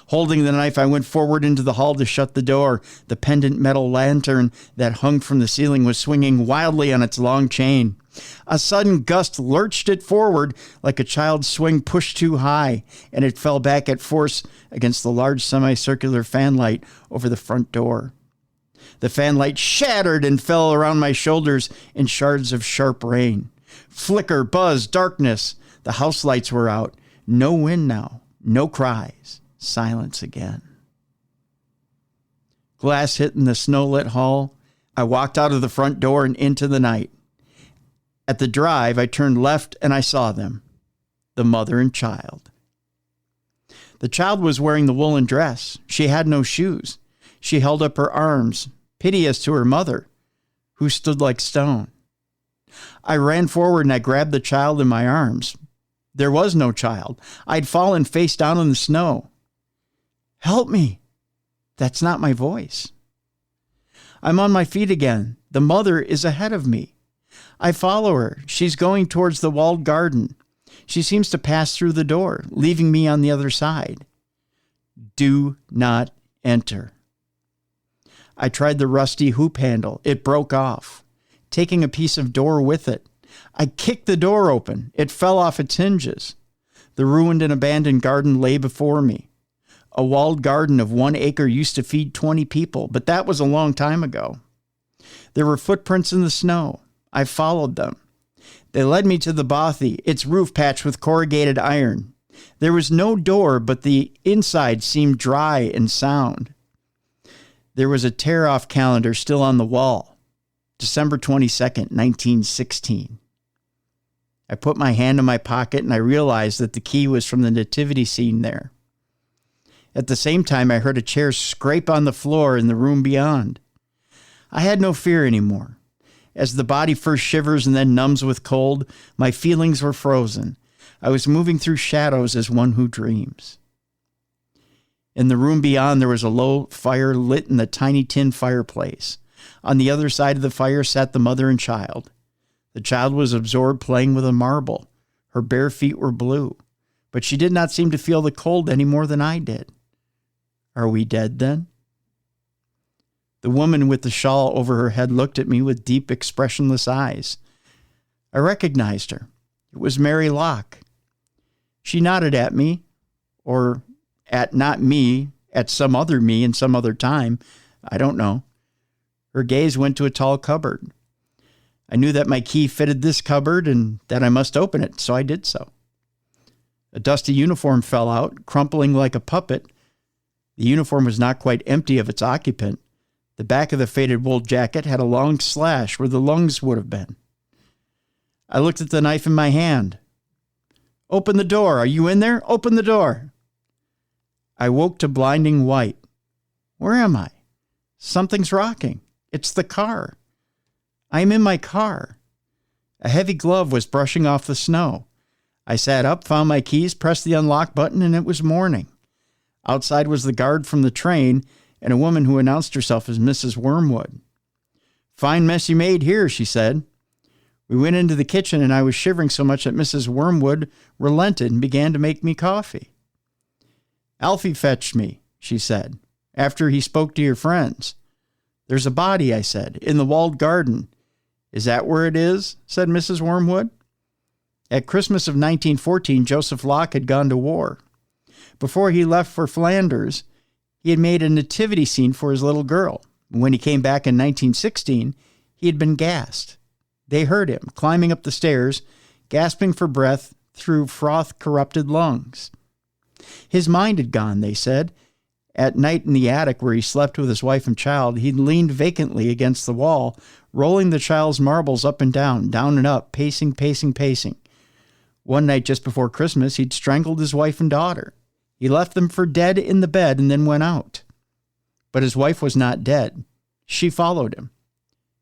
Holding the knife, I went forward into the hall to shut the door. The pendant metal lantern that hung from the ceiling was swinging wildly on its long chain. A sudden gust lurched it forward like a child's swing pushed too high, and it fell back at force against the large semicircular fan light over the front door. The fan light shattered and fell around my shoulders in shards of sharp rain. Flicker, buzz, darkness. The house lights were out. No wind now. No cries. Silence again. Glass hit in the snow-lit hall. I walked out of the front door and into the night. At the drive, I turned left and I saw them, the mother and child. The child was wearing the woolen dress. She had no shoes. She held up her arms, piteous to her mother, who stood like stone. I ran forward and I grabbed the child in my arms. There was no child. I'd fallen face down in the snow. Help me. That's not my voice. I'm on my feet again. The mother is ahead of me. I follow her. She's going towards the walled garden. She seems to pass through the door, leaving me on the other side. Do not enter. I tried the rusty hoop handle. It broke off, taking a piece of door with it. I kicked the door open. It fell off its hinges. The ruined and abandoned garden lay before me. A walled garden of 1 acre used to feed 20 people, but that was a long time ago. There were footprints in the snow. I followed them. They led me to the bothy, its roof patched with corrugated iron. There was no door, but the inside seemed dry and sound. There was a tear-off calendar still on the wall. December 22nd, 1916. I put my hand in my pocket and I realized that the key was from the nativity scene there. At the same time, I heard a chair scrape on the floor in the room beyond. I had no fear anymore. As the body first shivers and then numbs with cold, my feelings were frozen. I was moving through shadows as one who dreams. In the room beyond, there was a low fire lit in the tiny tin fireplace. On the other side of the fire sat the mother and child. The child was absorbed playing with a marble. Her bare feet were blue, but she did not seem to feel the cold any more than I did. Are we dead then? The woman with the shawl over her head looked at me with deep, expressionless eyes. I recognized her. It was Mary Locke. She nodded at me, or at not me, at some other me in some other time. I don't know. Her gaze went to a tall cupboard. I knew that my key fitted this cupboard and that I must open it, so I did so. A dusty uniform fell out, crumpling like a puppet. The uniform was not quite empty of its occupant. The back of the faded wool jacket had a long slash where the lungs would have been. I looked at the knife in my hand. Open the door. Are you in there? Open the door. I woke to blinding white. Where am I? Something's rocking. It's the car. I am in my car. A heavy glove was brushing off the snow. I sat up, found my keys, pressed the unlock button, and it was morning. Outside was the guard from the train and a woman who announced herself as Mrs. Wormwood. Fine mess you made here, she said. We went into the kitchen, and I was shivering so much that Mrs. Wormwood relented and began to make me coffee. Alfie fetched me, she said, after he spoke to your friends. There's a body, I said, in the walled garden. Is that where it is? Said Mrs. Wormwood. At Christmas of 1914, Joseph Locke had gone to war. Before he left for Flanders, he had made a nativity scene for his little girl. When he came back in 1916, he had been gassed. They heard him climbing up the stairs, gasping for breath through froth-corrupted lungs. His mind had gone, they said. At night in the attic where he slept with his wife and child, he leaned vacantly against the wall, rolling the child's marbles up and down and up, pacing. One night just before Christmas, he'd strangled his wife and daughter. He left them for dead in the bed and then went out. But his wife was not dead. She followed him.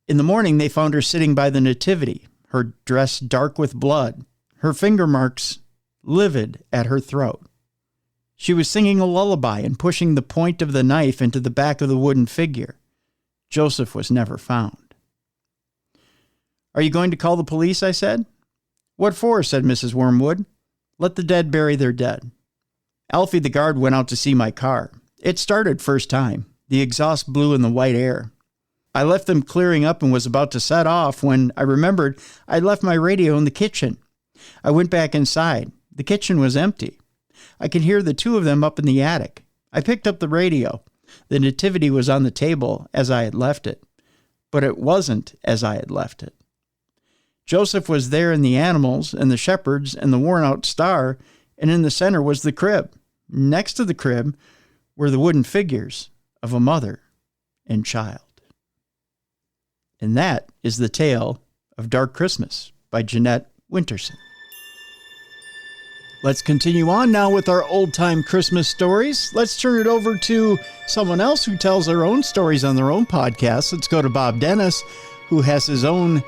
In the morning, they found her sitting by the nativity, her dress dark with blood, her finger marks livid at her throat. She was singing a lullaby and pushing the point of the knife into the back of the wooden figure. Joseph was never found. Are you going to call the police? I said. What for? Said Mrs. Wormwood. Let the dead bury their dead. Alfie the guard went out to see my car. It started first time. The exhaust blew in the white air. I left them clearing up and was about to set off when I remembered I'd left my radio in the kitchen. I went back inside. The kitchen was empty. I could hear the two of them up in the attic. I picked up the radio. The nativity was on the table as I had left it. But it wasn't as I had left it. Joseph was there in the animals and the shepherds and the worn-out star, and in the center was the crib. Next to the crib were the wooden figures of a mother and child. And that is the tale of Dark Christmas by Jeanette Winterson. Let's continue on now with our old-time Christmas stories. Let's turn it over to someone else who tells their own stories on their own podcast. Let's go to Bob Dennis, who has his own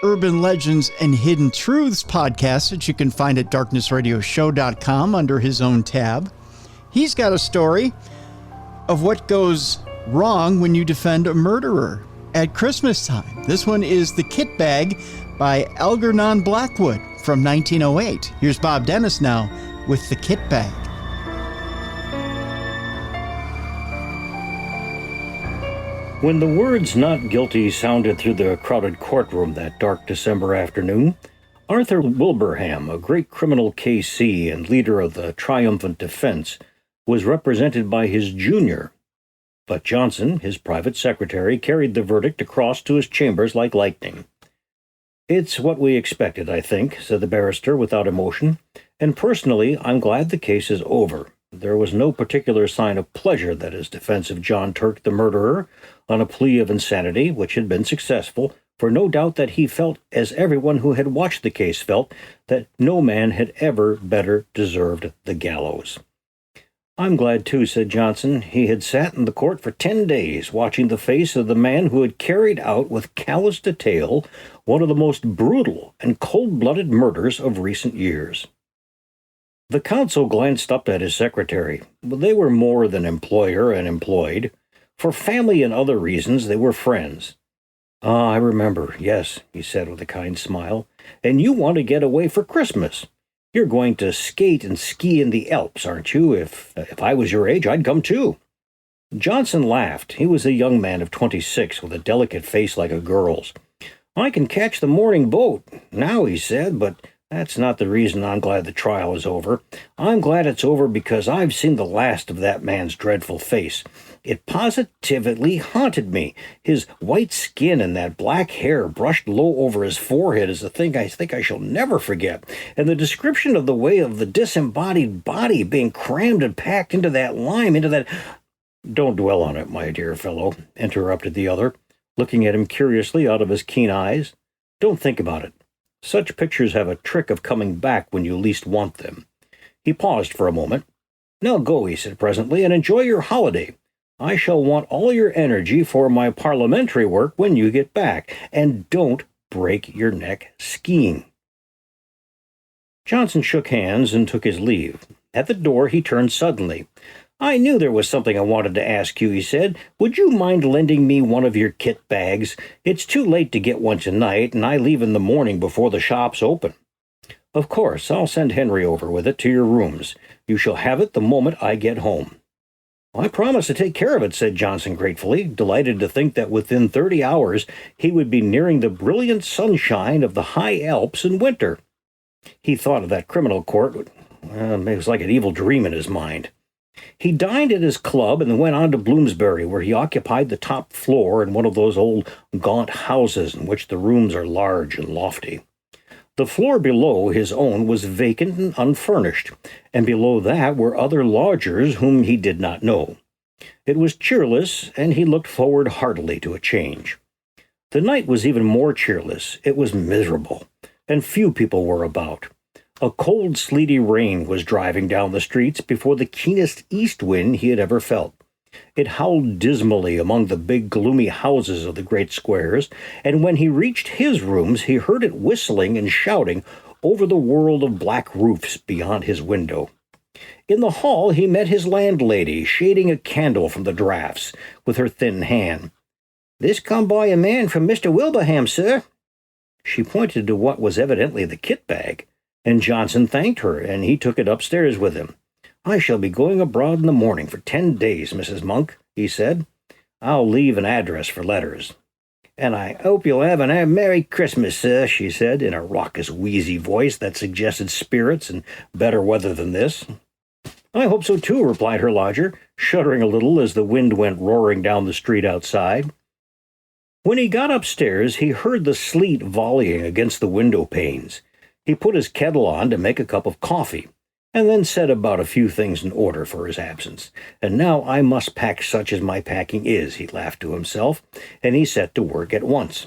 Urban Legends and Hidden Truths podcast that you can find at darknessradioshow.com under his own tab. He's got a story of what goes wrong when you defend a murderer at Christmas time. This one is The Kit Bag by Algernon Blackwood from 1908. Here's Bob Dennis now with The Kit Bag. When the words "not guilty" sounded through the crowded courtroom that dark December afternoon, Arthur Wilbraham, a great criminal K.C. and leader of the triumphant defense, was represented by his junior. But Johnson, his private secretary, carried the verdict across to his chambers like lightning. "It's what we expected, I think," said the barrister without emotion, "and personally I'm glad the case is over. There was no particular sign of pleasure that his defense of John Turk, the murderer, on a plea of insanity, which had been successful, for no doubt that he felt, as everyone who had watched the case felt, that no man had ever better deserved the gallows." "I'm glad, too," said Johnson. He had sat in the court for 10 days, watching the face of the man who had carried out with callous detail one of the most brutal and cold-blooded murders of recent years. The counsel glanced up at his secretary. They were more than employer and employed. For family and other reasons, they were friends. "Ah, I remember, yes," he said with a kind smile. "And you want to get away for Christmas. You're going to skate and ski in the Alps, aren't you? If I was your age, I'd come too." Johnson laughed. He was a young man of 26 with a delicate face like a girl's. "I can catch the morning boat now," he said, "but that's not the reason I'm glad the trial is over. I'm glad it's over because I've seen the last of that man's dreadful face. It positively haunted me. His white skin and that black hair brushed low over his forehead is a thing I think I shall never forget. And the description of the way of the disembodied body being crammed and packed into that lime, into that—" "Don't dwell on it, my dear fellow," interrupted the other, looking at him curiously out of his keen eyes. "Don't think about it. Such pictures have a trick of coming back when you least want them." He paused for a moment. "Now go," he said presently, "and enjoy your holiday. I shall want all your energy for my parliamentary work when you get back, and don't break your neck skiing." Johnson shook hands and took his leave. At the door he turned suddenly. "I knew there was something I wanted to ask you," he said. "Would you mind lending me one of your kit bags? It's too late to get one tonight, and I leave in the morning before the shops open." "Of course, I'll send Henry over with it to your rooms. You shall have it the moment I get home." "I promise to take care of it," said Johnson gratefully, delighted to think that within 30 hours he would be nearing the brilliant sunshine of the high Alps in winter. He thought of that criminal court. It was like an evil dream in his mind. He dined at his club and then went on to Bloomsbury, where he occupied the top floor in one of those old gaunt houses in which the rooms are large and lofty. The floor below his own was vacant and unfurnished, and below that were other lodgers whom he did not know. It was cheerless, and he looked forward heartily to a change. The night was even more cheerless. It was miserable, and few people were about. A cold, sleety rain was driving down the streets before the keenest east wind he had ever felt. It howled dismally among the big, gloomy houses of the great squares, and when he reached his rooms he heard it whistling and shouting over the world of black roofs beyond his window. In the hall he met his landlady, shading a candle from the draughts with her thin hand. "This come by a man from Mr. Wilbraham, sir." She pointed to what was evidently the kit bag, and Johnson thanked her, and he took it upstairs with him. "I shall be going abroad in the morning for 10 days, Mrs. Monk," he said. "I'll leave an address for letters." "And I hope you'll have a Merry Christmas, sir," she said, in a raucous, wheezy voice that suggested spirits and better weather than this. "I hope so, too," replied her lodger, shuddering a little as the wind went roaring down the street outside. When he got upstairs, he heard the sleet volleying against the window panes. He put his kettle on to make a cup of coffee, and then set about a few things in order for his absence. "And now I must pack such as my packing is," he laughed to himself, and he set to work at once.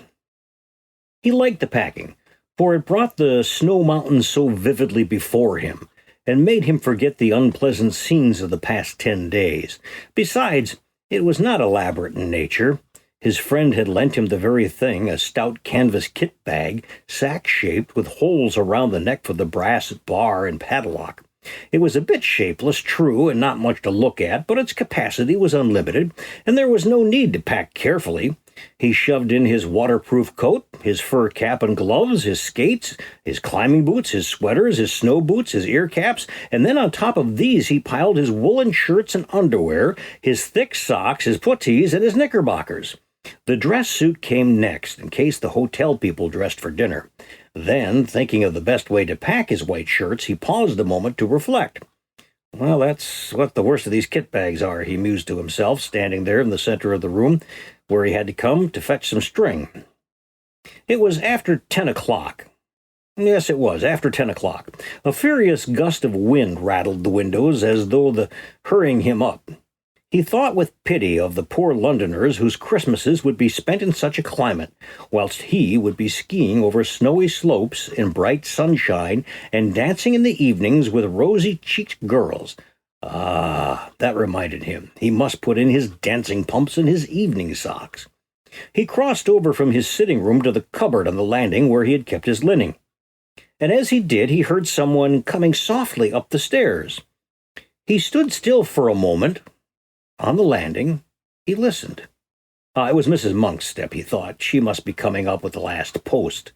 He liked the packing, for it brought the snow mountains so vividly before him, and made him forget the unpleasant scenes of the past 10 days. Besides, it was not elaborate in nature. His friend had lent him the very thing, a stout canvas kit bag, sack-shaped, with holes around the neck for the brass bar and padlock. It was a bit shapeless, true, and not much to look at, but its capacity was unlimited, and there was no need to pack carefully. He shoved in his waterproof coat, his fur cap and gloves, his skates, his climbing boots, his sweaters, his snow boots, his ear caps, and then on top of these he piled his woolen shirts and underwear, his thick socks, his puttees, and his knickerbockers. The dress suit came next, in case the hotel people dressed for dinner. Then, thinking of the best way to pack his white shirts, he paused a moment to reflect. "Well, that's what the worst of these kit bags are," he mused to himself, standing there in the center of the room, where he had to come to fetch some string. It was after 10 o'clock. Yes, it was, after 10 o'clock. A furious gust of wind rattled the windows as though hurrying him up. He thought with pity of the poor Londoners whose Christmases would be spent in such a climate, whilst he would be skiing over snowy slopes in bright sunshine and dancing in the evenings with rosy-cheeked girls. Ah, that reminded him. He must put in his dancing pumps and his evening socks. He crossed over from his sitting room to the cupboard on the landing where he had kept his linen. And as he did, he heard someone coming softly up the stairs. He stood still for a moment. On the landing, he listened. It was Mrs. Monk's step, he thought. She must be coming up with the last post.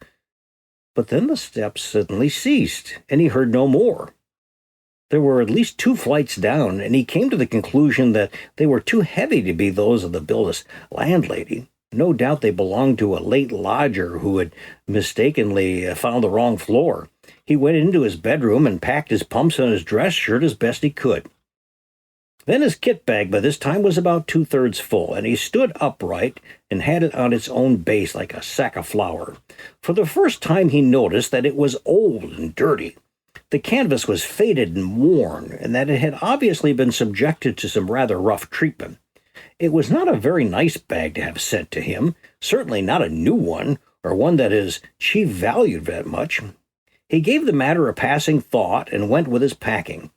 But then the steps suddenly ceased, and he heard no more. There were at least 2 flights down, and he came to the conclusion that they were too heavy to be those of the billless landlady. No doubt they belonged to a late lodger who had mistakenly found the wrong floor. He went into his bedroom and packed his pumps and his dress shirt as best he could. Then his kit bag by this time was about 2/3 full, and he stood upright and had it on its own base like a sack of flour. For the first time he noticed that it was old and dirty. The canvas was faded and worn, and that it had obviously been subjected to some rather rough treatment. It was not a very nice bag to have sent to him, certainly not a new one, or one that his chief valued that much. He gave the matter a passing thought and went with his packing.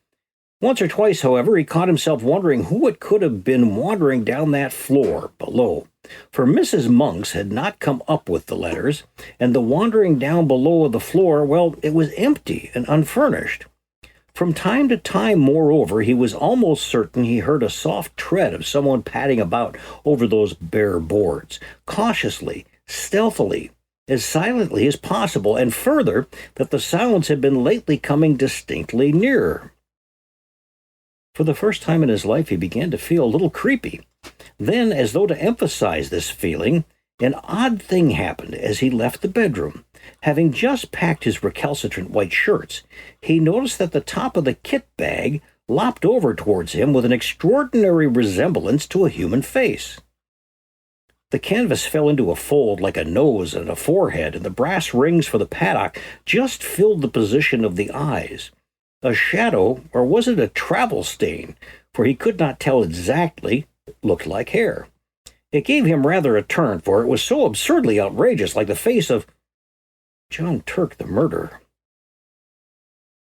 Once or twice, however, he caught himself wondering who it could have been wandering down that floor below, for Mrs. Monk's had not come up with the letters, and the wandering down below of the floor, well, it was empty and unfurnished. From time to time, moreover, he was almost certain he heard a soft tread of someone padding about over those bare boards, cautiously, stealthily, as silently as possible, and further, that the sounds had been lately coming distinctly nearer. For the first time in his life, he began to feel a little creepy. Then, as though to emphasize this feeling, an odd thing happened as he left the bedroom. Having just packed his recalcitrant white shirts, he noticed that the top of the kit bag lopped over towards him with an extraordinary resemblance to a human face. The canvas fell into a fold like a nose and a forehead, and the brass rings for the paddock just filled the position of the eyes. A shadow, or was it a travel stain, for he could not tell exactly, looked like hair. It gave him rather a turn, for it was so absurdly outrageous, like the face of John Turk, the murderer.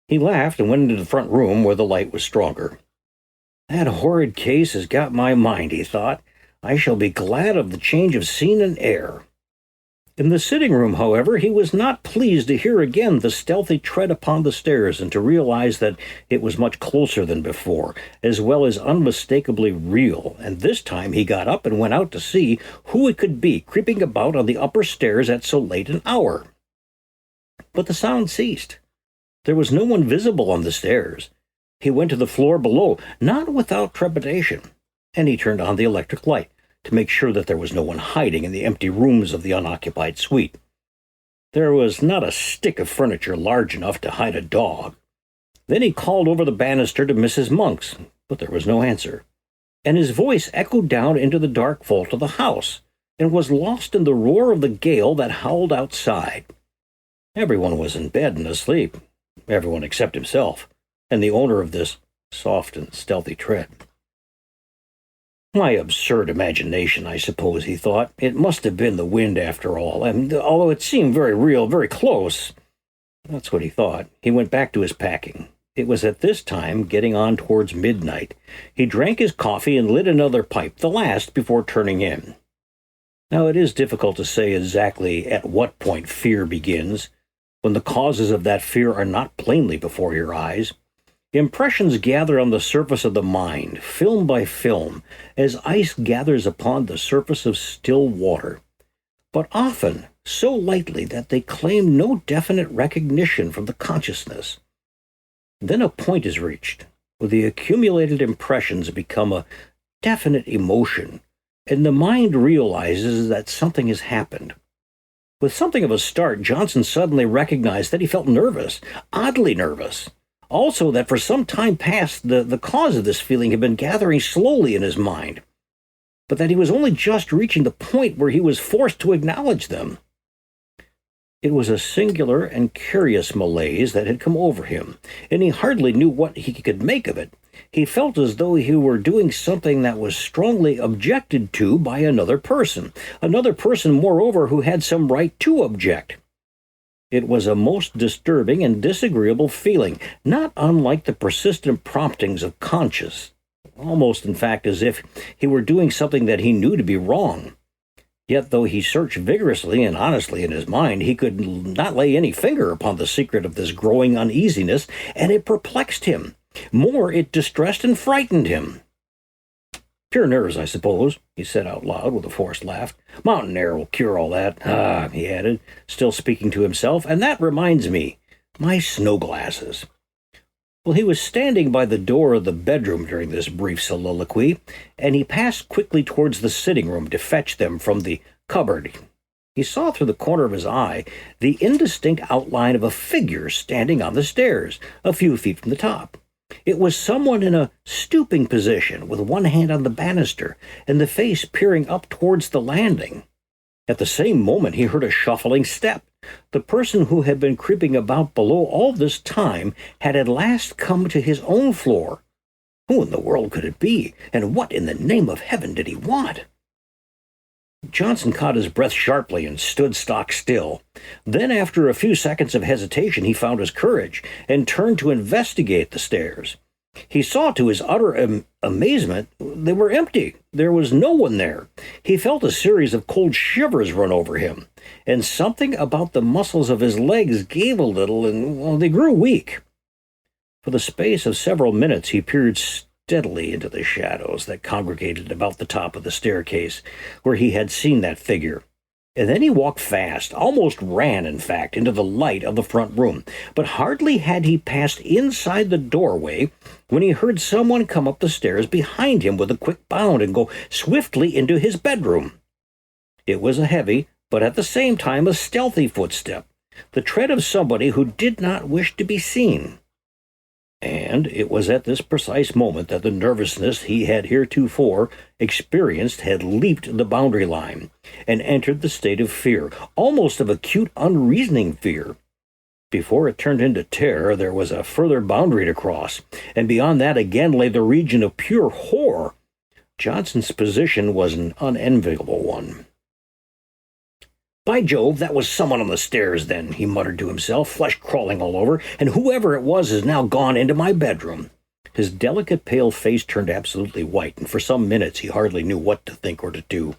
He laughed and went into the front room where the light was stronger. That horrid case has got my mind, he thought. I shall be glad of the change of scene and air. In the sitting room, however, he was not pleased to hear again the stealthy tread upon the stairs and to realize that it was much closer than before, as well as unmistakably real, and this time he got up and went out to see who it could be creeping about on the upper stairs at so late an hour. But the sound ceased. There was no one visible on the stairs. He went to the floor below, not without trepidation, and he turned on the electric light to make sure that there was no one hiding in the empty rooms of the unoccupied suite. There was not a stick of furniture large enough to hide a dog. Then he called over the banister to Mrs. Monk's, but there was no answer, and his voice echoed down into the dark vault of the house, and was lost in the roar of the gale that howled outside. Everyone was in bed and asleep, everyone except himself, and the owner of this soft and stealthy tread. My absurd imagination, I suppose, he thought. It must have been the wind after all, and although it seemed very real, very close. That's what he thought. He went back to his packing. It was at this time getting on towards midnight. He drank his coffee and lit another pipe, the last, before turning in. Now, it is difficult to say exactly at what point fear begins, when the causes of that fear are not plainly before your eyes. Impressions gather on the surface of the mind, film by film, as ice gathers upon the surface of still water, but often so lightly that they claim no definite recognition from the consciousness. Then a point is reached, where the accumulated impressions become a definite emotion, and the mind realizes that something has happened. With something of a start, Johnson suddenly recognized that he felt nervous, oddly nervous. Also, that for some time past, the cause of this feeling had been gathering slowly in his mind, but that he was only just reaching the point where he was forced to acknowledge them. It was a singular and curious malaise that had come over him, and he hardly knew what he could make of it. He felt as though he were doing something that was strongly objected to by another person, moreover, who had some right to object. It was a most disturbing and disagreeable feeling, not unlike the persistent promptings of conscience, almost, in fact, as if he were doing something that he knew to be wrong. Yet, though he searched vigorously and honestly in his mind, he could not lay any finger upon the secret of this growing uneasiness, and it perplexed him. More, it distressed and frightened him. "Pure nerves, I suppose," he said out loud with a forced laugh. "Mountain air will cure all that. Ah," he added, still speaking to himself, "and that reminds me, my snow glasses." Well, he was standing by the door of the bedroom during this brief soliloquy, and he passed quickly towards the sitting room to fetch them from the cupboard. He saw through the corner of his eye the indistinct outline of a figure standing on the stairs, a few feet from the top. It was someone in a stooping position, with one hand on the banister, and the face peering up towards the landing. At the same moment he heard a shuffling step. The person who had been creeping about below all this time had at last come to his own floor. Who in the world could it be, and what in the name of heaven did he want? Johnson caught his breath sharply and stood stock still. Then, after a few seconds of hesitation, he found his courage and turned to investigate the stairs. He saw, to his utter amazement, they were empty. There was no one there. He felt a series of cold shivers run over him, and something about the muscles of his legs gave a little, and they grew weak. For the space of several minutes he peered steadily into the shadows that congregated about the top of the staircase, where he had seen that figure. And then he walked fast, almost ran, in fact, into the light of the front room. But hardly had he passed inside the doorway when he heard someone come up the stairs behind him with a quick bound and go swiftly into his bedroom. It was a heavy, but at the same time a stealthy footstep, the tread of somebody who did not wish to be seen. And it was at this precise moment that the nervousness he had heretofore experienced had leaped the boundary line and entered the state of fear, almost of acute, unreasoning fear. Before it turned into terror, there was a further boundary to cross, and beyond that again lay the region of pure horror. Johnson's position was an unenviable one. "By Jove, that was someone on the stairs then," he muttered to himself, flesh crawling all over, "and whoever it was has now gone into my bedroom." His delicate pale face turned absolutely white, and for some minutes he hardly knew what to think or to do.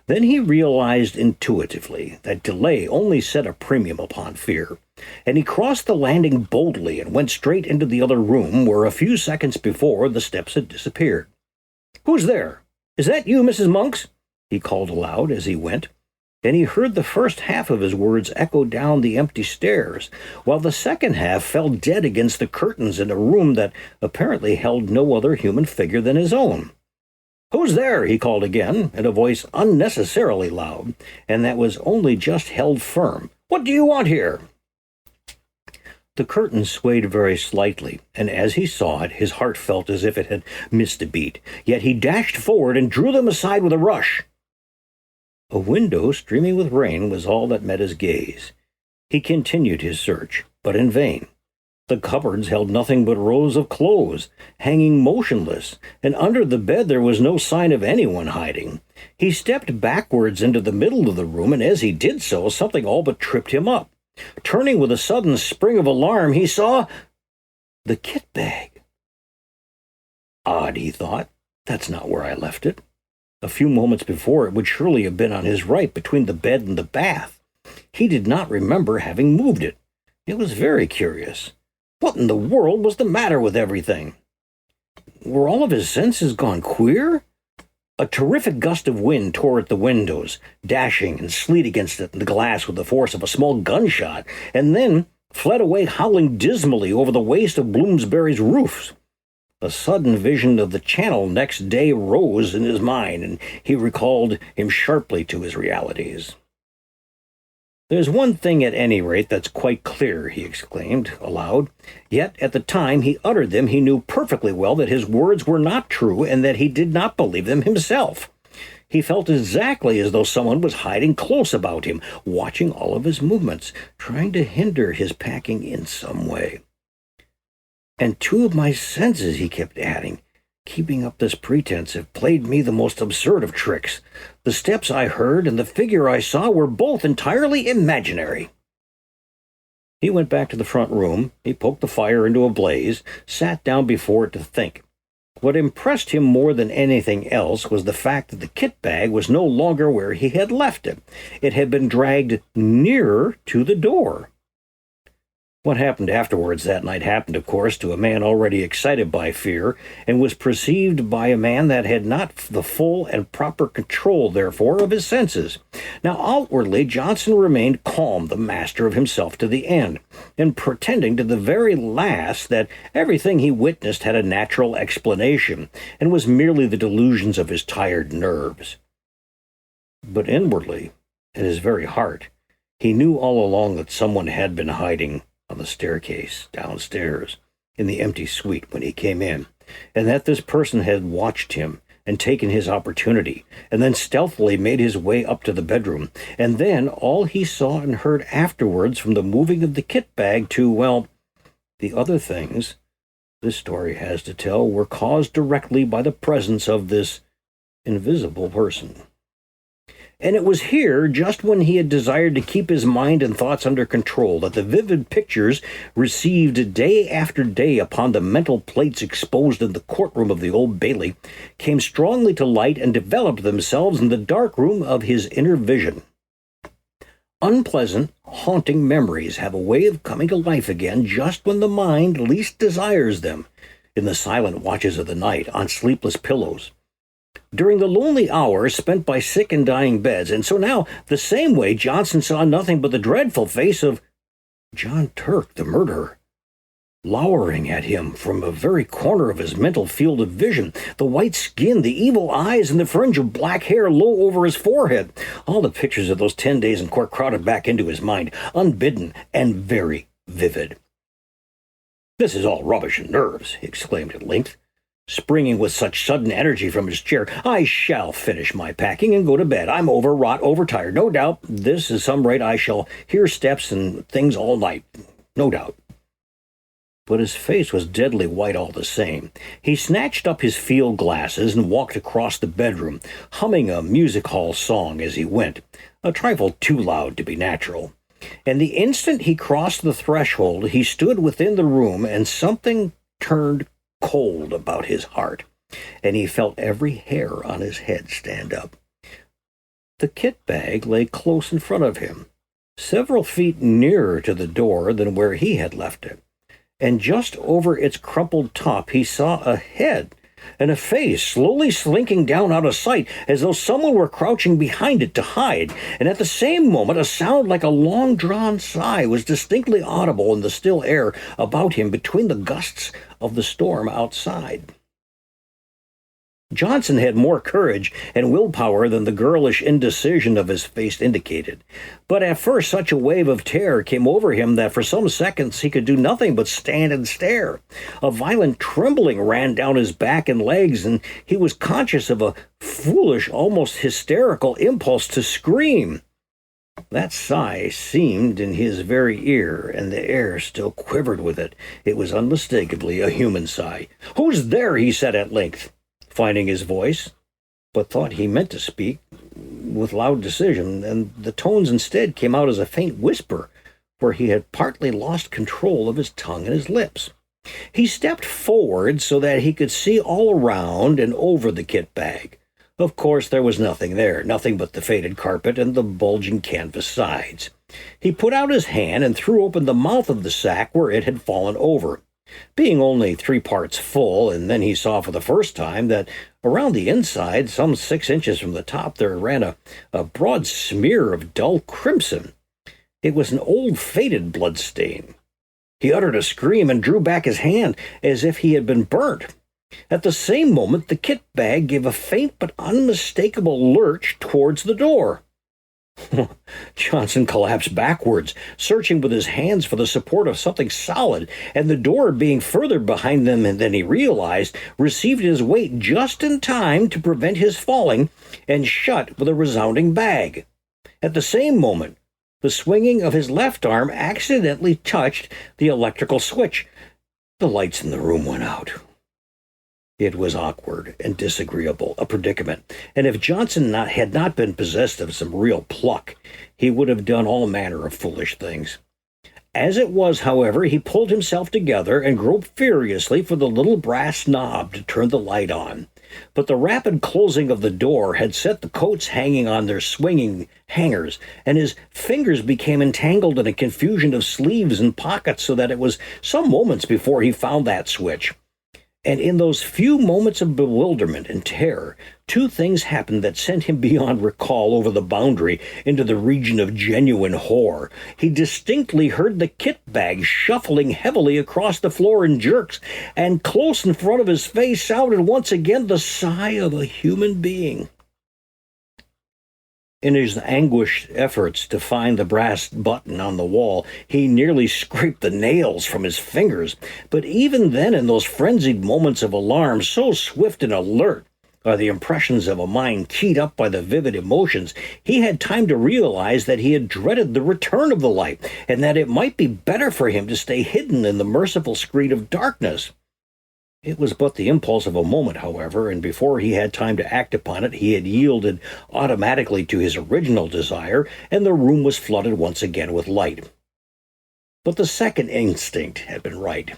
Then he realized intuitively that delay only set a premium upon fear, and he crossed the landing boldly and went straight into the other room where a few seconds before the steps had disappeared. "Who's there? Is that you, Mrs. Monks?" he called aloud as he went. And he heard the first half of his words echo down the empty stairs, while the second half fell dead against the curtains in a room that apparently held no other human figure than his own. "Who's there?" he called again, in a voice unnecessarily loud, and that was only just held firm. "What do you want here?" The curtain swayed very slightly, and as he saw it, his heart felt as if it had missed a beat. Yet he dashed forward and drew them aside with a rush. A window streaming with rain was all that met his gaze. He continued his search, but in vain. The cupboards held nothing but rows of clothes, hanging motionless, and under the bed there was no sign of anyone hiding. He stepped backwards into the middle of the room, and as he did so, something all but tripped him up. Turning with a sudden spring of alarm, he saw the kit bag. Odd, he thought. That's not where I left it. A few moments before, it would surely have been on his right between the bed and the bath. He did not remember having moved it. It was very curious. What in the world was the matter with everything? Were all of his senses gone queer? A terrific gust of wind tore at the windows, dashing and sleet against it and the glass with the force of a small gunshot, and then fled away howling dismally over the waste of Bloomsbury's roofs. A sudden vision of the Channel next day rose in his mind, and he recalled him sharply to his realities. "There's one thing at any rate that's quite clear," he exclaimed aloud. Yet at the time he uttered them he knew perfectly well that his words were not true and that he did not believe them himself. He felt exactly as though someone was hiding close about him, watching all of his movements, trying to hinder his packing in some way. "And two of my senses," he kept adding, "keeping up this pretense, have played me the most absurd of tricks. The steps I heard and the figure I saw were both entirely imaginary." He went back to the front room. He poked the fire into a blaze, sat down before it to think. What impressed him more than anything else was the fact that the kit bag was no longer where he had left it. It had been dragged nearer to the door. What happened afterwards that night happened, of course, to a man already excited by fear, and was perceived by a man that had not the full and proper control, therefore, of his senses. Now, outwardly, Johnson remained calm, the master of himself to the end, and pretending to the very last that everything he witnessed had a natural explanation, and was merely the delusions of his tired nerves. But inwardly, in his very heart, he knew all along that someone had been hiding on the staircase downstairs in the empty suite when he came in, and that this person had watched him and taken his opportunity, and then stealthily made his way up to the bedroom. And then all he saw and heard afterwards, from the moving of the kit bag to, well, the other things this story has to tell, were caused directly by the presence of this invisible person. And it was here, just when he had desired to keep his mind and thoughts under control, that the vivid pictures received day after day upon the mental plates exposed in the courtroom of the Old Bailey came strongly to light and developed themselves in the dark room of his inner vision. Unpleasant, haunting memories have a way of coming to life again just when the mind least desires them, in the silent watches of the night, on sleepless pillows, during the lonely hours spent by sick and dying beds. And so now, the same way, Johnson saw nothing but the dreadful face of John Turk, the murderer, lowering at him from a very corner of his mental field of vision, the white skin, the evil eyes, and the fringe of black hair low over his forehead. All the pictures of those 10 days in court crowded back into his mind, unbidden and very vivid. "This is all rubbish and nerves," he exclaimed at length, springing with such sudden energy from his chair. "I shall finish my packing and go to bed. I'm overwrought, overtired. No doubt this is some rate I shall hear steps and things all night. No doubt." But his face was deadly white all the same. He snatched up his field glasses and walked across the bedroom, humming a music hall song as he went, a trifle too loud to be natural. And the instant he crossed the threshold, he stood within the room, and something turned cold about his heart, and he felt every hair on his head stand up. The kit bag lay close in front of him, several feet nearer to the door than where he had left it. And just over its crumpled top he saw a head and a face slowly slinking down out of sight, as though someone were crouching behind it to hide. And at the same moment a sound like a long-drawn sigh was distinctly audible in the still air about him between the gusts of the storm outside. Johnson had more courage and willpower than the girlish indecision of his face indicated. But at first such a wave of terror came over him that for some seconds he could do nothing but stand and stare. A violent trembling ran down his back and legs, and he was conscious of a foolish, almost hysterical impulse to scream. That sigh seemed in his very ear, and the air still quivered with it. It was unmistakably a human sigh. "Who's there?" he said at length, finding his voice, but thought he meant to speak with loud decision, and the tones instead came out as a faint whisper, for he had partly lost control of his tongue and his lips. He stepped forward so that he could see all around and over the kit bag. Of course, there was nothing there, nothing but the faded carpet and the bulging canvas sides. He put out his hand and threw open the mouth of the sack where it had fallen over, being only 3 parts full, and then he saw for the first time that around the inside, some 6 inches from the top, there ran a broad smear of dull crimson. It was an old faded blood stain. He uttered a scream and drew back his hand as if he had been burnt. At the same moment, the kit bag gave a faint but unmistakable lurch towards the door. Johnson collapsed backwards, searching with his hands for the support of something solid, and the door, being further behind them than he realized, received his weight just in time to prevent his falling, and shut with a resounding bang. At the same moment, the swinging of his left arm accidentally touched the electrical switch. The lights in the room went out. It was awkward and disagreeable, a predicament, and if Johnson had not been possessed of some real pluck, he would have done all manner of foolish things. As it was, however, he pulled himself together and groped furiously for the little brass knob to turn the light on. But the rapid closing of the door had set the coats hanging on their swinging hangers, and his fingers became entangled in a confusion of sleeves and pockets, so that it was some moments before he found that switch. And in those few moments of bewilderment and terror, 2 things happened that sent him beyond recall over the boundary into the region of genuine horror. He distinctly heard the kit bag shuffling heavily across the floor in jerks, and close in front of his face sounded once again the sigh of a human being. In his anguished efforts to find the brass button on the wall, he nearly scraped the nails from his fingers. But even then, in those frenzied moments of alarm, so swift and alert are the impressions of a mind keyed up by the vivid emotions, he had time to realize that he had dreaded the return of the light, and that it might be better for him to stay hidden in the merciful screen of darkness. It was but the impulse of a moment, however, and before he had time to act upon it, he had yielded automatically to his original desire, and the room was flooded once again with light. But the second instinct had been right.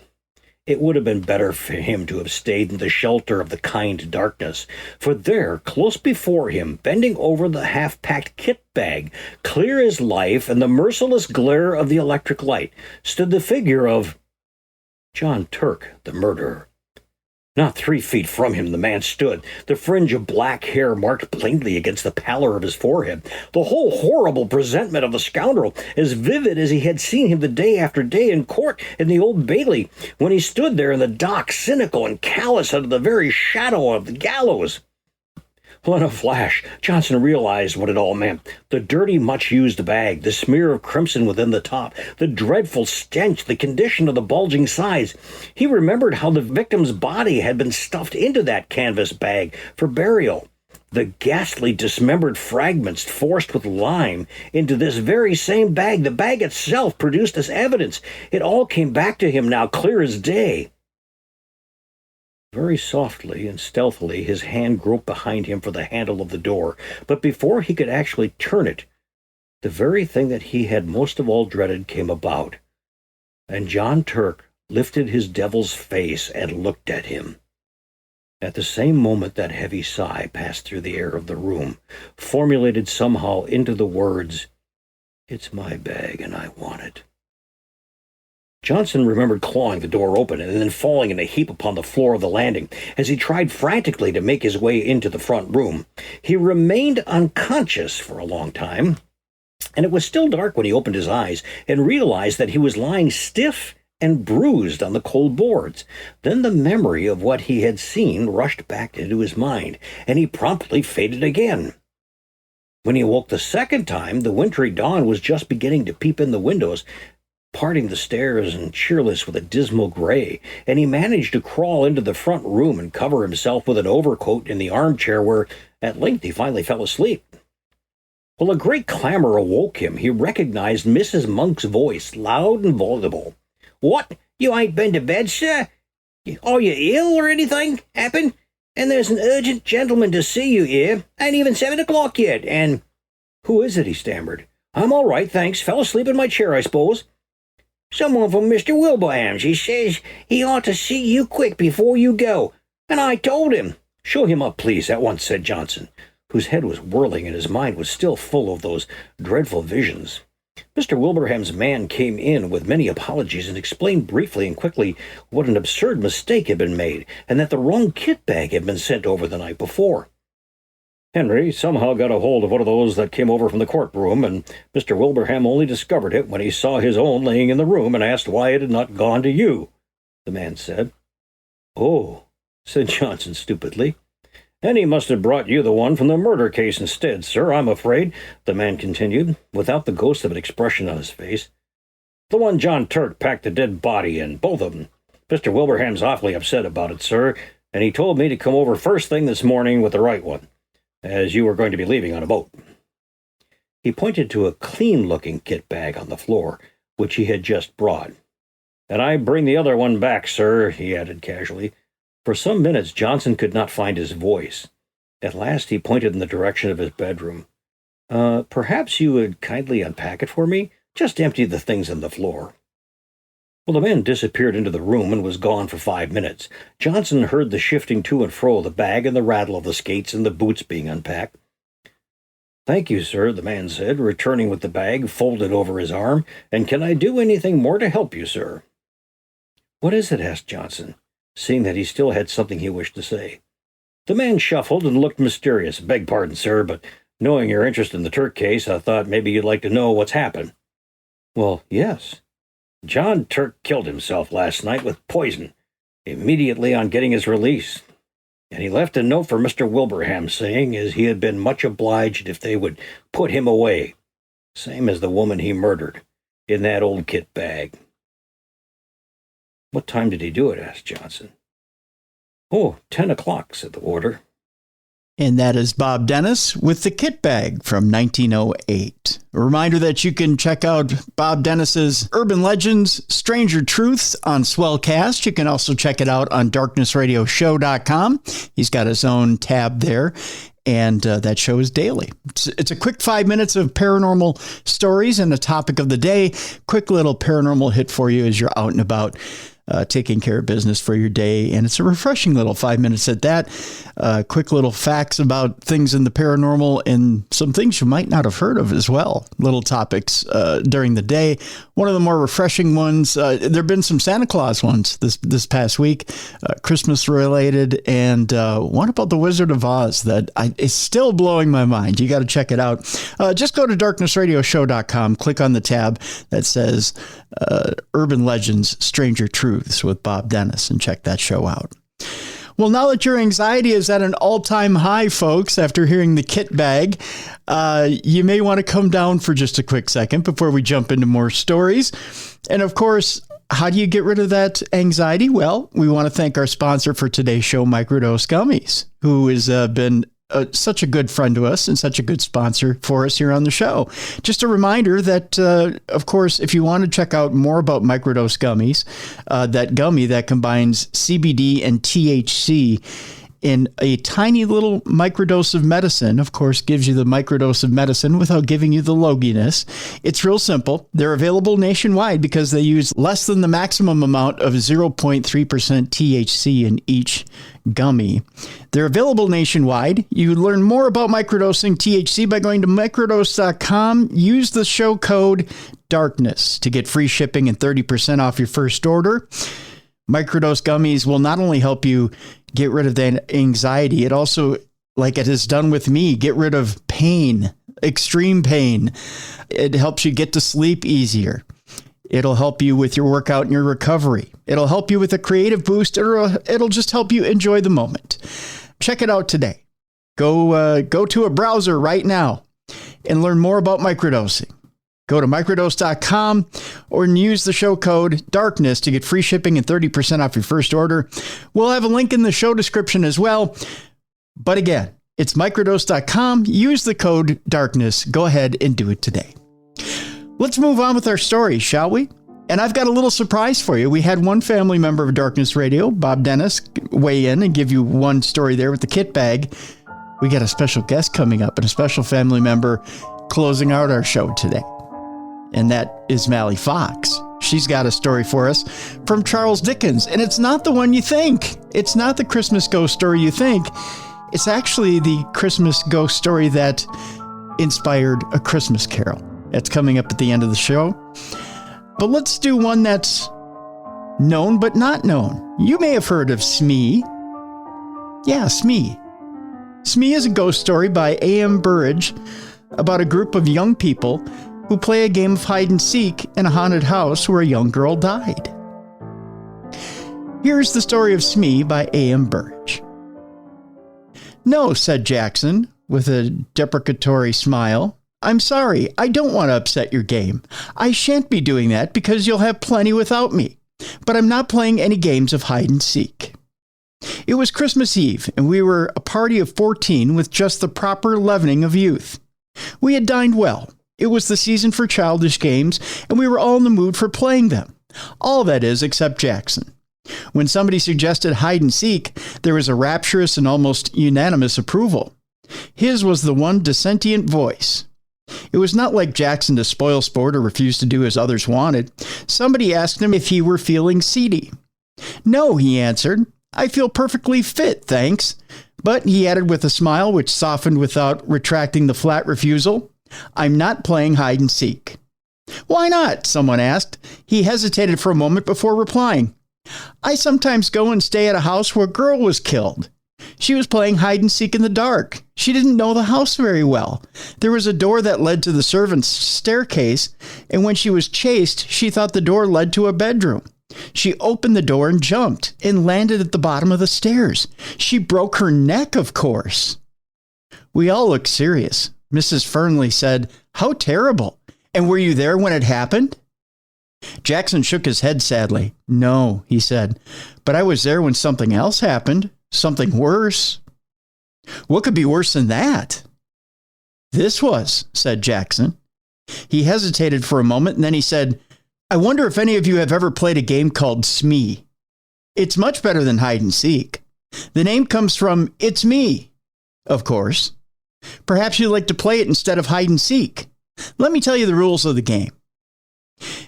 It would have been better for him to have stayed in the shelter of the kind darkness, for there, close before him, bending over the half-packed kit bag, clear as life in the merciless glare of the electric light, stood the figure of John Turk, the murderer. Not 3 feet from him the man stood, the fringe of black hair marked plainly against the pallor of his forehead, the whole horrible presentment of the scoundrel as vivid as he had seen him the day after day in court in the Old Bailey, when he stood there in the dock, cynical and callous under the very shadow of the gallows. Well, in a flash, Johnson realized what it all meant. The dirty, much-used bag, the smear of crimson within the top, the dreadful stench, the condition of the bulging sides. He remembered how the victim's body had been stuffed into that canvas bag for burial. The ghastly, dismembered fragments forced with lime into this very same bag, the bag itself produced as evidence. It all came back to him now, clear as day. Very softly and stealthily, his hand groped behind him for the handle of the door, but before he could actually turn it, the very thing that he had most of all dreaded came about, and John Turk lifted his devil's face and looked at him. At the same moment that heavy sigh passed through the air of the room, formulated somehow into the words, "It's my bag and I want it." Johnson remembered clawing the door open and then falling in a heap upon the floor of the landing as he tried frantically to make his way into the front room. He remained unconscious for a long time, and it was still dark when he opened his eyes and realized that he was lying stiff and bruised on the cold boards. Then the memory of what he had seen rushed back into his mind, and he promptly faded again. When he awoke the second time, the wintry dawn was just beginning to peep in the windows, parting the stairs and cheerless with a dismal gray, and he managed to crawl into the front room and cover himself with an overcoat in the armchair where, at length, he finally fell asleep. Well, a great clamor awoke him. He recognized Mrs. Monk's voice, loud and voluble. "What? You ain't been to bed, sir? Are you ill or anything happened? And there's an urgent gentleman to see you here. Ain't even 7 o'clock yet, and—" "Who is it?" he stammered. "I'm all right, thanks. Fell asleep in my chair, I suppose." "Someone from Mr. Wilbraham's. He says he ought to see you quick before you go, and I told him." "Show him up, please, at once," said Johnson, whose head was whirling and his mind was still full of those dreadful visions. Mr. Wilbraham's man came in with many apologies and explained briefly and quickly what an absurd mistake had been made, and that the wrong kit bag had been sent over the night before. Henry somehow got a hold of one of those that came over from the courtroom, and Mr. Wilbraham only discovered it when he saw his own laying in the room and asked why it had not gone to you, the man said. "Oh," said Johnson stupidly. "And he must have brought you the one from the murder case instead, sir, I'm afraid," the man continued, without the ghost of an expression on his face. "The one John Turk packed the dead body in, both of them. Mr. Wilbraham's awfully upset about it, sir, and he told me to come over first thing this morning with the right one, as you were going to be leaving on a boat." He pointed to a clean-looking kit bag on the floor, which he had just brought. "And I bring the other one back, sir," he added casually. For some minutes Johnson could not find his voice. At last he pointed in the direction of his bedroom. Perhaps you would kindly unpack it for me? Just empty the things on the floor." Well, the man disappeared into the room and was gone for 5 minutes. Johnson heard the shifting to and fro of the bag and the rattle of the skates and the boots being unpacked. "Thank you, sir," the man said, returning with the bag folded over his arm. "And can I do anything more to help you, sir?" "What is it?" asked Johnson, seeing that he still had something he wished to say. The man shuffled and looked mysterious. "Beg pardon, sir, but knowing your interest in the Turk case, I thought maybe you'd like to know what's happened." "Well, yes." "John Turk killed himself last night with poison, immediately on getting his release. And he left a note for Mr. Wilbraham saying as he had been much obliged if they would put him away, same as the woman he murdered, in that old kit bag." "What time did he do it?" asked Johnson. "Oh, 10 o'clock, said the warder. And that is Bob Dennis with the kit bag from 1908. A reminder that you can check out Bob Dennis's Urban Legends, Stranger Truths on Swellcast. You can also check it out on darknessradioshow.com. He's got his own tab there, and that show is daily. It's a quick 5 minutes of paranormal stories and the topic of the day. Quick little paranormal hit for you as you're out and about. taking care of business for your day. And it's a refreshing little 5 minutes at that. Quick little facts about things in the paranormal and some things you might not have heard of as well. Little topics during the day. One of the more refreshing ones, there have been some Santa Claus ones this past week, Christmas related, and one about the Wizard of Oz that is still blowing my mind. You got to check it out. Just go to darknessradioshow.com, click on the tab that says Urban Legends, Stranger Truths with Bob Dennis, and check that show out. Well, now that your anxiety is at an all-time high, folks, after hearing the kit bag, you may want to come down for just a quick second before we jump into more stories. And of course, how do you get rid of that anxiety? Well, we want to thank our sponsor for today's show, Microdose Gummies, who has been such a good friend to us and such a good sponsor for us here on the show. Just a reminder that, of course, if you want to check out more about Microdose Gummies, that gummy that combines CBD and THC in a tiny little microdose of medicine, of course, gives you the microdose of medicine without giving you the loginess. It's real simple. They're available nationwide because they use less than the maximum amount of 0.3% THC in each gummy. They're available nationwide. You learn more about microdosing THC by going to microdose.com. Use the show code DARKNESS to get free shipping and 30% off your first order. Microdose gummies will not only help you get rid of that anxiety, it also, like it has done with me, get rid of pain, extreme pain. It helps you get to sleep easier. It'll help you with your workout and your recovery. It'll help you with a creative boost. It'll just help you enjoy the moment. Check it out today. Go to a browser right now and learn more about microdosing. Go to microdose.com or use the show code DARKNESS to get free shipping and 30% off your first order. We'll have a link in the show description as well. But again, it's microdose.com. Use the code DARKNESS. Go ahead and do it today. Let's move on with our story, shall we? And I've got a little surprise for you. We had one family member of Darkness Radio, Bob Dennis, weigh in and give you one story there with the kit bag. We got a special guest coming up and a special family member closing out our show today. And that is Mallie Fox. She's got a story for us from Charles Dickens. And it's not the one you think. It's not the Christmas ghost story you think. It's actually the Christmas ghost story that inspired A Christmas Carol. That's coming up at the end of the show. But let's do one that's known but not known. You may have heard of Smee. Yeah, Smee. Smee is a ghost story by A.M. Burridge about a group of young people who play a game of hide and seek in a haunted house where a young girl died. Here's the story of Smee by A.M. Burridge. "No," said Jackson, with a deprecatory smile. "I'm sorry, I don't want to upset your game. I shan't be doing that because you'll have plenty without me. But I'm not playing any games of hide and seek." It was Christmas Eve, and we were a party of 14 with just the proper leavening of youth. We had dined well. It was the season for childish games, and we were all in the mood for playing them. All, that is, except Jackson. When somebody suggested hide and seek, there was a rapturous and almost unanimous approval. His was the one dissentient voice. It was not like Jackson to spoil sport or refuse to do as others wanted. Somebody asked him if he were feeling seedy. "No," he answered. "I feel perfectly fit, thanks." But he added with a smile which softened without retracting the flat refusal, "I'm not playing hide and seek." "Why not?" someone asked. He hesitated for a moment before replying. "I sometimes go and stay at a house where a girl was killed. She was playing hide and seek in the dark. She didn't know the house very well. There was a door that led to the servants' staircase, and when she was chased, she thought the door led to a bedroom. She opened the door and jumped and landed at the bottom of the stairs. She broke her neck, of course." We all looked serious. Mrs. Fernley said, "How terrible. And were you there when it happened?" Jackson shook his head sadly. "No," he said, "but I was there when something else happened. Something worse." "What could be worse than that?" "This was," said Jackson. He hesitated for a moment, and then he said, "I wonder if any of you have ever played a game called Smee. It's much better than hide and seek. The name comes from It's Me, of course. Perhaps you'd like to play it instead of hide and seek. Let me tell you the rules of the game.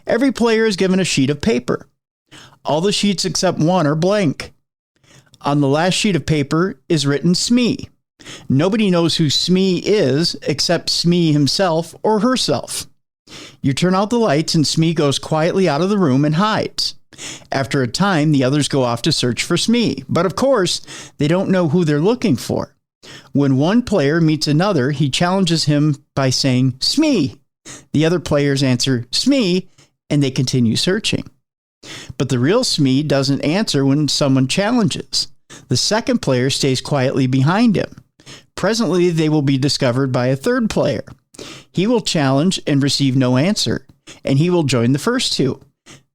Every player is given a sheet of paper. All the sheets except one are blank. On the last sheet of paper is written Smee. Nobody knows who Smee is except Smee himself or herself. You turn out the lights and Smee goes quietly out of the room and hides. After a time, the others go off to search for Smee, but of course, they don't know who they're looking for. When one player meets another, he challenges him by saying, Smee. The other players answer, Smee, and they continue searching. But the real Smee doesn't answer when someone challenges. The second player stays quietly behind him. Presently, they will be discovered by a third player. He will challenge and receive no answer, and he will join the first two.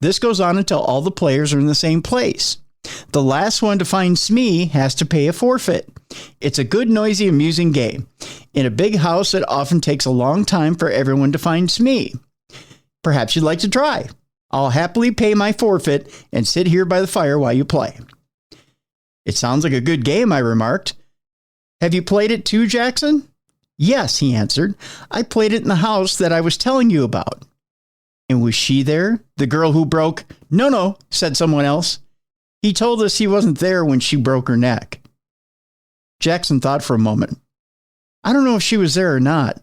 This goes on until all the players are in the same place. The last one to find Smee has to pay a forfeit. It's a good, noisy, amusing game. In a big house, it often takes a long time for everyone to find Smee. Perhaps you'd like to try. I'll happily pay my forfeit and sit here by the fire while you play. It sounds like a good game, I remarked. Have you played it too, Jackson? Yes, he answered. I played it in the house that I was telling you about. And was she there? The girl who broke? No, said someone else. He told us he wasn't there when she broke her neck. Jackson thought for a moment. I don't know if she was there or not.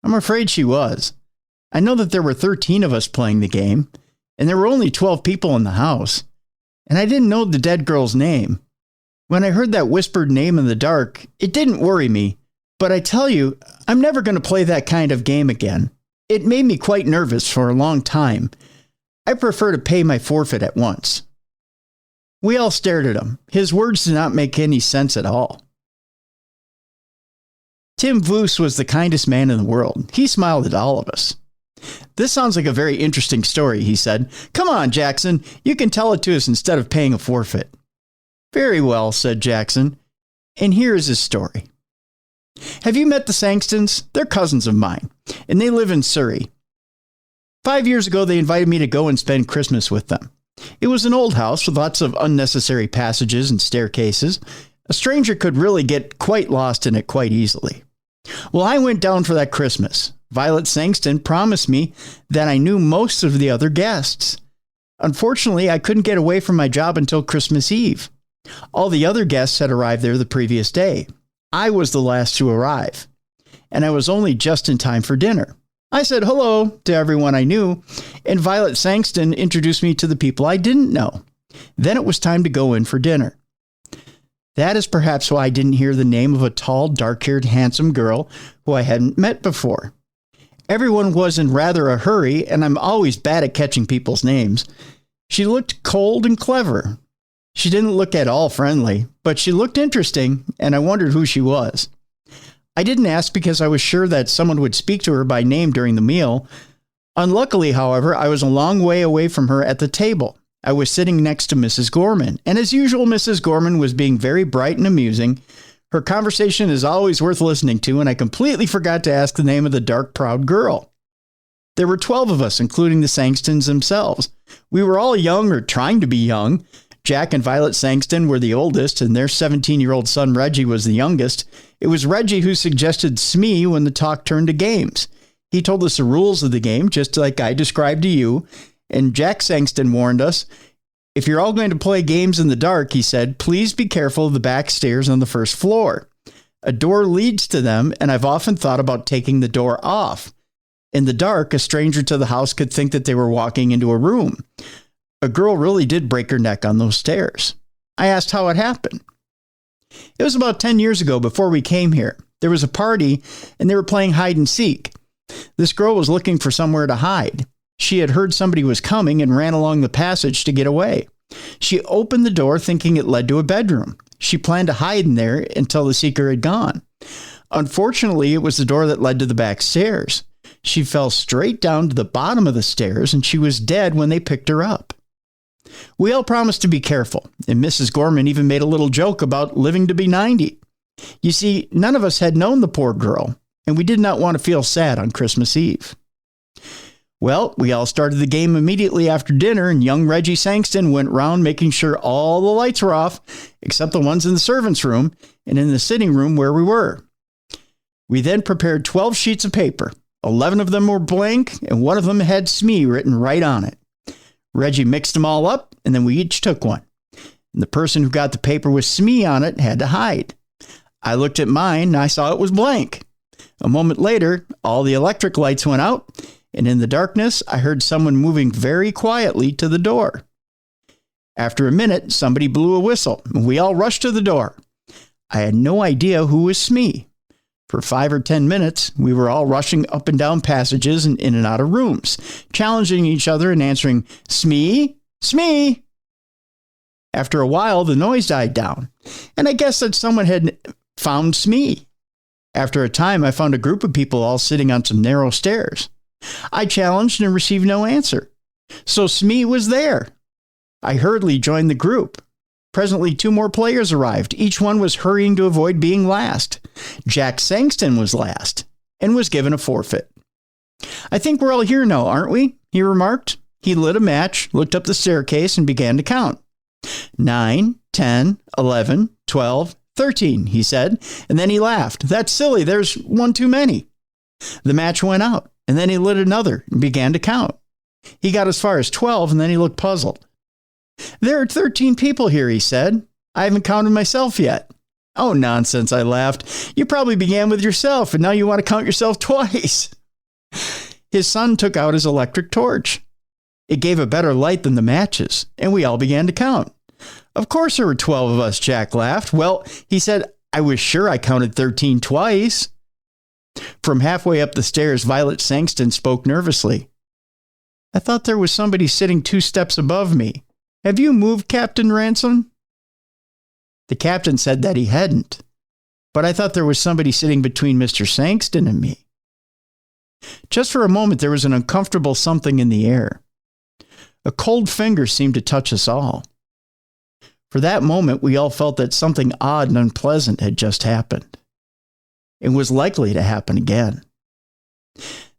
I'm afraid she was. I know that there were 13 of us playing the game, and there were only 12 people in the house. And I didn't know the dead girl's name. When I heard that whispered name in the dark, it didn't worry me. But I tell you, I'm never going to play that kind of game again. It made me quite nervous for a long time. I prefer to pay my forfeit at once. We all stared at him. His words did not make any sense at all. Tim Voos was the kindest man in the world. He smiled at all of us. This sounds like a very interesting story, he said. Come on, Jackson. You can tell it to us instead of paying a forfeit. Very well, said Jackson. And here is his story. Have you met the Sangstons? They're cousins of mine, and they live in Surrey. 5 years ago, they invited me to go and spend Christmas with them. It was an old house with lots of unnecessary passages and staircases. A stranger could really get quite lost in it quite easily. Well, I went down for that Christmas. Violet Sangston promised me that I knew most of the other guests. Unfortunately, I couldn't get away from my job until Christmas Eve. All the other guests had arrived there the previous day. I was the last to arrive, and I was only just in time for dinner. I said hello to everyone I knew, and Violet Sangston introduced me to the people I didn't know. Then it was time to go in for dinner. That is perhaps why I didn't hear the name of a tall, dark-haired, handsome girl who I hadn't met before. Everyone was in rather a hurry, and I'm always bad at catching people's names. She looked cold and clever. She didn't look at all friendly, but she looked interesting, and I wondered who she was. I didn't ask because I was sure that someone would speak to her by name during the meal. Unluckily, however, I was a long way away from her at the table. I was sitting next to Mrs. Gorman, and as usual, Mrs. Gorman was being very bright and amusing. Her conversation is always worth listening to, and I completely forgot to ask the name of the dark, proud girl. There were 12 of us, including the Sangstons themselves. We were all young or trying to be young. Jack and Violet Sangston were the oldest, and their 17-year-old son Reggie was the youngest. It was Reggie who suggested Smee when the talk turned to games. He told us the rules of the game, just like I described to you, and Jack Sangston warned us, if you're all going to play games in the dark, he said, please be careful of the back stairs on the first floor. A door leads to them, and I've often thought about taking the door off. In the dark, a stranger to the house could think that they were walking into a room. A girl really did break her neck on those stairs. I asked how it happened. It was about 10 years ago before we came here. There was a party, and they were playing hide and seek. This girl was looking for somewhere to hide. She had heard somebody was coming and ran along the passage to get away. She opened the door thinking it led to a bedroom. She planned to hide in there until the seeker had gone. Unfortunately, it was the door that led to the back stairs. She fell straight down to the bottom of the stairs, and she was dead when they picked her up. We all promised to be careful, and Mrs. Gorman even made a little joke about living to be 90. You see, none of us had known the poor girl, and we did not want to feel sad on Christmas Eve. Well, we all started the game immediately after dinner, and young Reggie Sangston went round making sure all the lights were off, except the ones in the servants' room and in the sitting room where we were. We then prepared 12 sheets of paper. 11 of them were blank, and one of them had Smee written right on it. Reggie mixed them all up, and then we each took one. And the person who got the paper with Smee on it had to hide. I looked at mine and I saw it was blank. A moment later, all the electric lights went out, and in the darkness, I heard someone moving very quietly to the door. After a minute, somebody blew a whistle, and we all rushed to the door. I had no idea who was Smee. For 5 or 10 minutes, we were all rushing up and down passages and in and out of rooms, challenging each other and answering, Smee? Smee? After a while, the noise died down, and I guess that someone had found Smee. After a time, I found a group of people all sitting on some narrow stairs. I challenged and received no answer. So Smee was there. I hurriedly joined the group. Presently, 2 more players arrived. Each one was hurrying to avoid being last. Jack Sangston was last and was given a forfeit. I think we're all here now, aren't we? He remarked. He lit a match, looked up the staircase, and began to count. 9, 10, 11, 12, 13, he said, and then he laughed. That's silly. There's one too many. The match went out, and then he lit another and began to count. He got as far as 12, and then he looked puzzled. There are 13 people here, he said. I haven't counted myself yet. Oh, nonsense, I laughed. You probably began with yourself, and now you want to count yourself twice. His son took out his electric torch. It gave a better light than the matches, and we all began to count. Of course there were 12 of us, Jack laughed. Well, he said, I was sure I counted 13 twice. From halfway up the stairs, Violet Sangston spoke nervously. I thought there was somebody sitting 2 steps above me. Have you moved, Captain Ransom? The captain said that he hadn't, but I thought there was somebody sitting between Mr. Sangston and me. Just for a moment, there was an uncomfortable something in the air. A cold finger seemed to touch us all. For that moment, we all felt that something odd and unpleasant had just happened. It was likely to happen again.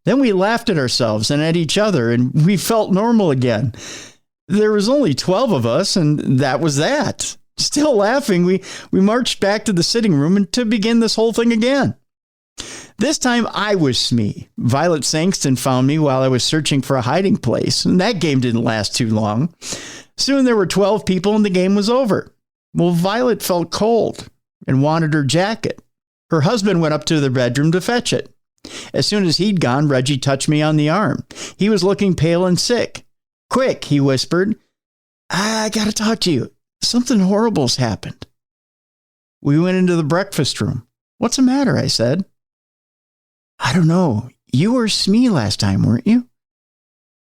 Then we laughed at ourselves and at each other, and we felt normal again. There was only 12 of us, and that was that. Still laughing, we marched back to the sitting room and to begin this whole thing again. This time I was Smee. Violet Sangston found me while I was searching for a hiding place, and that game didn't last too long. Soon there were 12 people and the game was over. Well, Violet felt cold and wanted her jacket. Her husband went up to the bedroom to fetch it. As soon as he'd gone, Reggie touched me on the arm. He was looking pale and sick. Quick, he whispered. I gotta talk to you. Something horrible's happened. We went into the breakfast room. What's the matter? I said. I don't know. You were Smee last time, weren't you?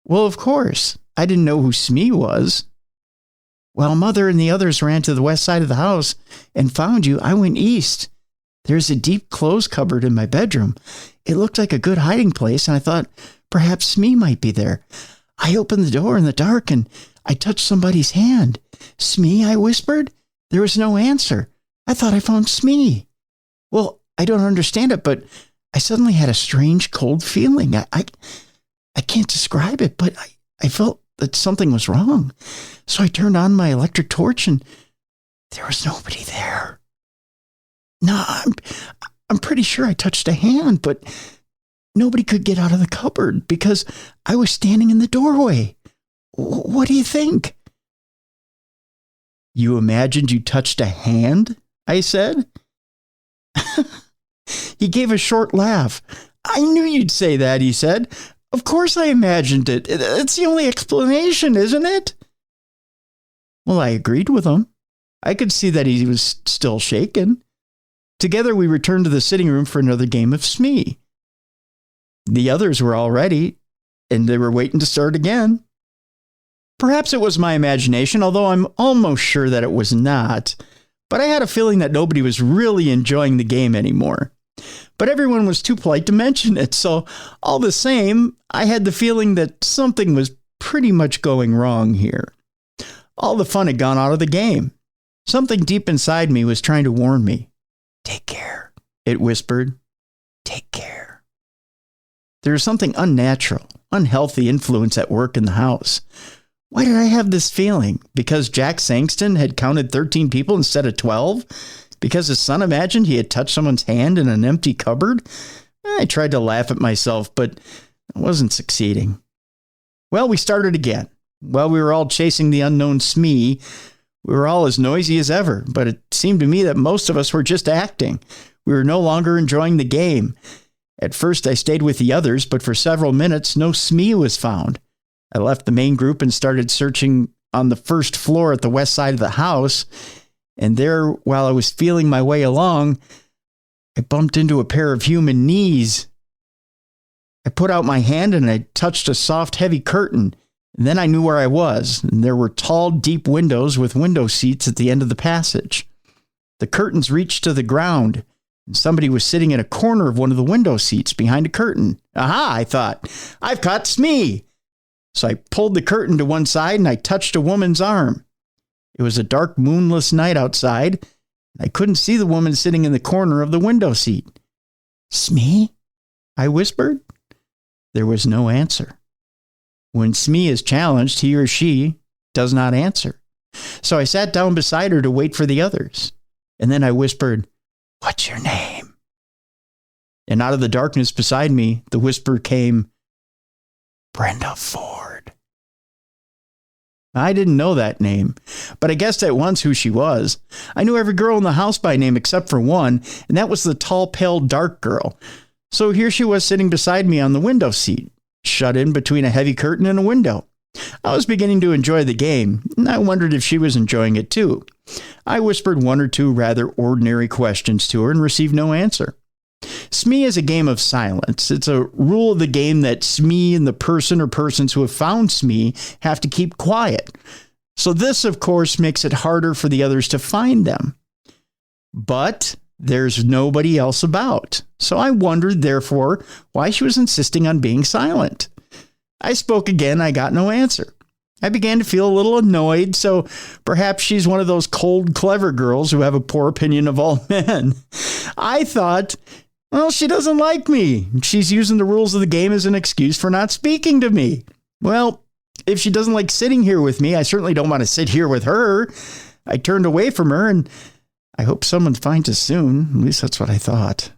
Well, of course. I didn't know who Smee was. Well, Mother and the others ran to the west side of the house and found you. I went east. There's a deep clothes cupboard in my bedroom. It looked like a good hiding place, and I thought perhaps Smee might be there. I opened the door in the dark, and I touched somebody's hand. Smee, I whispered. There was no answer. I thought I found Smee. Well, I don't understand it, but I suddenly had a strange cold feeling. I can't describe it, but I felt that something was wrong. So I turned on my electric torch, and there was nobody there. No, I'm pretty sure I touched a hand, but nobody could get out of the cupboard because I was standing in the doorway. What do you think? You imagined you touched a hand? I said. He gave a short laugh. I knew you'd say that, he said. Of course I imagined it. It's the only explanation, isn't it? Well, I agreed with him. I could see that he was still shaken. Together we returned to the sitting room for another game of Smee. The others were all ready, and they were waiting to start again. Perhaps it was my imagination, although I'm almost sure that it was not. But I had a feeling that nobody was really enjoying the game anymore. But everyone was too polite to mention it, so all the same, I had the feeling that something was pretty much going wrong here. All the fun had gone out of the game. Something deep inside me was trying to warn me. Take care, it whispered. Take care. There was something unnatural, unhealthy influence at work in the house. Why did I have this feeling? Because Jack Sangston had counted 13 people instead of 12? Because his son imagined he had touched someone's hand in an empty cupboard? I tried to laugh at myself, but I wasn't succeeding. Well, we started again. While we were all chasing the unknown Smee, we were all as noisy as ever, but it seemed to me that most of us were just acting. We were no longer enjoying the game. At first, I stayed with the others, but for several minutes, no Smee was found. I left the main group and started searching on the first floor at the west side of the house, and there, while I was feeling my way along, I bumped into a pair of human knees. I put out my hand and I touched a soft, heavy curtain. And then I knew where I was, and there were tall, deep windows with window seats at the end of the passage. The curtains reached to the ground, and somebody was sitting in a corner of one of the window seats behind a curtain. Aha, I thought, I've caught Smee. So I pulled the curtain to one side and I touched a woman's arm. It was a dark, moonless night outside, and I couldn't see the woman sitting in the corner of the window seat. Smee? I whispered. There was no answer. When Smee is challenged, he or she does not answer. So I sat down beside her to wait for the others. And then I whispered, "What's your name?" And out of the darkness beside me, the whisper came, "Brenda Ford." I didn't know that name, but I guessed at once who she was. I knew every girl in the house by name except for one, and that was the tall, pale, dark girl. So here she was sitting beside me on the window seat, shut in between a heavy curtain and a window. I was beginning to enjoy the game, and I wondered if she was enjoying it too. I whispered one or two rather ordinary questions to her and received no answer. Smee is a game of silence. It's a rule of the game that Smee and the person or persons who have found Smee have to keep quiet. So this, of course, makes it harder for the others to find them. But there's nobody else about. So I wondered, therefore, why she was insisting on being silent. I spoke again. I got no answer. I began to feel a little annoyed, so perhaps she's one of those cold, clever girls who have a poor opinion of all men. I thought, well, she doesn't like me. She's using the rules of the game as an excuse for not speaking to me. Well, if she doesn't like sitting here with me, I certainly don't want to sit here with her. I turned away from her, and I hope someone finds us soon. At least that's what I thought.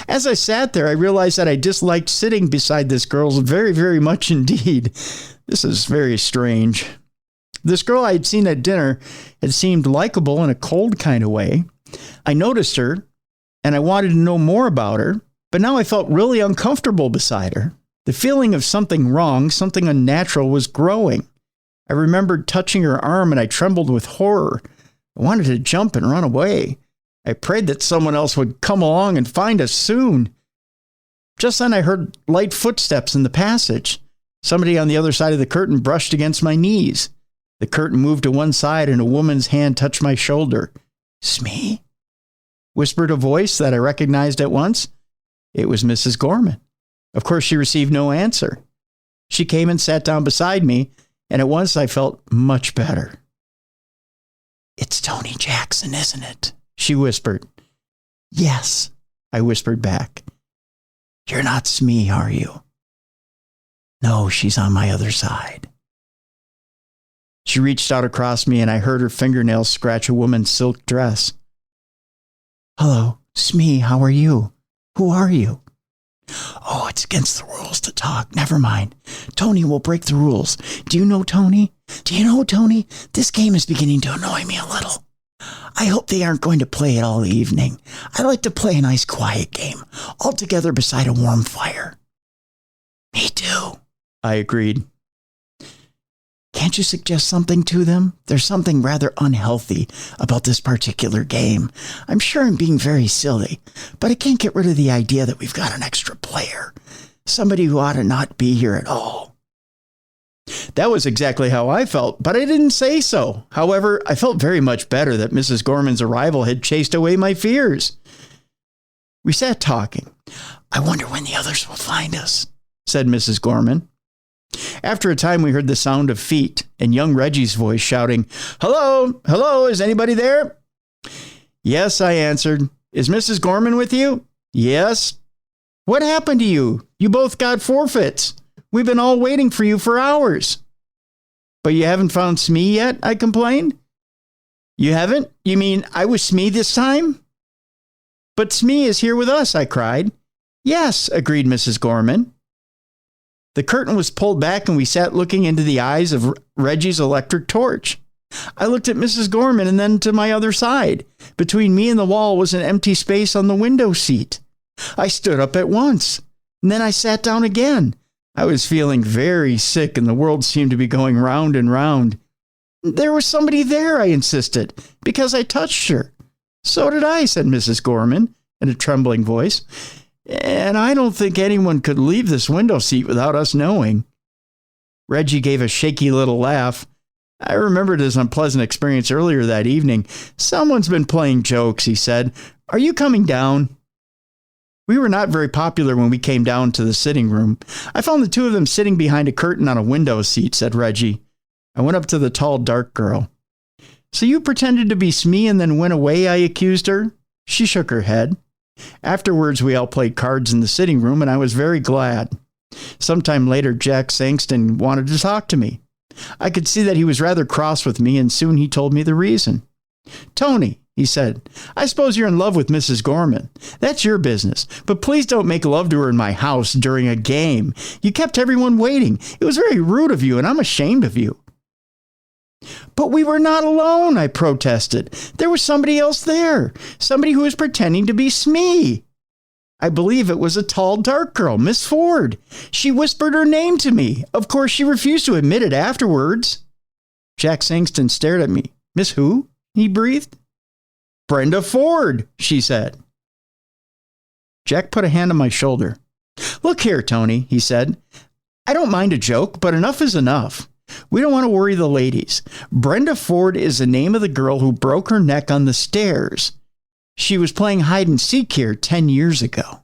As I sat there, I realized that I disliked sitting beside this girl very, very much indeed. This is very strange. This girl I had seen at dinner had seemed likable in a cold kind of way. I noticed her, and I wanted to know more about her, but now I felt really uncomfortable beside her. The feeling of something wrong, something unnatural, was growing. I remembered touching her arm, and I trembled with horror. I wanted to jump and run away. I prayed that someone else would come along and find us soon. Just then I heard light footsteps in the passage. Somebody on the other side of the curtain brushed against my knees. The curtain moved to one side and a woman's hand touched my shoulder. "Smee?" whispered a voice that I recognized at once. It was Mrs. Gorman. Of course, she received no answer. She came and sat down beside me, and at once I felt much better. "It's Tony Jackson, isn't it?" she whispered. "Yes," I whispered back. "You're not Smee, are you?" "No, she's on my other side." She reached out across me, and I heard her fingernails scratch a woman's silk dress. "Hello, Smee, how are you? Who are you?" "Oh, it's against the rules to talk. Never mind. Tony will break the rules. Do you know Tony? Do you know Tony? This game is beginning to annoy me a little. I hope they aren't going to play it all evening. I like to play a nice quiet game, all together beside a warm fire." "Me too," I agreed. "Can't you suggest something to them? There's something rather unhealthy about this particular game. I'm sure I'm being very silly, but I can't get rid of the idea that we've got an extra player. Somebody who ought to not be here at all." That was exactly how I felt, but I didn't say so. However, I felt very much better that Mrs. Gorman's arrival had chased away my fears. We sat talking. "I wonder when the others will find us," said Mrs. Gorman. After a time, we heard the sound of feet and young Reggie's voice shouting, "Hello, hello, is anybody there?" "Yes," I answered. "Is Mrs. Gorman with you?" "Yes." "What happened to you? You both got forfeits. We've been all waiting for you for hours." "But you haven't found Smee yet?" I complained. "You haven't? You mean I was Smee this time?" "But Smee is here with us," I cried. "Yes," agreed Mrs. Gorman. The curtain was pulled back and we sat looking into the eyes of Reggie's electric torch. I looked at Mrs. Gorman and then to my other side. Between me and the wall was an empty space on the window seat. I stood up at once, and then I sat down again. I was feeling very sick and the world seemed to be going round and round. There was somebody there, I insisted, because I touched her. So did I, said Mrs. Gorman in a trembling voice. And I don't think anyone could leave this window seat without us knowing. Reggie gave a shaky little laugh. I remembered his unpleasant experience earlier that evening. Someone's been playing jokes, he said. Are you coming down? We were not very popular when we came down to the sitting room. I found the two of them sitting behind a curtain on a window seat, said Reggie. I went up to the tall, dark girl. So you pretended to be Smee and then went away, I accused her. She shook her head. Afterwards, we all played cards in the sitting room, and I was very glad. Sometime later, Jack Sangston wanted to talk to me. I could see that he was rather cross with me, and soon he told me the reason. Tony, he said, I suppose you're in love with Mrs. Gorman. That's your business, but please don't make love to her in my house during a game. You kept everyone waiting. It was very rude of you, and I'm ashamed of you. But we were not alone, I protested. There was somebody else there, somebody who was pretending to be Smee. I believe it was a tall, dark girl, Miss Ford. She whispered her name to me. Of course, she refused to admit it afterwards. Jack Sangston stared at me. Miss who? He breathed. Brenda Ford, she said. Jack put a hand on my shoulder. Look here, Tony, he said. I don't mind a joke, but enough is enough. We don't want to worry the ladies. Brenda Ford is the name of the girl who broke her neck on the stairs. She was playing hide and seek here 10 years ago.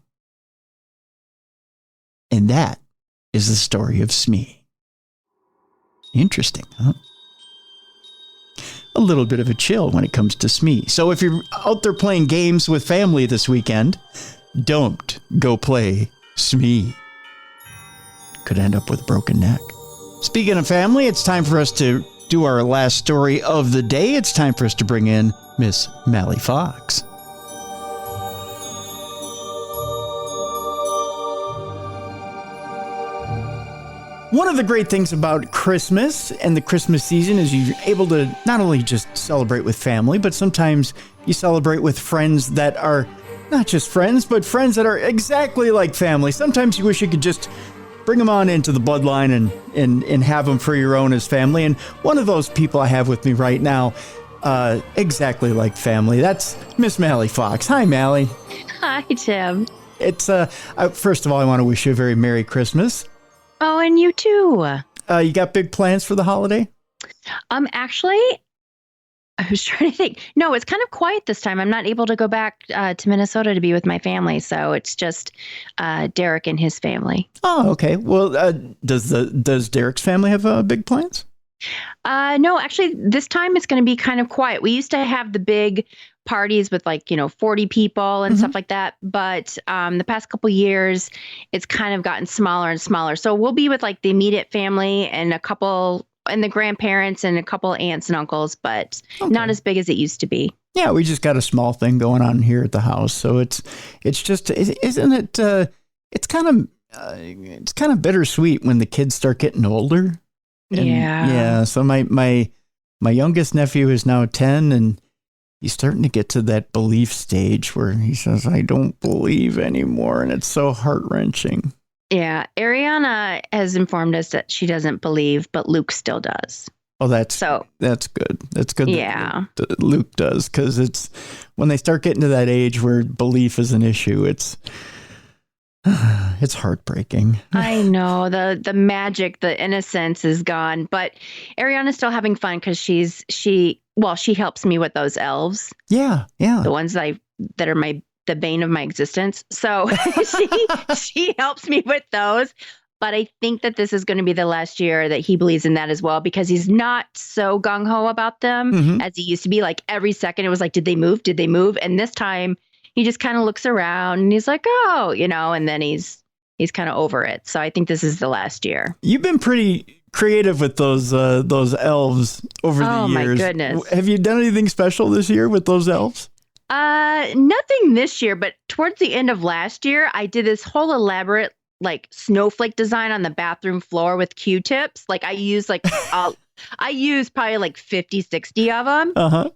And that is the story of Smee. Interesting, huh? A little bit of a chill when it comes to Smee. So if you're out there playing games with family this weekend, don't go play Smee. Could end up with a broken neck. Speaking of family, it's time for us to do our last story of the day. It's time for us to bring in Miss Mallie Fox. One of the great things about Christmas and the Christmas season is you're able to not only just celebrate with family, but sometimes you celebrate with friends that are not just friends, but friends that are exactly like family. Sometimes you wish you could just bring them on into the bloodline and have them for your own as family. And one of those people I have with me right now, exactly like family, that's Miss Mallie Fox. Hi, Mallie. Hi, Tim. It's first of all, I want to wish you a very Merry Christmas. Oh, and you too. You got big plans for the holiday? Actually, I was trying to think. No, it's kind of quiet this time. I'm not able to go back to Minnesota to be with my family, so it's just Derek and his family. Oh, okay. Well, does Derek's family have big plans? No, actually, this time it's going to be kind of quiet. We used to have the big parties with 40 people and stuff like that. But the past couple years, it's kind of gotten smaller and smaller. So we'll be with the immediate family and the grandparents and a couple aunts and uncles, but not as big as it used to be. Yeah, we just got a small thing going on here at the house. So it's just, isn't it? It's kind of bittersweet when the kids start getting older. And, yeah. So my youngest nephew is now 10 and he's starting to get to that belief stage where he says, I don't believe anymore. And it's so heart-wrenching. Yeah. Ariana has informed us that she doesn't believe, but Luke still does. Oh, that's good. That's good. Yeah. That Luke does. Cause it's when they start getting to that age where belief is an issue, it's heartbreaking. I know the magic, the innocence is gone, but Ariana's still having fun because she helps me with those elves. Yeah. The ones that are the bane of my existence. So she helps me with those. But I think that this is going to be the last year that he believes in that as well, because he's not so gung-ho about them as he used to be. Every second it was did they move? Did they move? And this time he just kind of looks around and he's like, oh, and then he's kind of over it. So I think this is the last year. You've been pretty creative with those elves over the years. Oh my goodness. Have you done anything special this year with those elves? Nothing this year, but towards the end of last year, I did this whole elaborate like snowflake design on the bathroom floor with Q-tips. Like I use probably like 50, 60 of them. Uh-huh.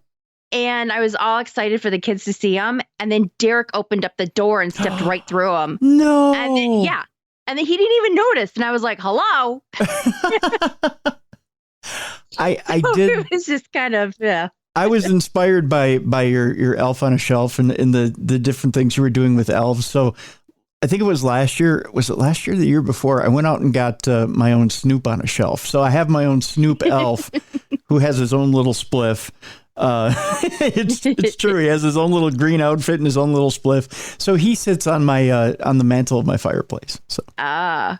And I was all excited for the kids to see them. And then Derek opened up the door and stepped right through them. No. And then, and then he didn't even notice. And I was like, hello. I did. It was just kind of, I was inspired by your elf on a shelf and the different things you were doing with elves. So I think it was last year. Was it last year or the year before? I went out and got my own Snoop on a shelf. So I have my own Snoop elf who has his own little spliff. It's true. He has his own little green outfit and his own little spliff. So he sits on my on the mantle of my fireplace. So yeah.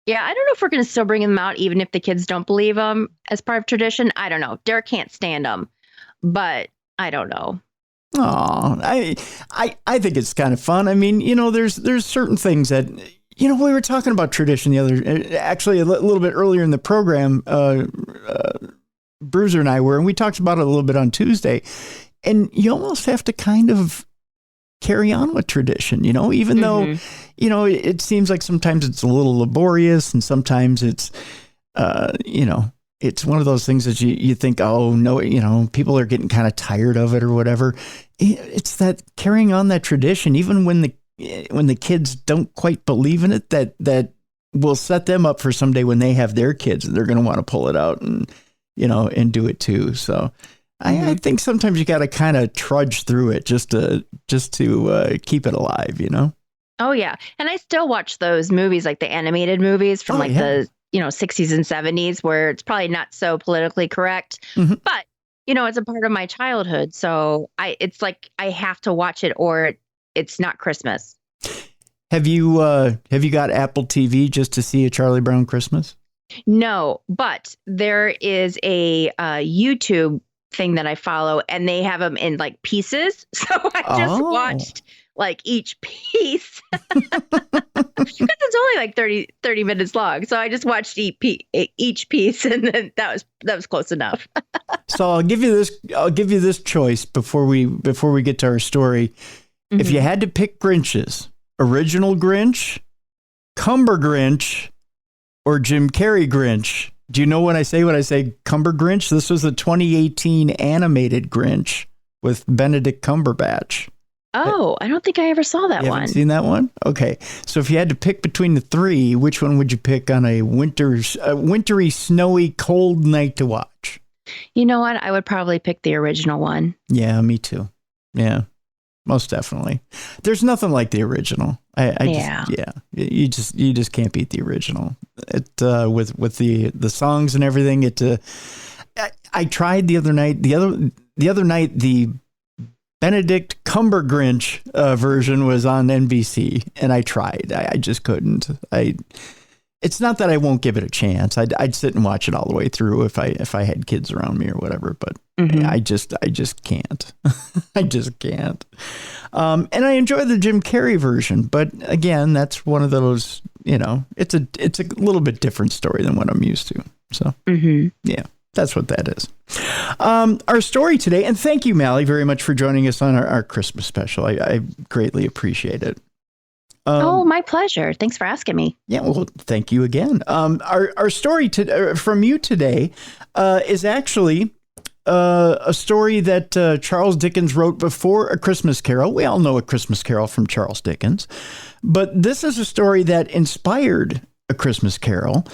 Yeah, I don't know if we're going to still bring them out, even if the kids don't believe them as part of tradition. I don't know. Derek can't stand them, but I don't know. Oh, I think it's kind of fun. I mean, there's certain things that, we were talking about tradition actually a little bit earlier in the program, Bruiser and I were, and we talked about it a little bit on Tuesday, and you almost have to kind of carry on with tradition, even though, it seems like sometimes it's a little laborious and sometimes it's, it's one of those things that you think, oh no, people are getting kind of tired of it or whatever. It's that carrying on that tradition, even when the kids don't quite believe in it, that will set them up for someday when they have their kids, they're going to want to pull it out and, and do it too. So I think sometimes you got to kind of trudge through it just to keep it alive, Oh yeah. And I still watch those movies, like the animated movies from the 60s and 70s, where it's probably not so politically correct, but it's a part of my childhood. So it's like I have to watch it or it's not Christmas. Have you got Apple TV just to see A Charlie Brown Christmas? No, but there is a YouTube thing that I follow, and they have them in like pieces. So I just watched like each piece because it's only like 30 minutes long. So I just watched each piece, and then that was close enough. So I'll give you this choice before we get to our story. If you had to pick Grinches, original Grinch, Cumber Grinch, or Jim Carrey Grinch. Do you know when I say Cumber Grinch? This was the 2018 animated Grinch with Benedict Cumberbatch. Oh, I don't think I ever saw that one. You haven't seen that one? Okay. So if you had to pick between the three, which one would you pick on a wintry, snowy, cold night to watch? You know what? I would probably pick the original one. Yeah, me too. Yeah, most definitely. There's nothing like the original. You just can't beat the original. It with the songs and everything. I tried the other night. The other night, the Benedict Cumbergrinch version was on NBC, and I tried. I just couldn't. It's not that I won't give it a chance. I'd sit and watch it all the way through if I had kids around me or whatever. But I just can't. I just can't. And I enjoy the Jim Carrey version, but again, that's one of those. It's a little bit different story than what I'm used to. So yeah. That's what that is. Our story today, and thank you, Mallie, very much for joining us on our Christmas special. I greatly appreciate it. My pleasure. Thanks for asking me. Yeah, well, thank you again. Our story from you today is actually a story that Charles Dickens wrote before A Christmas Carol. We all know A Christmas Carol from Charles Dickens, but this is a story that inspired A Christmas Carol.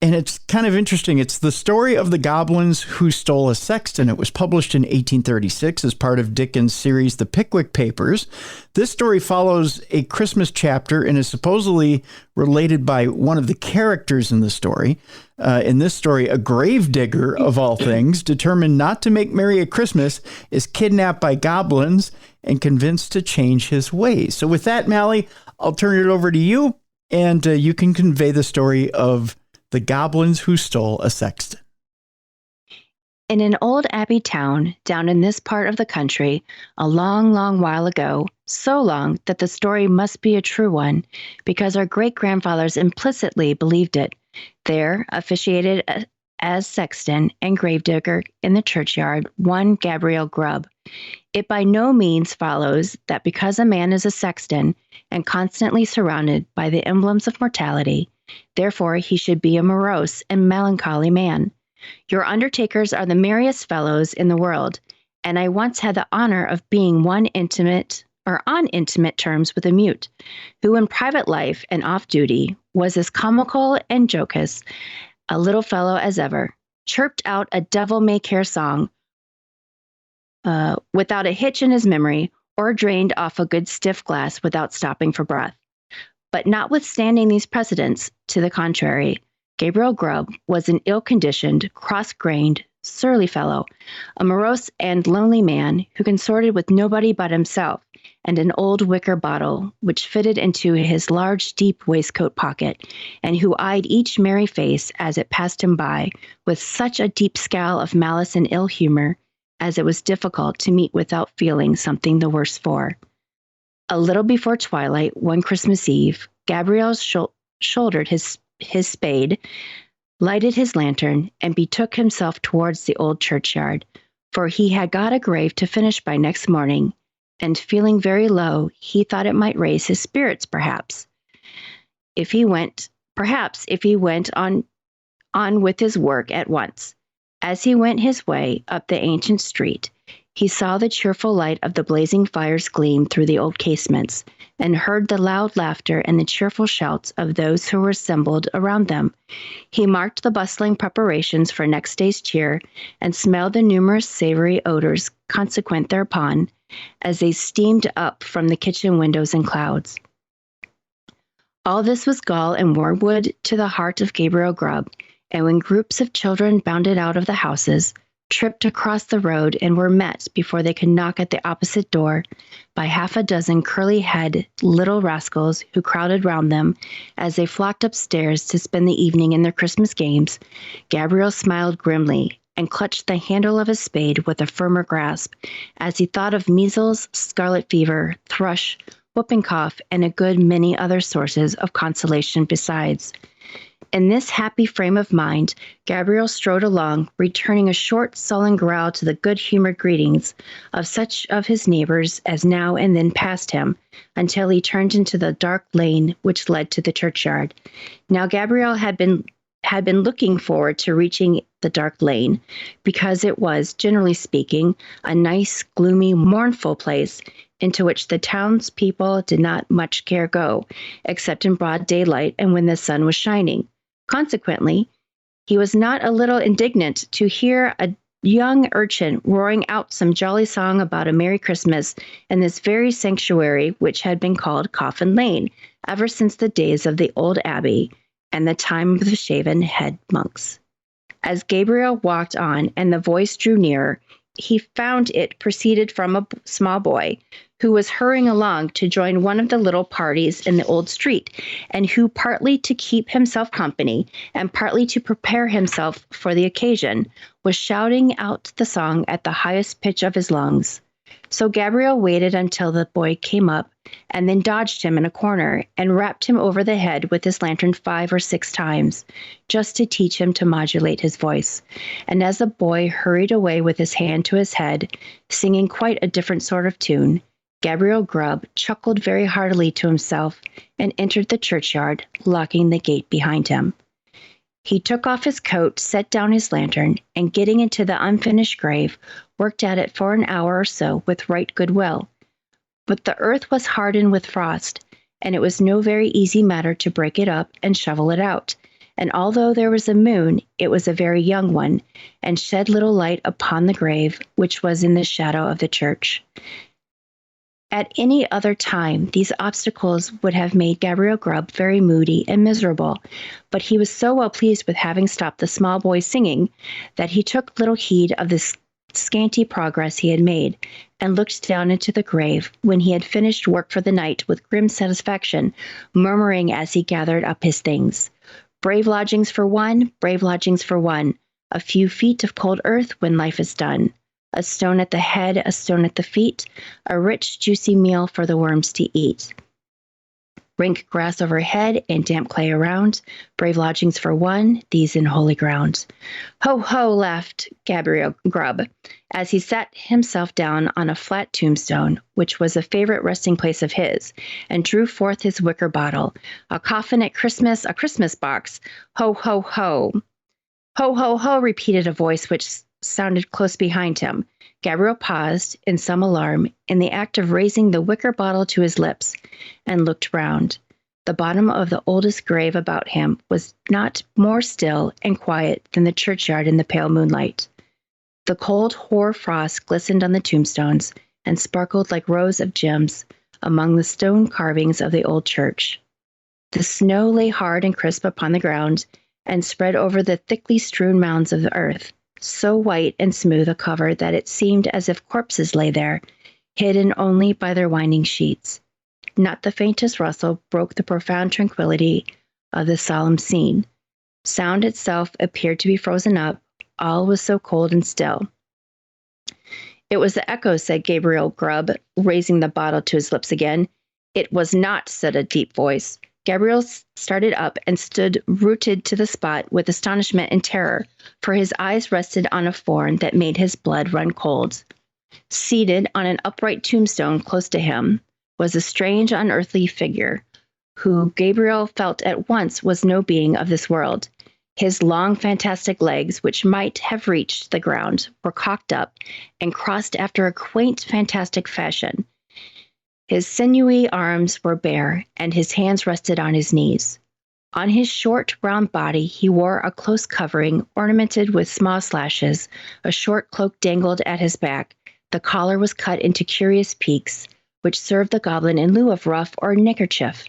And it's kind of interesting. It's the story of the goblins who stole a sexton. It was published in 1836 as part of Dickens' series, The Pickwick Papers. This story follows a Christmas chapter and is supposedly related by one of the characters in the story. In this story, a gravedigger, of all things, determined not to make merry at Christmas, is kidnapped by goblins and convinced to change his ways. So with that, Mallie, I'll turn it over to you, and you can convey the story of the goblins who stole a sexton. In an old abbey town down in this part of the country, a long, long while ago, so long that the story must be a true one, because our great-grandfathers implicitly believed it, there officiated as sexton and gravedigger in the churchyard, one Gabriel Grubb. It by no means follows that because a man is a sexton and constantly surrounded by the emblems of mortality, therefore he should be a morose and melancholy man. Your undertakers are the merriest fellows in the world, and I once had the honor of being on intimate terms with a mute, who in private life and off duty was as comical and jocose a little fellow as ever, chirped out a devil-may-care song without a hitch in his memory, or drained off a good stiff glass without stopping for breath. But notwithstanding these precedents to the contrary, Gabriel Grubb was an ill-conditioned, cross-grained, surly fellow, a morose and lonely man who consorted with nobody but himself and an old wicker bottle which fitted into his large, deep waistcoat pocket, and who eyed each merry face as it passed him by with such a deep scowl of malice and ill humor as it was difficult to meet without feeling something the worse for. A little before twilight, one Christmas Eve, Gabriel shouldered his spade, lighted his lantern, and betook himself towards the old churchyard, for he had got a grave to finish by next morning, and feeling very low, he thought it might raise his spirits, perhaps, if he went on with his work at once. As he went his way up the ancient street, he saw the cheerful light of the blazing fires gleam through the old casements, and heard the loud laughter and the cheerful shouts of those who were assembled around them. He marked the bustling preparations for next day's cheer, and smelled the numerous savory odors consequent thereupon, as they steamed up from the kitchen windows in clouds. All this was gall and wormwood to the heart of Gabriel Grubb, and when groups of children bounded out of the houses, tripped across the road, and were met before they could knock at the opposite door by half a dozen curly-headed little rascals who crowded round them as they flocked upstairs to spend the evening in their Christmas games, Gabriel smiled grimly and clutched the handle of his spade with a firmer grasp as he thought of measles, scarlet fever, thrush, whooping cough, and a good many other sources of consolation besides. In this happy frame of mind, Gabriel strode along, returning a short, sullen growl to the good-humored greetings of such of his neighbors as now and then passed him, until he turned into the dark lane which led to the churchyard. Now Gabriel had been looking forward to reaching the dark lane, because it was, generally speaking, a nice, gloomy, mournful place into which the townspeople did not much care go, except in broad daylight and when the sun was shining. Consequently, he was not a little indignant to hear a young urchin roaring out some jolly song about a Merry Christmas in this very sanctuary which had been called Coffin Lane ever since the days of the old abbey and the time of the shaven head monks. As Gabriel walked on and the voice drew nearer, he found it proceeded from a small boy who was hurrying along to join one of the little parties in the old street, and who, partly to keep himself company and partly to prepare himself for the occasion, was shouting out the song at the highest pitch of his lungs. So Gabriel waited until the boy came up, and then dodged him in a corner and rapped him over the head with his lantern 5 or 6 times, just to teach him to modulate his voice. And as the boy hurried away with his hand to his head, singing quite a different sort of tune, Gabriel Grubb chuckled very heartily to himself and entered the churchyard, locking the gate behind him. He took off his coat, set down his lantern, and getting into the unfinished grave, worked at it for an hour or so with right good will. But the earth was hardened with frost, and it was no very easy matter to break it up and shovel it out. And although there was a moon, it was a very young one, and shed little light upon the grave, which was in the shadow of the church. At any other time, these obstacles would have made Gabriel Grubb very moody and miserable, but he was so well pleased with having stopped the small boy singing that he took little heed of the scanty progress he had made, and looked down into the grave when he had finished work for the night with grim satisfaction, murmuring as he gathered up his things, "Brave lodgings for one, brave lodgings for one, a few feet of cold earth when life is done. A stone at the head, a stone at the feet, a rich, juicy meal for the worms to eat." Rank grass overhead and damp clay around, brave lodgings for one, these in holy ground. Ho, ho, laughed Gabriel Grubb, as he sat himself down on a flat tombstone, which was a favorite resting place of his, and drew forth his wicker bottle. A coffin at Christmas, a Christmas box. Ho, ho, ho. Ho, ho, ho, repeated a voice which sounded close behind him. Gabriel paused, in some alarm, in the act of raising the wicker bottle to his lips, and looked round. The bottom of the oldest grave about him was not more still and quiet than the churchyard in the pale moonlight. The cold hoar frost glistened on the tombstones and sparkled like rows of gems among the stone carvings of the old church. The snow lay hard and crisp upon the ground and spread over the thickly strewn mounds of the earth, so white and smooth a cover that it seemed as if corpses lay there, hidden only by their winding sheets. Not the faintest rustle broke the profound tranquility of the solemn scene. Sound itself appeared to be frozen up. All was so cold and still. It was the echoes, said Gabriel Grubb, raising the bottle to his lips again. It was not, said a deep voice. Gabriel started up and stood rooted to the spot with astonishment and terror, for his eyes rested on a form that made his blood run cold. Seated on an upright tombstone close to him was a strange, unearthly figure, who Gabriel felt at once was no being of this world. His long, fantastic legs, which might have reached the ground, were cocked up and crossed after a quaint, fantastic fashion. His sinewy arms were bare, and his hands rested on his knees. On his short, round body he wore a close covering ornamented with small slashes. A short cloak dangled at his back. The collar was cut into curious peaks, which served the goblin in lieu of ruff or neckerchief,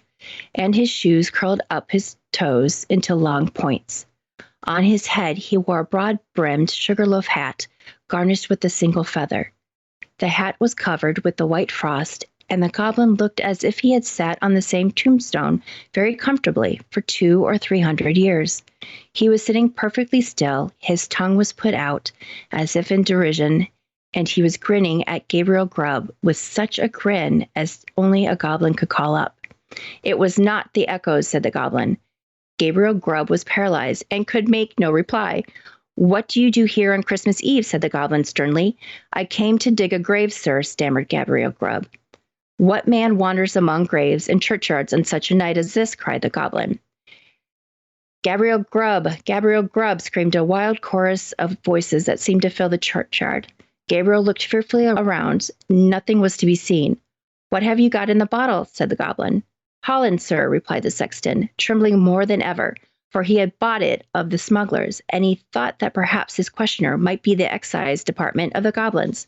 and his shoes curled up his toes into long points. On his head he wore a broad-brimmed sugarloaf hat, garnished with a single feather. The hat was covered with the white frost, and the goblin looked as if he had sat on the same tombstone very comfortably for 200 or 300 years. He was sitting perfectly still, his tongue was put out, as if in derision, and he was grinning at Gabriel Grubb with such a grin as only a goblin could call up. It was not the echoes, said the goblin. Gabriel Grubb was paralyzed and could make no reply. What do you do here on Christmas Eve? Said the goblin sternly. I came to dig a grave, sir, stammered Gabriel Grubb. What man wanders among graves and churchyards on such a night as this? Cried the goblin. Gabriel Grubb, screamed a wild chorus of voices that seemed to fill the churchyard. Gabriel looked fearfully around. Nothing was to be seen. What have you got in the bottle? Said the goblin. Holland, sir, replied the sexton, trembling more than ever, for he had bought it of the smugglers, and he thought that perhaps his questioner might be the excise department of the goblins.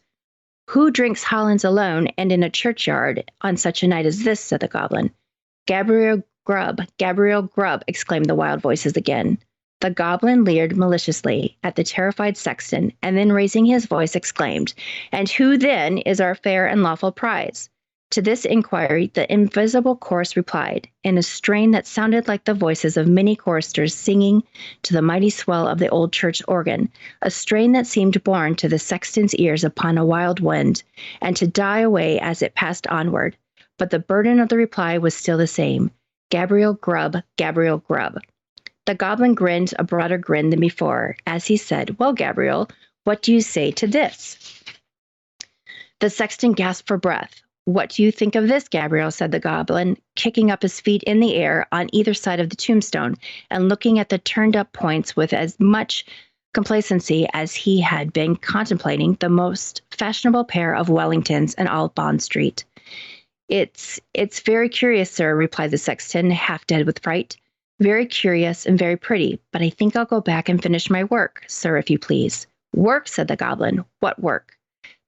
Who drinks Hollands alone and in a churchyard on such a night as this? Said the goblin. Gabriel Grubb, exclaimed the wild voices again. The goblin leered maliciously at the terrified sexton, and then raising his voice exclaimed, And who then is our fair and lawful prize? To this inquiry the invisible chorus replied, in a strain that sounded like the voices of many choristers singing to the mighty swell of the old church organ, a strain that seemed borne to the sexton's ears upon a wild wind, and to die away as it passed onward. But the burden of the reply was still the same, Gabriel Grubb. The goblin grinned a broader grin than before, as he said, Well, Gabriel, what do you say to this? The sexton gasped for breath. What do you think of this, Gabriel? Said the goblin, kicking up his feet in the air on either side of the tombstone and looking at the turned-up points with as much complacency as he had been contemplating the most fashionable pair of Wellingtons in all Bond Street. It's very curious, sir, replied the sexton, half dead with fright. Very curious and very pretty, but I think I'll go back and finish my work, sir, if you please. Work, said the goblin. What work?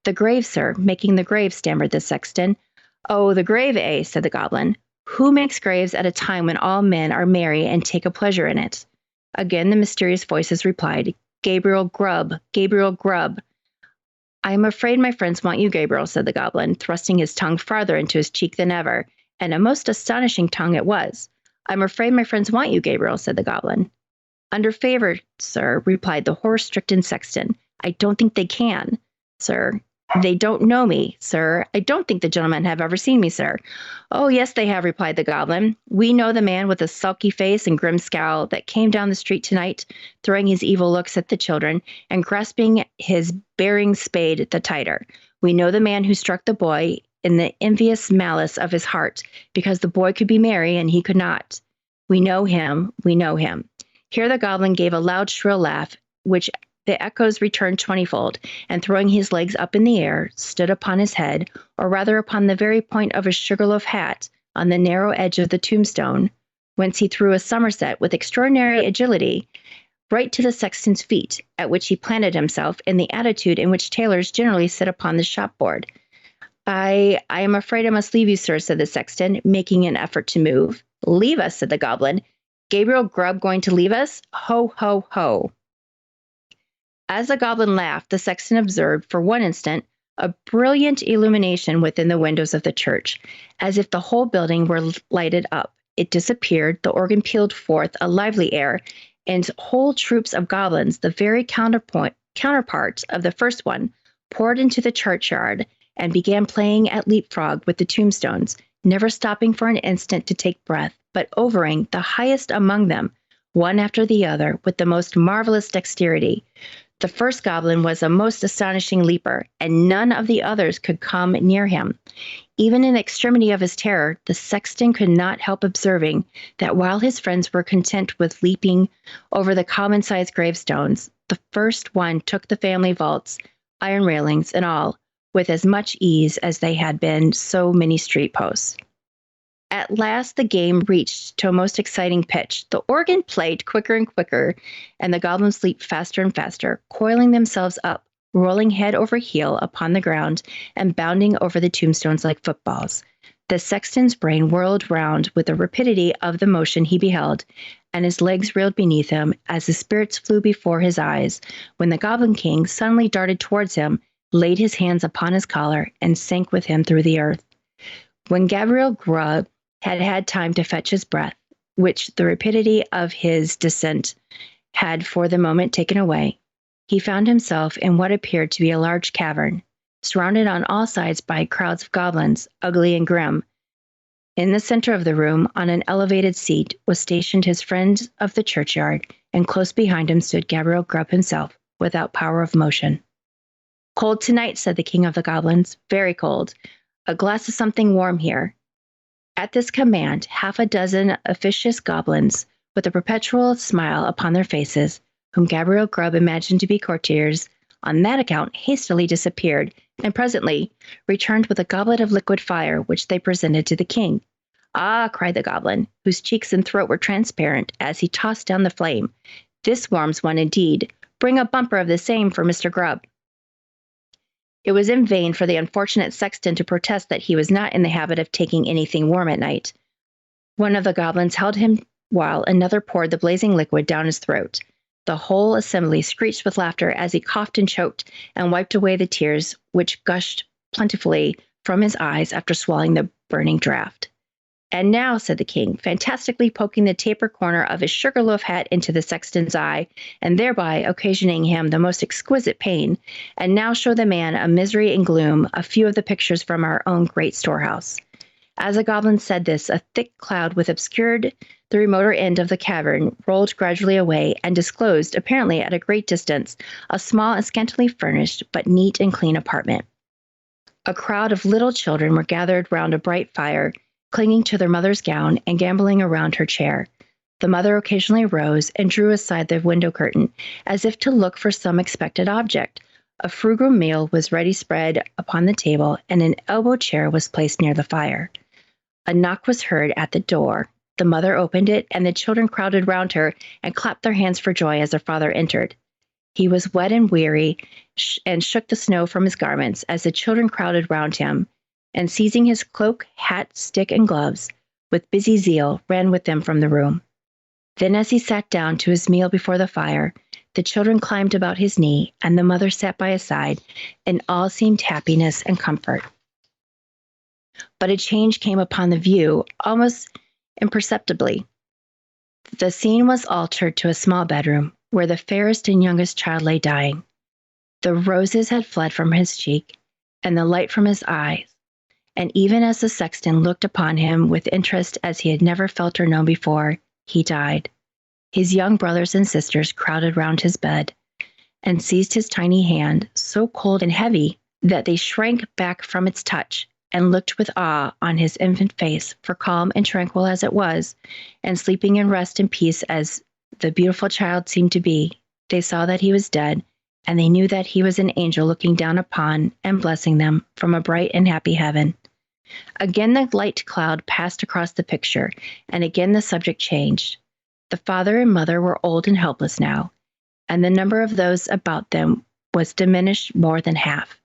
The grave, sir, making the grave, stammered the sexton. Oh, the grave, eh, said the goblin. Who makes graves at a time when all men are merry and take a pleasure in it? Again the mysterious voices replied, Gabriel Grubb. I am afraid my friends want you, Gabriel, said the goblin, thrusting his tongue farther into his cheek than ever, and a most astonishing tongue it was. I'm afraid my friends want you, Gabriel, said the goblin. Under favor, sir, replied the horror-stricken sexton. I don't think they can, sir. They don't know me, sir. I don't think the gentlemen have ever seen me, sir. Oh, yes, they have, replied the goblin. We know the man with the sulky face and grim scowl that came down the street tonight, throwing his evil looks at the children and grasping his bearing spade the tighter. We know the man who struck the boy in the envious malice of his heart, because the boy could be merry and he could not. We know him, we know him. Here the goblin gave a loud, shrill laugh, which the echoes returned 20-fold, and throwing his legs up in the air, stood upon his head, or rather upon the very point of his sugarloaf hat, on the narrow edge of the tombstone, whence he threw a somerset with extraordinary agility, right to the sexton's feet, at which he planted himself in the attitude in which tailors generally sit upon the shop-board. I am afraid I must leave you, sir, said the sexton, making an effort to move. Leave us, said the goblin. Gabriel Grubb going to leave us? Ho, ho, ho. As the goblin laughed, the sexton observed, for one instant, a brilliant illumination within the windows of the church, as if the whole building were lighted up. It disappeared, the organ pealed forth a lively air, and whole troops of goblins, the very counterpart of the first one, poured into the churchyard and began playing at leapfrog with the tombstones, never stopping for an instant to take breath, but overing the highest among them, one after the other, with the most marvelous dexterity. The first goblin was a most astonishing leaper, and none of the others could come near him. Even in the extremity of his terror, the sexton could not help observing that while his friends were content with leaping over the common-sized gravestones, the first one took the family vaults, iron railings, and all, with as much ease as they had been so many street posts. At last the game reached to a most exciting pitch. The organ played quicker and quicker, and the goblins leaped faster and faster, coiling themselves up, rolling head over heel upon the ground, and bounding over the tombstones like footballs. The sexton's brain whirled round with the rapidity of the motion he beheld, and his legs reeled beneath him as the spirits flew before his eyes, when the Goblin King suddenly darted towards him, laid his hands upon his collar, and sank with him through the earth. When Gabriel Grubb had had time to fetch his breath, which the rapidity of his descent had for the moment taken away, he found himself in what appeared to be a large cavern, surrounded on all sides by crowds of goblins, ugly and grim. In the center of the room, on an elevated seat, was stationed his friend of the churchyard, and close behind him stood Gabriel Grubb himself, without power of motion. Cold tonight, said the king of the goblins, very cold. A glass of something warm here. At this command, half a dozen officious goblins, with a perpetual smile upon their faces, whom Gabriel Grubb imagined to be courtiers, on that account hastily disappeared, and presently returned with a goblet of liquid fire, which they presented to the king. Ah, cried the goblin, whose cheeks and throat were transparent, as he tossed down the flame, this warms one indeed. Bring a bumper of the same for Mr. Grubb. It was in vain for the unfortunate sexton to protest that he was not in the habit of taking anything warm at night. One of the goblins held him while another poured the blazing liquid down his throat. The whole assembly screeched with laughter as he coughed and choked and wiped away the tears which gushed plentifully from his eyes after swallowing the burning draught. And now, said the king, fantastically poking the taper corner of his sugarloaf hat into the sexton's eye, and thereby occasioning him the most exquisite pain, and now show the man a misery and gloom, a few of the pictures from our own great storehouse. As the goblin said this, a thick cloud which obscured the remoter end of the cavern rolled gradually away, and disclosed, apparently at a great distance, a small and scantily furnished, but neat and clean apartment. A crowd of little children were gathered round a bright fire, clinging to their mother's gown and gamboling around her chair. The mother occasionally rose and drew aside the window curtain, as if to look for some expected object. A frugal meal was ready spread upon the table, and an elbow chair was placed near the fire. A knock was heard at the door. The mother opened it, and the children crowded round her and clapped their hands for joy as their father entered. He was wet and weary, and shook the snow from his garments as the children crowded round him, and seizing his cloak, hat, stick, and gloves, with busy zeal, ran with them from the room. Then as he sat down to his meal before the fire, the children climbed about his knee, and the mother sat by his side, and all seemed happiness and comfort. But a change came upon the view, almost imperceptibly. The scene was altered to a small bedroom, where the fairest and youngest child lay dying. The roses had fled from his cheek, and the light from his eyes. And even as the sexton looked upon him with interest as he had never felt or known before, he died. His young brothers and sisters crowded round his bed and seized his tiny hand, so cold and heavy that they shrank back from its touch and looked with awe on his infant face, for calm and tranquil as it was, and sleeping in rest and peace as the beautiful child seemed to be, they saw that he was dead, and they knew that he was an angel looking down upon and blessing them from a bright and happy heaven. Again the light cloud passed across the picture, and again the subject changed. The father and mother were old and helpless now, and the number of those about them was diminished more than half.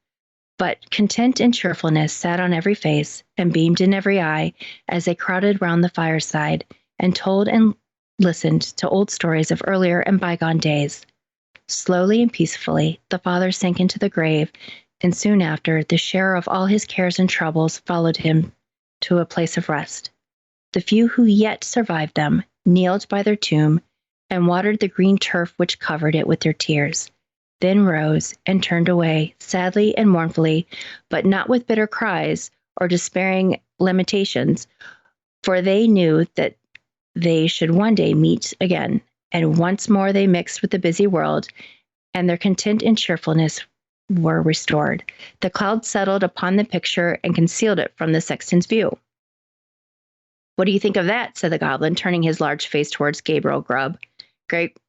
But content and cheerfulness sat on every face and beamed in every eye as they crowded round the fireside and told and listened to old stories of earlier and bygone days. Slowly and peacefully, the father sank into the grave, and soon after, the share of all his cares and troubles followed him to a place of rest. The few who yet survived them kneeled by their tomb and watered the green turf which covered it with their tears, then rose and turned away, sadly and mournfully, but not with bitter cries or despairing lamentations, for they knew that they should one day meet again, and once more they mixed with the busy world, and their content and cheerfulness were restored. The cloud settled upon the picture and concealed it from the sexton's view. "What do you think of that?" said the goblin, turning his large face towards Gabriel Grubb.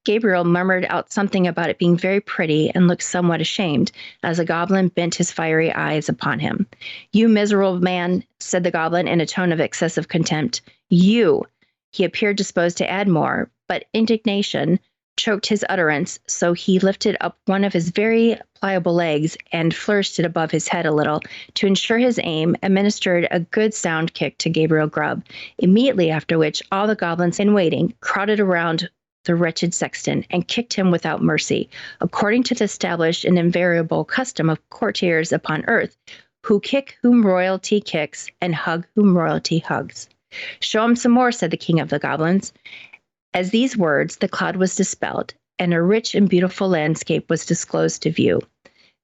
Gabriel murmured out something about it being very pretty and looked somewhat ashamed as the goblin bent his fiery eyes upon him. "You miserable man," said the goblin in a tone of excessive contempt. "You!" He appeared disposed to add more, but indignation choked his utterance, so he lifted up one of his very pliable legs and flourished it above his head a little to ensure his aim, administered a good sound kick to Gabriel Grubb, immediately after which all the goblins in waiting crowded around the wretched sexton and kicked him without mercy, according to the established and invariable custom of courtiers upon earth, who kick whom royalty kicks and hug whom royalty hugs. "Show him some more," said the king of the goblins. As these words, the cloud was dispelled, and a rich and beautiful landscape was disclosed to view.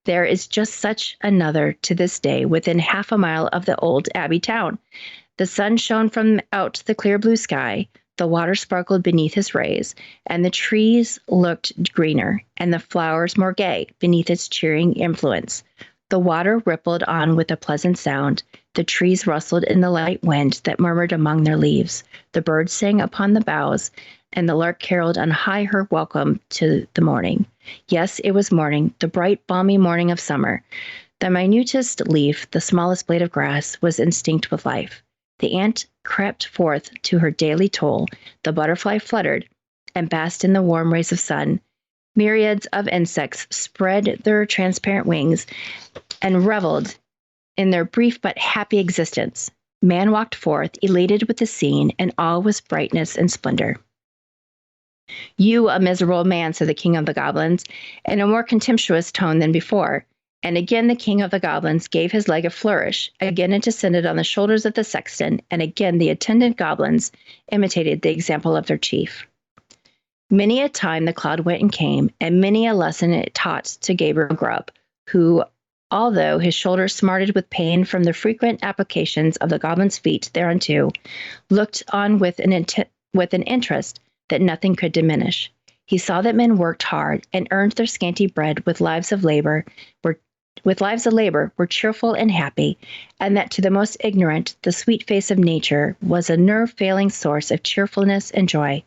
There is just such another to this day within half a mile of the old abbey town. The sun shone from out the clear blue sky, the water sparkled beneath his rays, and the trees looked greener, and the flowers more gay beneath its cheering influence. The water rippled on with a pleasant sound. The trees rustled in the light wind that murmured among their leaves. The birds sang upon the boughs, and the lark caroled on high her welcome to the morning. Yes, it was morning, the bright, balmy morning of summer. The minutest leaf, the smallest blade of grass, was instinct with life. The ant crept forth to her daily toll. The butterfly fluttered and basked in the warm rays of sun. Myriads of insects spread their transparent wings and reveled in their brief but happy existence. Man walked forth, elated with the scene, and all was brightness and splendor. "You, a miserable man," said the king of the goblins, in a more contemptuous tone than before. And again the king of the goblins gave his leg a flourish. Again it descended on the shoulders of the sexton, and again the attendant goblins imitated the example of their chief. Many a time the cloud went and came, and many a lesson it taught to Gabriel Grubb, who, although his shoulders smarted with pain from the frequent applications of the goblin's feet thereunto, looked on with an interest that nothing could diminish. He saw that men worked hard and earned their scanty bread with lives of labor, were cheerful and happy, and that to the most ignorant, the sweet face of nature was a nerve-failing source of cheerfulness and joy.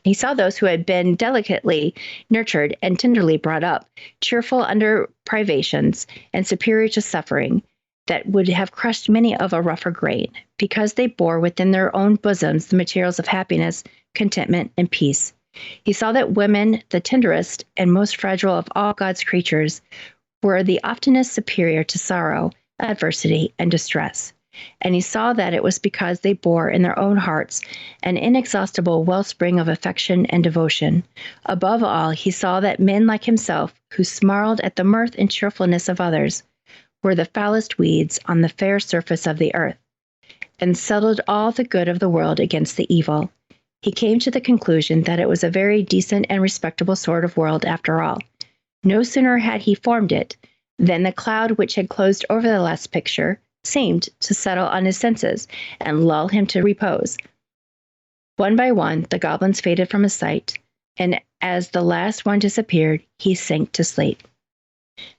He saw those who had been delicately nurtured and tenderly brought up, cheerful under privations and superior to suffering that would have crushed many of a rougher grain, because they bore within their own bosoms the materials of happiness, contentment, and peace. He saw that women, the tenderest and most fragile of all God's creatures, were the oftenest superior to sorrow, adversity, and distress. And he saw that it was because they bore in their own hearts an inexhaustible wellspring of affection and devotion. Above all, he saw that men like himself, who snarled at the mirth and cheerfulness of others, were the foulest weeds on the fair surface of the earth, and settled all the good of the world against the evil. He came to the conclusion that it was a very decent and respectable sort of world after all. No sooner had he formed it Then the cloud which had closed over the last picture seemed to settle on his senses and lull him to repose. One by one, the goblins faded from his sight, and as the last one disappeared, he sank to sleep.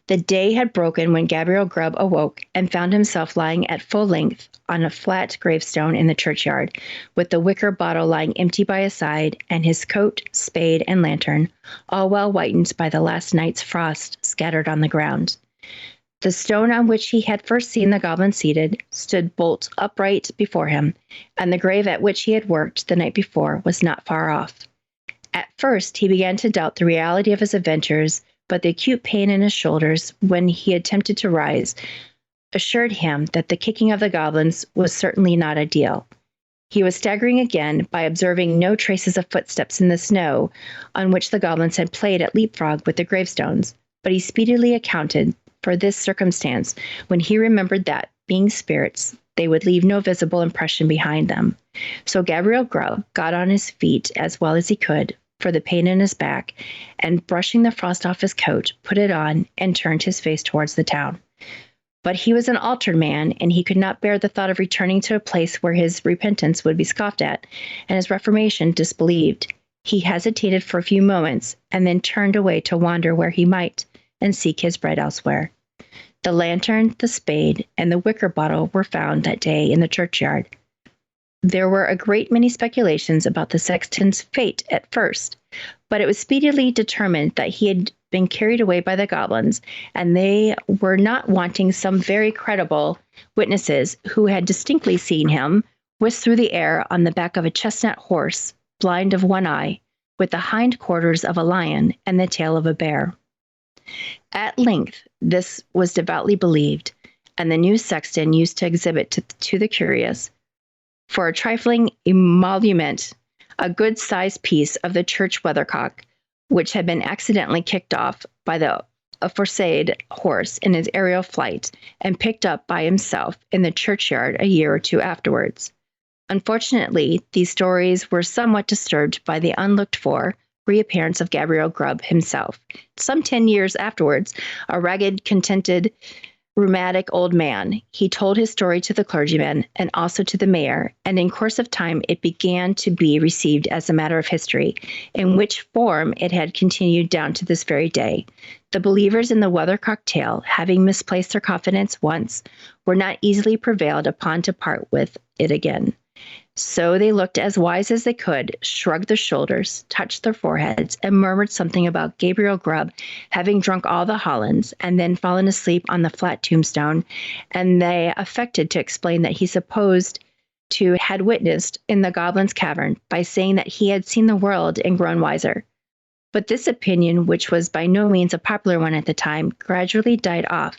The day had broken when Gabriel Grubb awoke and found himself lying at full length on a flat gravestone in the churchyard, with the wicker bottle lying empty by his side, and his coat, spade, and lantern, all well whitened by the last night's frost, scattered on the ground. The stone on which he had first seen the goblin seated stood bolt upright before him, and the grave at which he had worked the night before was not far off. At first, he began to doubt the reality of his adventures, but the acute pain in his shoulders when he attempted to rise assured him that the kicking of the goblins was certainly not ideal. He was staggering again by observing no traces of footsteps in the snow on which the goblins had played at leapfrog with the gravestones, but he speedily accounted for this circumstance when he remembered that, being spirits, they would leave no visible impression behind them. So Gabriel Grubb got on his feet as well as he could, for the pain in his back, and brushing the frost off his coat, put it on and turned his face towards the town. But he was an altered man, and he could not bear the thought of returning to a place where his repentance would be scoffed at, and his reformation disbelieved. He hesitated for a few moments, and then turned away to wander where he might, and seek his bread elsewhere. The lantern, the spade, and the wicker bottle were found that day in the churchyard. There were a great many speculations about the sexton's fate at first, but it was speedily determined that he had been carried away by the goblins, and they were not wanting some very credible witnesses who had distinctly seen him whisk through the air on the back of a chestnut horse, blind of one eye, with the hind quarters of a lion and the tail of a bear. At length, this was devoutly believed, and the new sexton used to exhibit to the curious, for a trifling emolument, a good-sized piece of the church weathercock, which had been accidentally kicked off by the aforesaid horse in his aerial flight, and picked up by himself in the churchyard a year or two afterwards. Unfortunately, these stories were somewhat disturbed by the unlooked-for reappearance of Gabriel Grubb himself. Some 10 years afterwards, a ragged, contented, rheumatic old man, he told his story to the clergyman and also to the mayor, and in course of time it began to be received as a matter of history, in which form it had continued down to this very day. The believers in the weathercock tale, having misplaced their confidence once, were not easily prevailed upon to part with it again. So they looked as wise as they could, shrugged their shoulders, touched their foreheads, and murmured something about Gabriel Grubb having drunk all the Hollands and then fallen asleep on the flat tombstone, and they affected to explain that he supposed to had witnessed in the Goblin's Cavern by saying that he had seen the world and grown wiser. But this opinion, which was by no means a popular one at the time, gradually died off,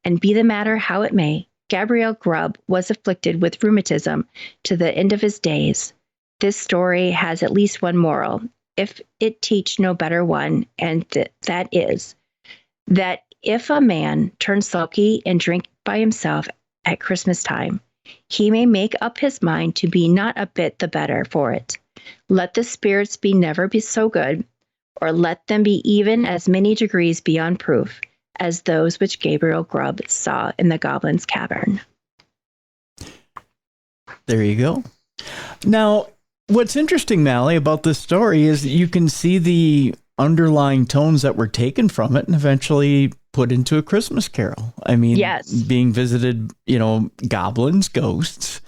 and be the matter how it may, Gabriel Grubb was afflicted with rheumatism to the end of his days. This story has at least one moral, if it teach no better one, and that is, that if a man turn sulky and drink by himself at Christmas time, he may make up his mind to be not a bit the better for it. Let the spirits be never be so good, or let them be even as many degrees beyond proof, as those which Gabriel Grubb saw in the Goblin's Cavern. There you go. Now, what's interesting, Mallie, about this story is you can see the underlying tones that were taken from it and eventually put into A Christmas Carol. I mean, yes, being visited, goblins, ghosts,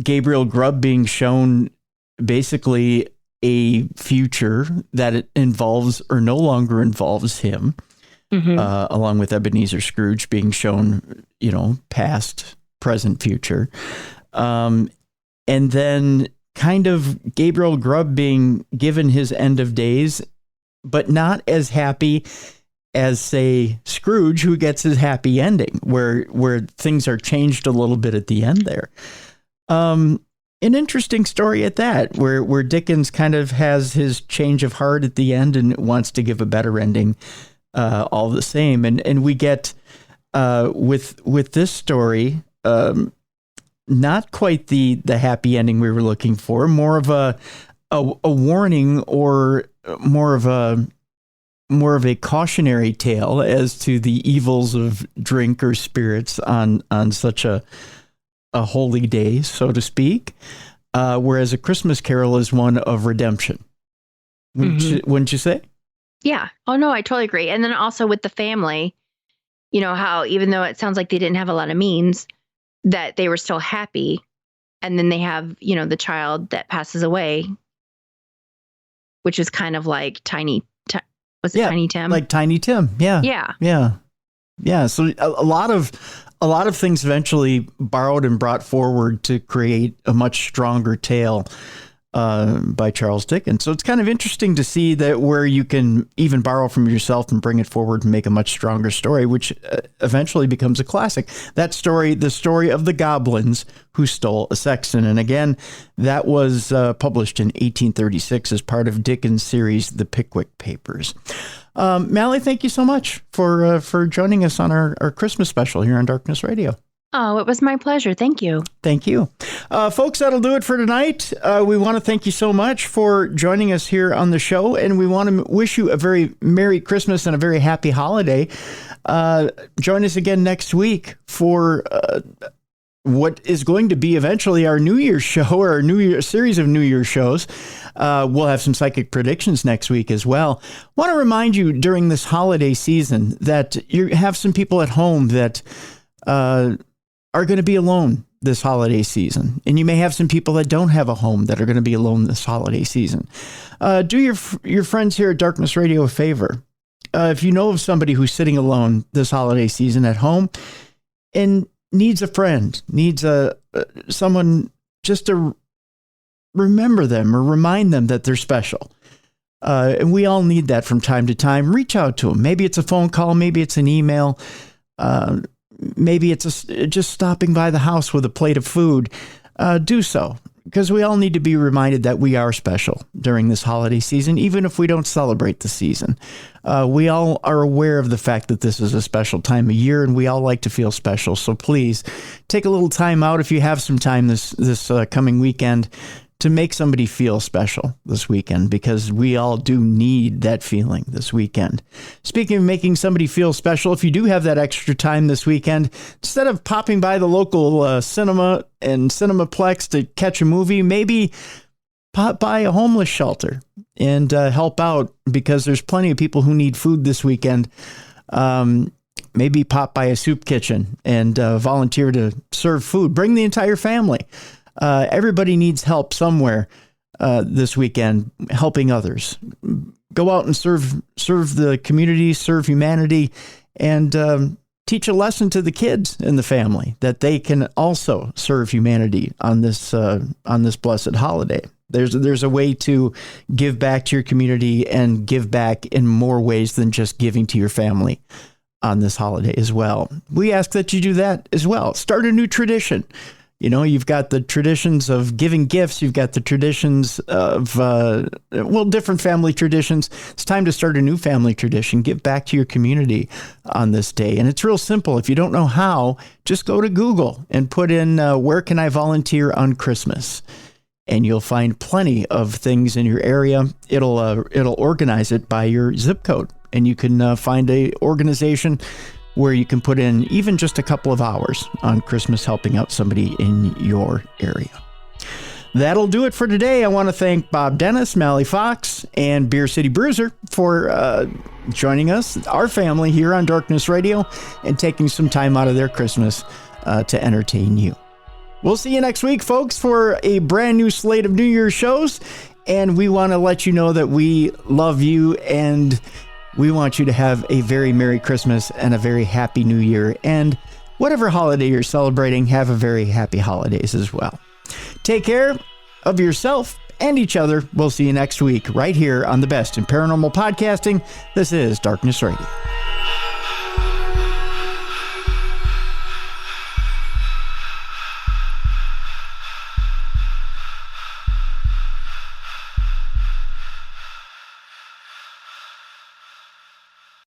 Gabriel Grubb being shown basically a future that it involves or no longer involves him. Mm-hmm. Along with Ebenezer Scrooge being shown, past, present, future. And then kind of Gabriel Grubb being given his end of days, but not as happy as, say, Scrooge, who gets his happy ending, where things are changed a little bit at the end there. An interesting story at that, where Dickens kind of has his change of heart at the end and wants to give a better ending. All the same, and we get with this story, not quite the happy ending we were looking for. More of a warning, or more of a more of a cautionary tale as to the evils of drink or spirits on such a holy day, so to speak. Whereas A Christmas Carol is one of redemption. Wouldn't you say? Yeah. Oh, no, I totally agree. And then also with the family, you know, how even though it sounds like they didn't have a lot of means, that they were still happy. And then they have, you know, the child that passes away, which is kind of like Tiny Tim? Like Tiny Tim. Yeah. Yeah. Yeah. Yeah. So a lot of things eventually borrowed and brought forward to create a much stronger tale by Charles Dickens. So it's kind of interesting to see that where you can even borrow from yourself and bring it forward and make a much stronger story, which eventually becomes a classic. That story, the story of the goblins who stole a sexton. And again, that was published in 1836 as part of Dickens' series, The Pickwick Papers. Mallie, thank you so much for joining us on our Christmas special here on Darkness Radio. Oh, it was my pleasure. Thank you. Thank you. Folks, that'll do it for tonight. We want to thank you so much for joining us here on the show, and we want to wish you a very Merry Christmas and a very happy holiday. Join us again next week for what is going to be eventually our New Year's show, or our New Year series of New Year's shows. We'll have some psychic predictions next week as well. Want to remind you during this holiday season that you have some people at home that are going to be alone this holiday season. And you may have some people that don't have a home that are going to be alone this holiday season. Do your friends here at Darkness Radio a favor. If you know of somebody who's sitting alone this holiday season at home and needs a friend, needs someone just to remember them or remind them that they're special. And we all need that from time to time. Reach out to them. Maybe it's a phone call. Maybe it's an email. Maybe it's just stopping by the house with a plate of food. Do so, because we all need to be reminded that we are special during this holiday season, even if we don't celebrate the season. We all are aware of the fact that this is a special time of year, and we all like to feel special. So please take a little time out if you have some time this coming weekend to make somebody feel special this weekend, because we all do need that feeling this weekend. Speaking of making somebody feel special, if you do have that extra time this weekend, instead of popping by the local cinema and Cinemaplex to catch a movie, maybe pop by a homeless shelter and help out, because there's plenty of people who need food this weekend. Maybe pop by a soup kitchen and volunteer to serve food. Bring the entire family. Everybody needs help somewhere this weekend, helping others. Go out and serve the community, serve humanity, and teach a lesson to the kids in the family that they can also serve humanity on this blessed holiday. There's a way to give back to your community and give back in more ways than just giving to your family on this holiday as well. We ask that you do that as well. Start a new tradition. You know, you've got the traditions of giving gifts. You've got the traditions of, different family traditions. It's time to start a new family tradition. Give back to your community on this day. And it's real simple. If you don't know how, just go to Google and put in, where can I volunteer on Christmas? And you'll find plenty of things in your area. It'll organize it by your zip code. And you can find a organization where you can put in even just a couple of hours on Christmas helping out somebody in your area. That'll do it for today. I want to thank Bob Dennis, Mallie Fox, and Beer City Bruiser for joining us, our family here on Darkness Radio, and taking some time out of their Christmas to entertain you. We'll see you next week, folks, for a brand new slate of New Year's shows. And we want to let you know that we love you, and we want you to have a very Merry Christmas and a very Happy New Year. And whatever holiday you're celebrating, have a very happy holidays as well. Take care of yourself and each other. We'll see you next week right here on the best in paranormal podcasting. This is Darkness Radio.